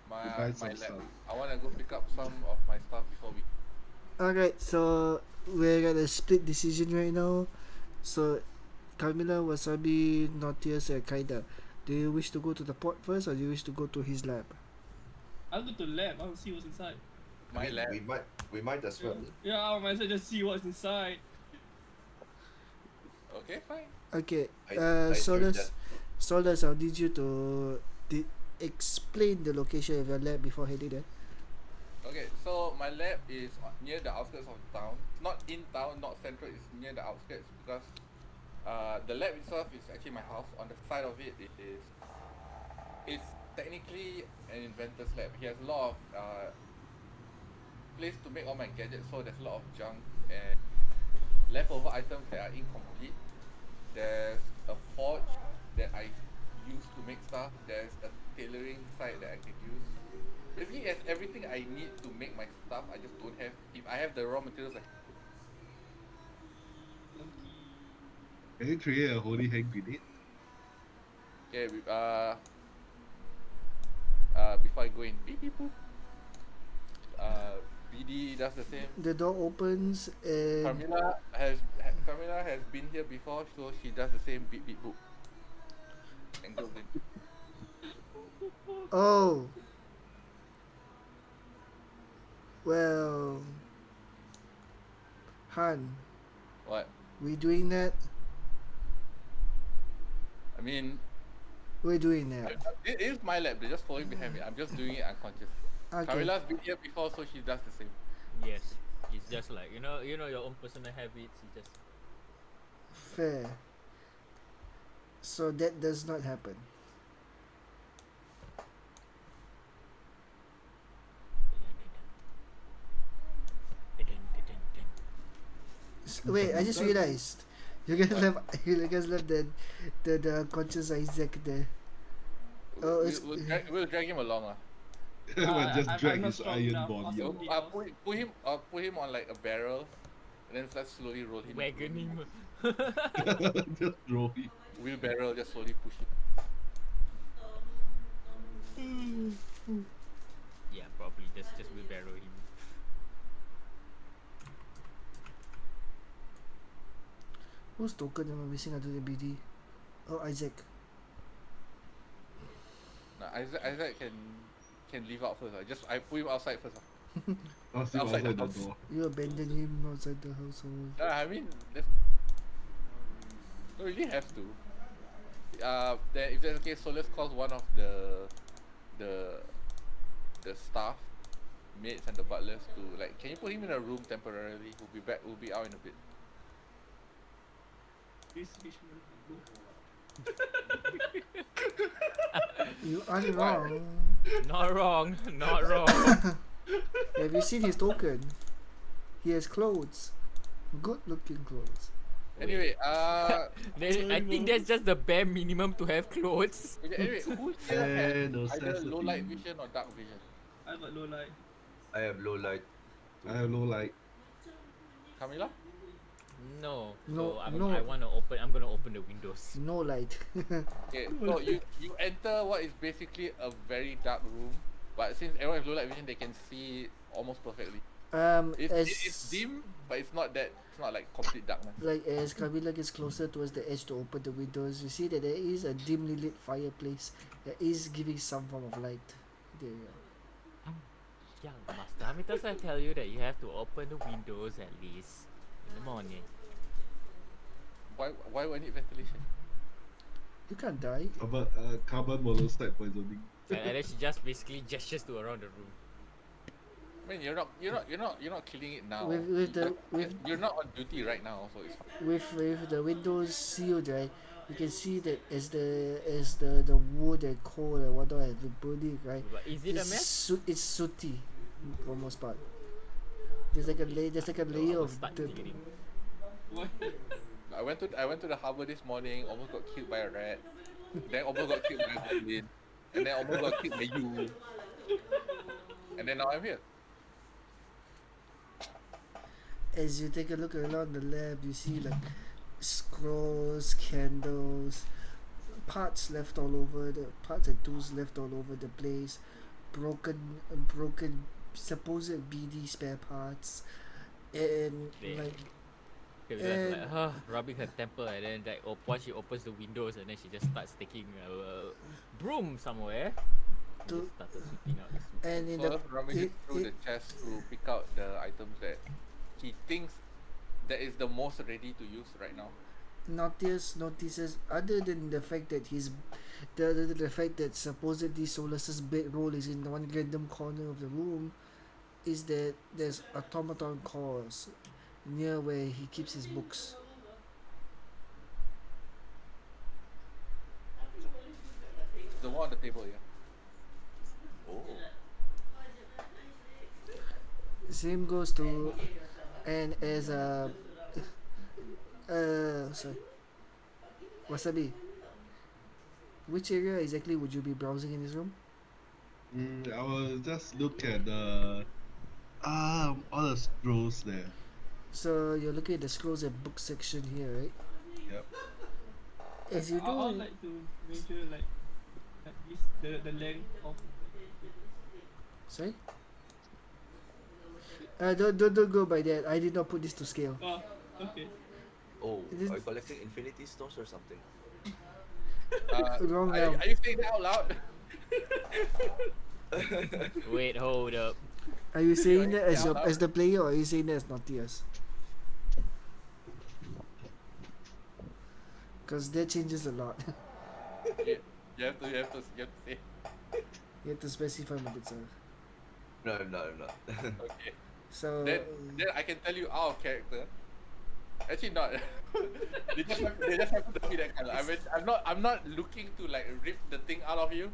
Buy My some lab. stuff. I wanna go pick up some of my stuff before we. Alright, so we're at a split decision right now. So Carmilla, Wasabi, Nautilus, and Kaida. Do you wish to go to the port first, or do you wish to go to his lab? I'll go to the lab. I'll see what's inside. My lab. We might as well. Yeah, I might as well just see what's inside. Okay, fine. Okay, I enjoyed Solus, that. Solus, I'll need you to explain the location of your lab before heading there. Okay, so my lab is near the outskirts of town. Not in town, not central. It's near the outskirts because the lab itself is actually my house. On the side of it, it's technically an inventor's lab. He has a lot of place to make all my gadgets. So there's a lot of junk and leftover items that are incomplete. There's a forge that I use to make stuff. There's a tailoring site that I can use. Basically, it's everything I need to make my stuff. I just don't have. If I have the raw materials, Can you create a holy hand grenade? okay. Before I go in, beep beep boop. BD does the same. The door opens and Carmilla has been here before, so she does the same beep beep boop. And goes in. oh, well, Han, What? we doing that? I mean, We're doing that. it is my lab. They're just following behind me. I'm just doing it unconsciously. Okay. Camilla's been here before, so she does the same. Yes, it's just like you know your own personal habits. You just Fair. So that does not happen. Wait, I just realized you guys left the conscious Isaac there. Oh, it's We'll drag him along, But just I'm drag not his strong iron enough. body. I'll out. Put him on like a barrel, and then let's slowly roll him. wagon him. Just throw him. Wheelbarrow, just slowly push him. Yeah, probably just wheelbarrow him. whose token am I missing other than BD? Oh, Isaac. Nah, Isaac can leave out first. I put him outside first. I'll see Outside outside the the house. door. You abandoned him outside the household. I mean, don't really have to. Then if that's the case, so let's call one of the staff, maids and the butlers to like. Can you put him in a room temporarily? We'll be back. We'll be out in a bit. This fish You are wrong. Not wrong, not wrong. Have you seen his token? He has clothes. Good looking clothes. Anyway, I think that's just the bare minimum to have clothes. anyway, who here has no either low light necessity. vision or dark vision? I got low light. I have low light. I have low light. Camila? No, No, so no. I'm gonna open the windows. No light. Okay, so you enter what is basically a very dark room, but since everyone has low light vision, they can see almost perfectly. It's dim, but it's not like complete darkness. Like as Camila gets closer towards the edge to open the windows, you see that there is a dimly lit fireplace that is giving some form of light. There you go. Young master, how many times I tell you that you have to open the windows at least in the morning? Why would I need ventilation? You can't die. Carbon monoxide poisoning. And then she just basically gestures to around the room. I mean, you're not killing it now. With You're not on duty right now, so it's fine. with the windows sealed, right? You can see that as the wood and coal and whatnot has been burning, right? But is it a mess? It's sooty for most part. There's like a layer I'll of start dirt. cleaning. What? I went to the harbor this morning, almost got killed by a rat, then almost got killed by a goblin, and then almost got killed by you, and then now I'm here. As you take a look around the lab, you see like scrolls, candles, parts left all over the parts and tools left all over the place, broken supposed BD spare parts, and Yeah. like Okay, we just and like rubbing her temple, and then like once she opens the windows, and then she just starts taking a broom somewhere. And To- just started sweeping out the suit. and in So the rummaging it, through it, the chest to pick out the items that he thinks that is the most ready to use right now. notices other than the fact that the fact that supposedly Solus's bedroll is in one random corner of the room, is that there's automaton cores near where he keeps his books. The one on the table, yeah. Oh. Same goes to, and as sorry, Wasabi. Which area exactly would you be browsing in this room? I will just look at the all the scrolls there. So you're looking at the scrolls and book section here, right? Yep. As you I would do, like to measure like this the length of. sorry. Don't go by that. I did not put this to scale. Oh, okay. Oh, It is- are you collecting infinity stones or something? Wrong Are now. you saying that out loud? Wait, hold up. Are you saying that as Yeah, as the player, or are you saying that as Nautilus? Because that changes a lot. You have to say. You have to specify what it's. No, I'm not. Okay. So Then I can tell you out of character. Actually not. they just have to be that color. I mean, I'm not looking to like rip the thing out of you.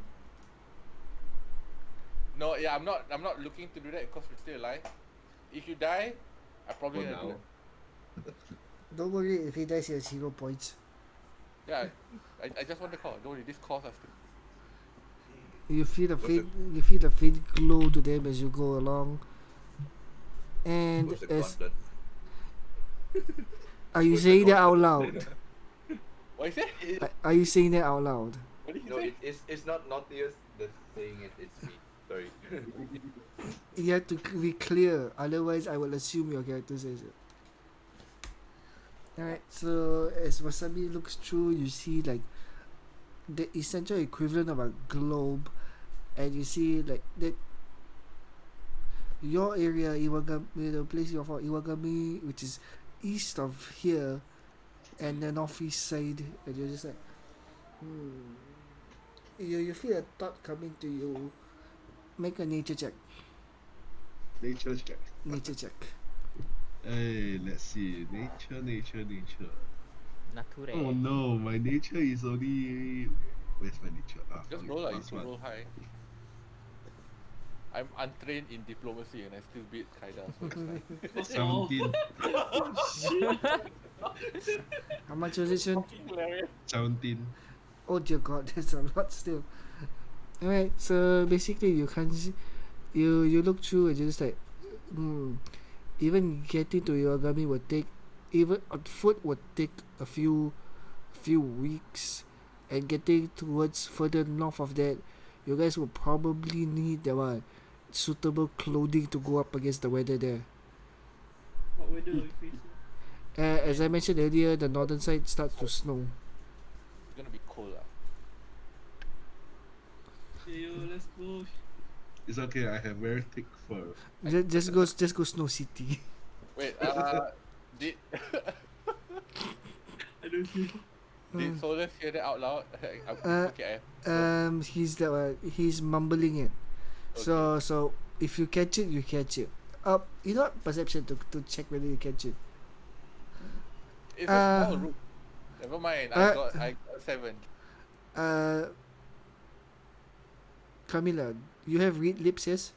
No, yeah, I'm not looking to do that because we're still alive. If you die, I probably For gonna do now. that. don't worry if he dies, he has 0 points. Yeah, I just want to call. Don't worry, this calls us to. You feel the Was faint, you feel the faint glow to them as you go along. And What's the as gauntlet? are you What's the saying that out gauntlet? loud? What is it? Are you saying that out loud? What did you No, say? it's not Nautilus that's saying it. It's me. Sorry. You have to be clear, otherwise I will assume your character says it. Alright, so as Wasabi looks through, you see like the essential equivalent of a globe, and you see like that your area, Iwagami, the place you're from, Iwagami, which is east of here, and the northeast side, and you're just like, you feel a thought coming to you. Make a nature check. Nature check. Nature check. Hey, let's see. Nature. Nature. Oh no, my nature is only. Where's my nature? Just found it. roll like Last you one. roll high. I'm untrained in diplomacy and I still beat Kaida, so it's like 17. How much was it, Sean? hilarious. 17. Oh dear God, that's a lot still. Alright, so basically you can't see, you look through and you're just like, even getting to Yogami would take, even on foot would take a few weeks, and getting towards further north of that, you guys will probably need that suitable clothing to go up against the weather there. What weather are we facing? As I mentioned earlier, the northern side starts to snow. It's gonna be cold lah. Hey, yo, let's go. It's okay, I have very thick fur. Just go Snow City. Wait, did I don't see. did Solus hear that out loud? Okay, He's mumbling it. So if you catch it, you catch it. You know what? Perception to check whether you catch it. it's a small room. Never mind, I got 7. Camila, you have read lips, yes?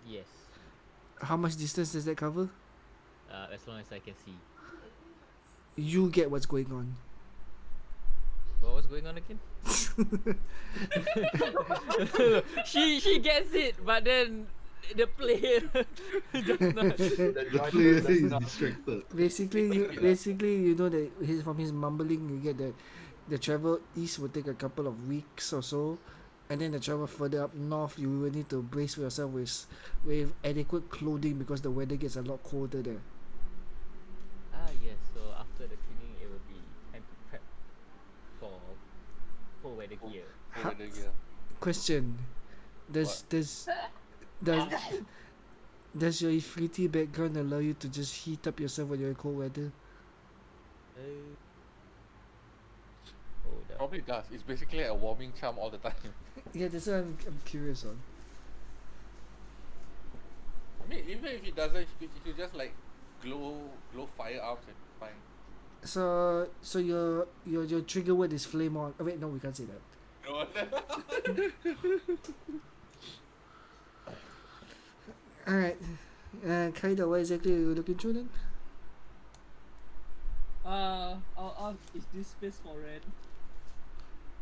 Yes. How much distance does that cover? As long as I can see. You get what's going on. What was going on again? she gets it, but then the player just not. The The driver player does is not. distracted. basically, you know that from his mumbling, you get that the travel east will take a couple of weeks or so, and then the travel further up north, you will need to brace yourself with adequate clothing because the weather gets a lot colder there. Ah yes, so after the cleaning it will be time to prep for cold weather gear. Over the gear. Question: Does does your Ifriti background allow you to just heat up yourself when you're in cold weather? Hold up. Probably does. It's basically a warming charm all the time. Yeah, that's what I'm curious on. I mean, even if it doesn't, you could just like glow firearms and fine. So your trigger word is flame on. Oh, wait, no, we can't say that. No. Alright. Kaida, what exactly are you looking through then? I'll ask, is this space for rent?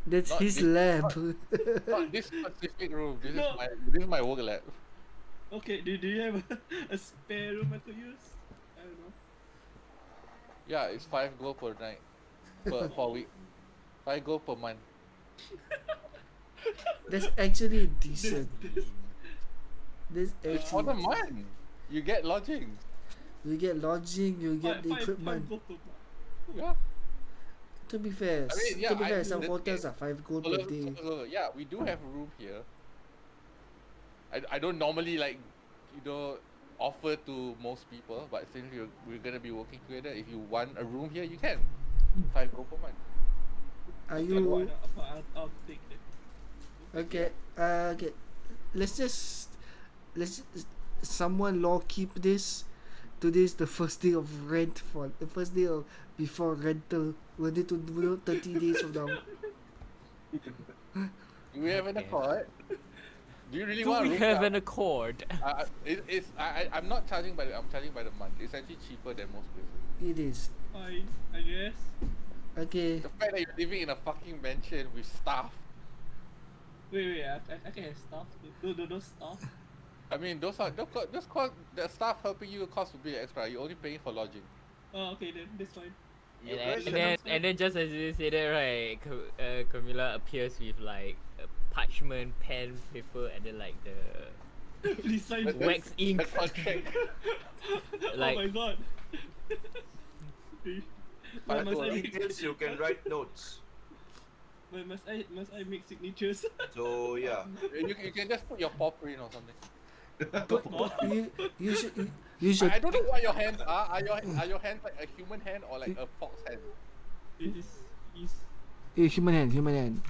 That's Not his this- lab. Not this specific room. This No. is my work lab. Okay, do you have a spare room I could use? I don't know. Yeah, it's 5 gold per night. Per week. 5 gold per month. That's actually decent. That's It's for the actually month. You get lodging. you get lodging, you get the equipment. Five gold per month. Yeah. To be fair, I mean, yeah, to be I fair, do some that- hotels are 5 gold So, per look, day. yeah, we do have a room here. I don't normally like, offer to most people, but since we're gonna be working together, if you want a room here, you can. 5 gold per month. Are Okay, you I'll take it. okay? Okay. Let's someone law keep this. Today is the first day of rent for the first day of before rental. We need to do 30 days from now. Do we have an Okay. accord? Do you really Do want a we room? have Yeah. an accord? I'm not charging I'm charging by the month. It's actually cheaper than most places. It is. Fine, I guess. Okay. The fact that you're living in a fucking mansion with staff. Wait, I can have stuff. Those stuff. I mean, those cost, the staff helping you cost will be extra. You're only paying for lodging. Oh, okay then, that's fine. You And, guys and should then and then just as you say that, right, Camilla appears with like a parchment, pen, paper, and then like the Please sign. But- wax ink. The contract. Like- Oh my god. Why must I in make case you can write notes. why must I make signatures? So yeah. You can just put your paw print or something. You should I don't know what your hands are. Are your hands like a human hand or like a fox hand? It is human hand. Human.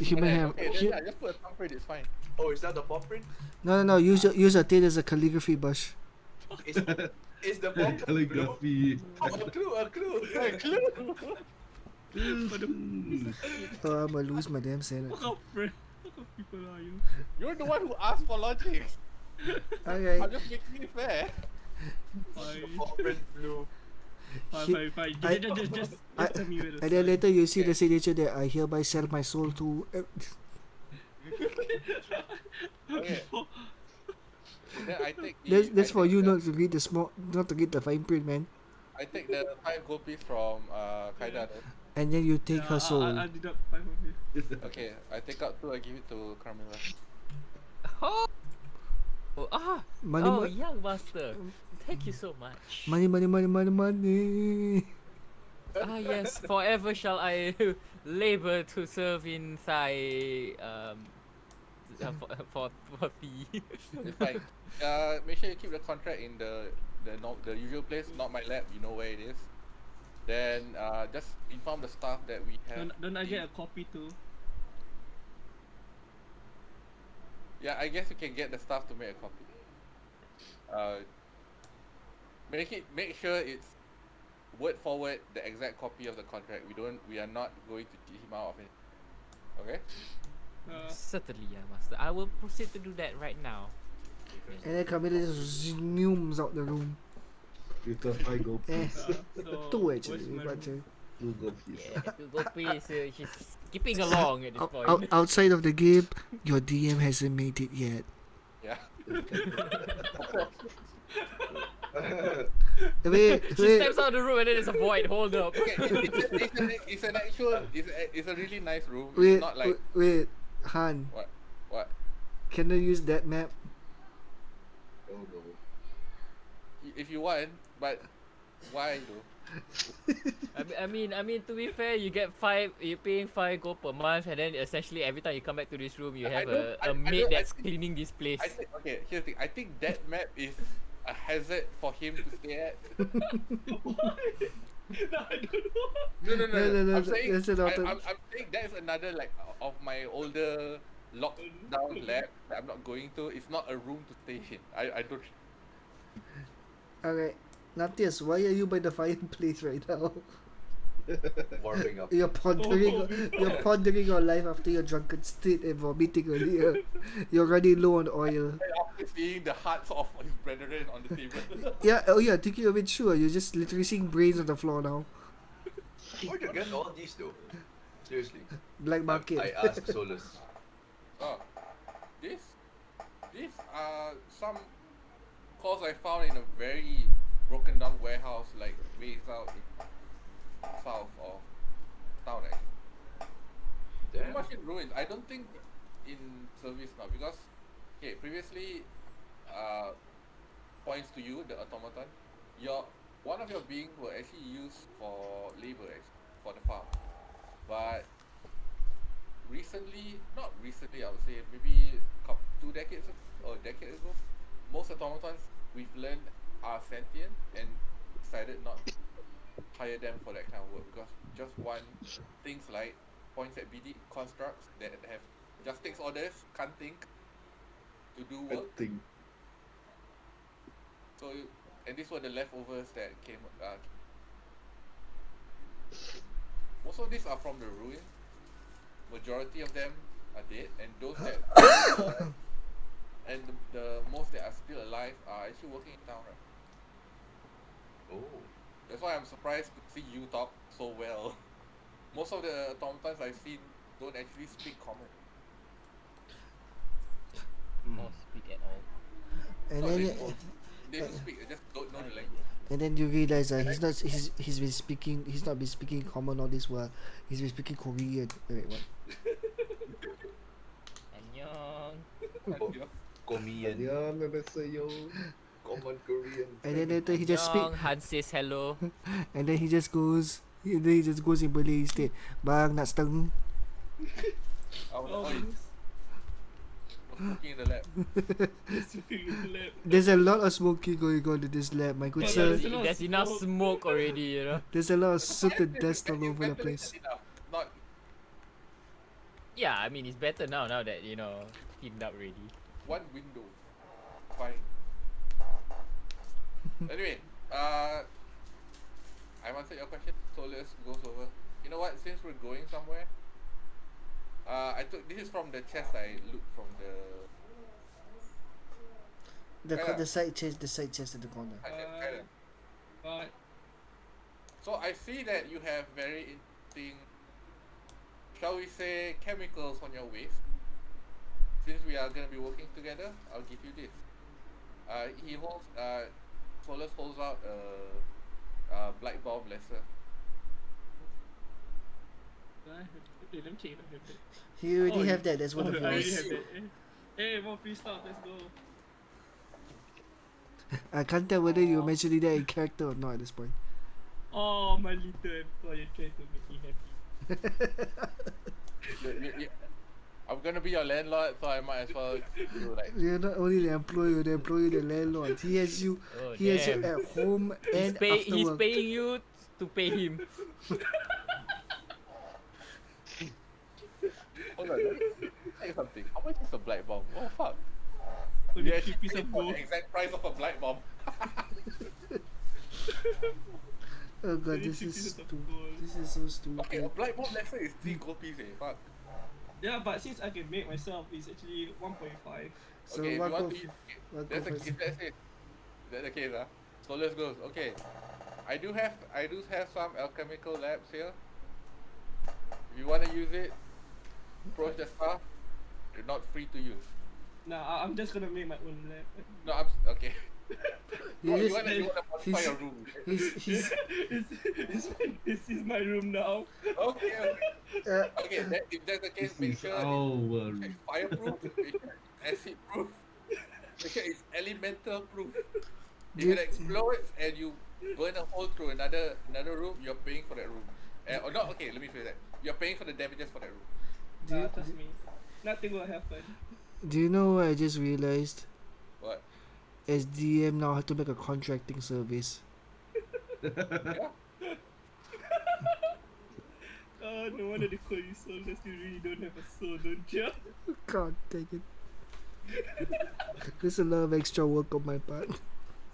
Human hand. Okay, then yeah, just put a thumb print. It's fine. Oh, is that the paw print? No. Use a tail as a calligraphy brush. Is the paw print blue? Calligraphy. Oh, a clue. Oh, I'm gonna lose my damn salad. What kind of friend? What kind of people are you? You're the one who asked for logic. Okay. I'm just making it fair. Fine. Paw print blue. Fine. I- Just I- tell me where to And then sign. later you see the signature that I hereby sell my soul to. Okay. Then I take the, That's I for take you the, not to read the not to read the fine print, man. I take the 5 gold piece from Kaida. then. And then you take her soul. I deduct 5 from here. Okay, I take out 2. I give it to Carmilla. Oh, Money, oh, mo- young master, thank you so much. money. Ah yes, forever shall I labor to serve inside for thee. It's fine. Make sure you keep the contract in the usual place, not my lab. You know where it is. Then just inform the staff that we have. Don't I the- get a copy too? Yeah, I guess you can get the staff to make a copy. Make sure it's word for word the exact copy of the contract. We are not going to cheat him out of it. Okay? Certainly, young master. I will proceed to do that right now. And then Camilla just zooms out the room. With the 5 gold Eh, piece. So, two where's actually. my But, room? 2 gold piece. Yeah, to go please. She's skipping along at this point. outside of the game, your DM hasn't made it yet. Yeah. Wait, She wait, steps out of the room and then there's a void. Hold up. Okay, it's an actual it's a really nice room. It's wait, not like wait, Han. what Can I use that map? Oh no. if you want, but why though? I mean, to be fair, you're paying 5 gold per month, and then essentially every time you come back to this room, you have a maid that's cleaning this place. I think okay. Here's the thing. I think that map is a hazard for him to stay at. No, I don't know. No, I'm saying that's an auto- I'm saying that is another like of my older locked down lab that I'm not going to. It's not a room to stay in. I don't. Alright. Natius, why are you by the fireplace right now? Warming up. You're pondering on life after your drunken state and vomiting earlier. You're running low on oil. After seeing the hearts of his brethren on the table. Yeah, oh yeah, thinking of it, sure. You're just literally seeing brains on the floor now. Where'd you get all these though? Seriously. Black I market. asked Solus. Oh, these are some cores I found in a very broken down warehouse like ways out in south of town actually. Pretty Damn. much in ruins. I don't think in service now because okay, previously points to you, the automaton, one of your beings were actually used for labor actually, for the farm. But not recently I would say maybe 2 decades ago, or a decade ago, most automatons we've learned are sentient and decided not to hire them for that kind of work because just one things like points at BD constructs that have just takes orders, can't think to do work. So and these were the leftovers that came. Most of these are from the ruin. Majority of them are dead, and those that are still alive, and the most that are still alive are actually working in town, right? Oh. That's why I'm surprised to see you talk so well. Most of the automatons I've seen don't actually speak common. Or speak at all. And No, then they do speak, they just don't know the language. and then you realize he's not been speaking common all this while. He's been speaking Korean. Wait, what? Annyeong. Korean. Common Korean. And then later he just speak Annyeong. Han says hello. and then he just goes in Malay instead. Bang nak seteng. I was Oh, like, smoking in the lab. speaking in the lab. There's a lot of smoking going on in this lab, my good Yeah, sir. there's a lot of There's enough smoke. smoke already, you know. There's a lot of soot and dust all over the Ventilated place. enough, not Yeah, I mean it's better now that you know cleaned up already. one window. Fine. Anyway, I've answered your question. Solus goes over. You know what? Since we're going somewhere, I took this is from the chest I looked from the. The side chest in the corner. But So I see that you have very interesting, shall we say, chemicals on your waist. Since we are gonna be working together, I'll give you this. He holds. Solus holds out a black bomb lesser. let me check if I have that. He already Oh, have that. That's one Oh, of I already yours. have that. Hey, more free stuff. Let's go. I can't tell whether you're mentioning that in character or not at this point. Oh, my little employer trying to make me happy. I'm gonna be your landlord, so I might as well do like. You're not only the employer, the landlord. He has you. Oh, He has you damn. at home and after He's work. paying you to pay him. Hold on, let me tell you something. How much is a black bomb? Oh fuck! Only You 3 actually pieces paid of for gold. the exact price of a black bomb. Oh god, Only this 3 is pieces of stupid. gold. This is so Okay, a stupid. black bomb lesser is 3 gold pieces. Fuck. Yeah, but since I can make myself, it's actually 1.5. So Okay, if one you want go, to use, one that's go a, first. if that's it. That's the case, So let's go. Okay, I do have some alchemical labs here. If you want to use it, approach the staff. You're not free to use. Nah, I'm just gonna make my own lab. No, I'm okay. You Oh, you just- wanna modify he's- your room? he's This is my room now. Okay, okay. uh, Okay, if that's the case, This make is sure our it's fireproof, make sure it's acid proof, make sure it's elemental proof. If it explodes and you burn a hole through another room, you're paying for that room. Or not, okay, let me phrase that. You're paying for the damages for that room. do, you, Trust me, nothing will happen. do you know what I just realized? What? SDM now have to make a contracting service. Yeah. No wonder they call you soulless. You really don't have a soul, don't you? God dang it. There's a lot of extra work on my part.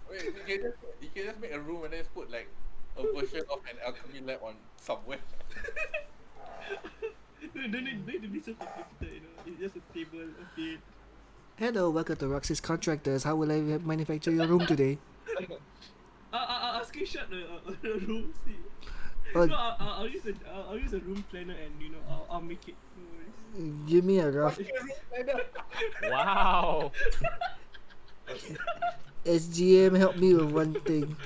Wait, you can just make a room and then just put like a version of an alchemy lab on somewhere. No, don't need to be so complicated, you know. It's just a table, a bed. Hello, welcome to Roxy's Contractors. How will I manufacture your room today? I'll screenshot the room. See. Oh, No, I'll use a room planner and you know I'll make it. No worries. give me a rough. Wow. SGM, help me with one thing.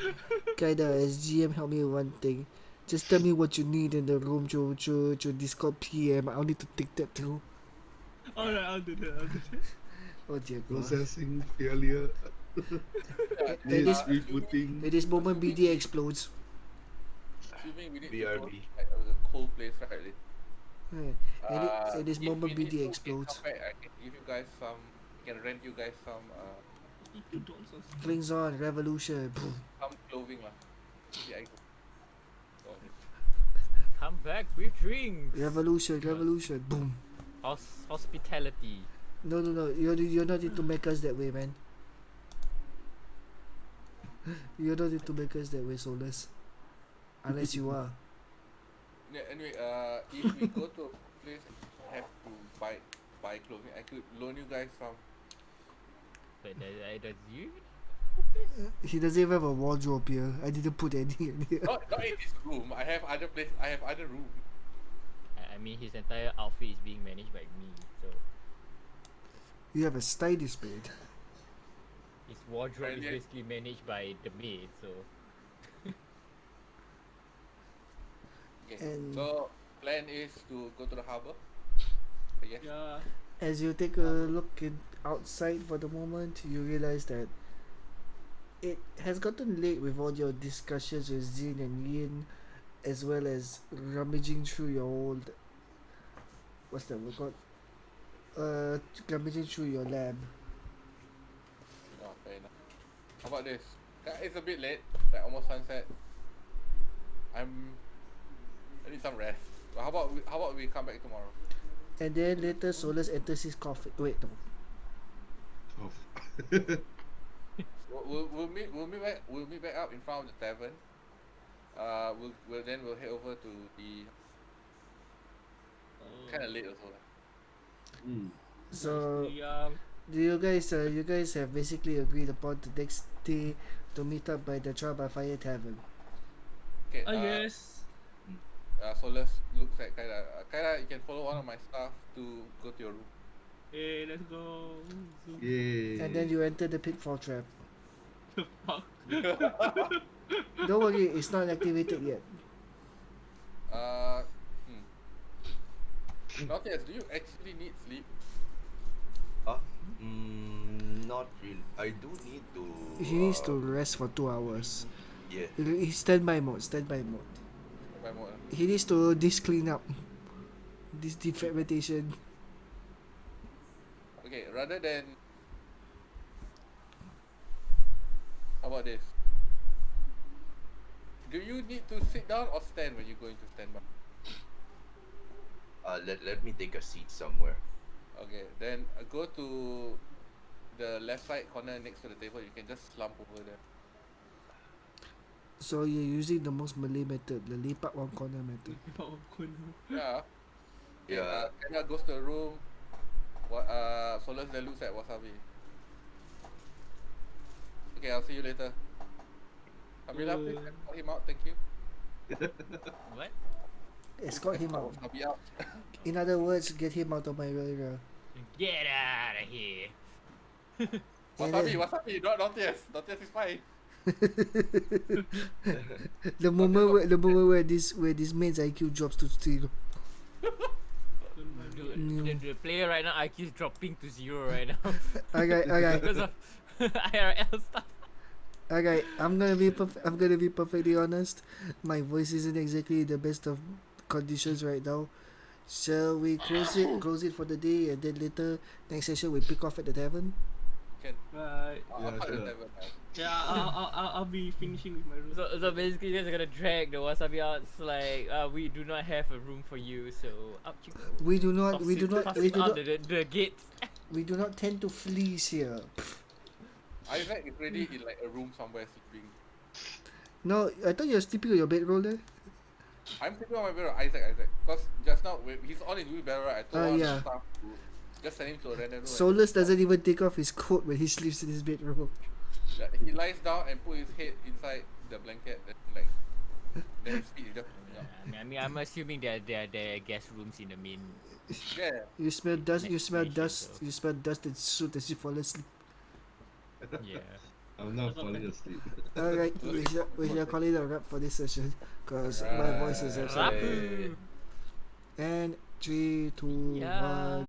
Kinda, SGM, help me with one thing. Just tell me what you need in the room to Discord PM. I'll need to take that through. Alright, I'll do that. Oh dear God. processing failure. At Needs this, rebooting. at this moment, BD explodes. Assuming we need BRB. to go to like, a cold place, right? Right. At this If moment, we need BD to, we can explodes. come back, I can give you guys some. Can rent you guys some $2 or something. Flings on, revolution. Boom. clothing lah. Yeah, I go. So, Come back with drinks. Revolution, boom. Hospitality. No, you're not into make us that way, man. You're not into make us that way, Solus. Unless you are. yeah, anyway, if we go to a place and have to buy clothing, I could loan you guys some. But does you? He doesn't even have a wardrobe here. I didn't put any in here. Not in this room. I have other room. I mean, his entire outfit is being managed by me, so You have a stylist maid. his wardrobe is Yeah. basically managed by the maid. So Okay. And- So plan is to go to the harbor. Yes. Yeah. As you take a look outside for the moment, you realize that it has gotten late with all your discussions with Zin and Yin, as well as rummaging through your old. What's that word called? Rummaging through your lab. Oh, fair enough. How about this? It's a bit late, like almost sunset. I need some rest. But how about we come back tomorrow? And then later, Solus enters his coffee. Wait, no. We'll meet back up in front of the tavern. We'll head over to the kind of late also. So, Yeah. do you guys have basically agreed upon the next day to meet up by the Trial by Fire Tavern? Okay. Yes. Solus looks like kinda you can follow one of my staff to go to your room. Hey, let's go. Zoom. Yay. And then you enter the pitfall trap. The fuck. Don't worry, it's not activated yet. Notice, do you actually need sleep? Not really. I do need to. He needs to rest for 2 hours. Yeah. He's standby mode. By more. He needs to clean up. This defragmentation. Okay, rather than how about this? Do you need to sit down or stand when you go into standby? Let me take a seat somewhere. Okay, then go to the left side corner next to the table. You can just slump over there. So you're using the most Malay method, the lipat one corner method. Yeah. Okay, Yeah. Kenya goes to the room. Solus then looks at Wasabi. Okay, I'll see you later. Amila, please escort him out. Thank you. what? Escort him out. Wasabi out. In other words, get him out of my area. Get out of here. And Wasabi, not yes. Not yes is fine. the moment where this man's IQ drops to 0. Dude, the player right now IQ is dropping to 0 right now Alright. because of IRL stuff. Alright, I'm gonna be perfectly honest. My voice isn't exactly the best of conditions right now. Shall we close it for the day, and then later next session we pick off at the tavern? Can. Right. I'll Yeah, start the sure. tavern. Yeah, I'll be finishing with my room. So basically, you guys are gonna drag the wasabi out. It's like, we do not have a room for you, so up you go. We do not Toss we do it- not toss we it do out not the gates. we do not tend to fleece here. Isaac is already in like a room somewhere sleeping. No, I thought you were sleeping on your bedroll there. I'm sleeping on my bed, Isaac. Because just now when he's on his wheelbarrow, I told all yeah. the staff to just send him to a random room. Solus doesn't even take off his coat when he sleeps in his bedroom. Yeah, he lies down and put his head inside the blanket and like then his feet is just I mean, I'm assuming there are guest rooms in the main. yeah. You smell dust. You Next smell station, dust. so- You smell dust and soot as you fall asleep. Yeah. I'm not falling asleep. Alright, we shall call it a wrap for this session, cause my voice is absolutely. Rapu. And 3, 2, Yeah. 1.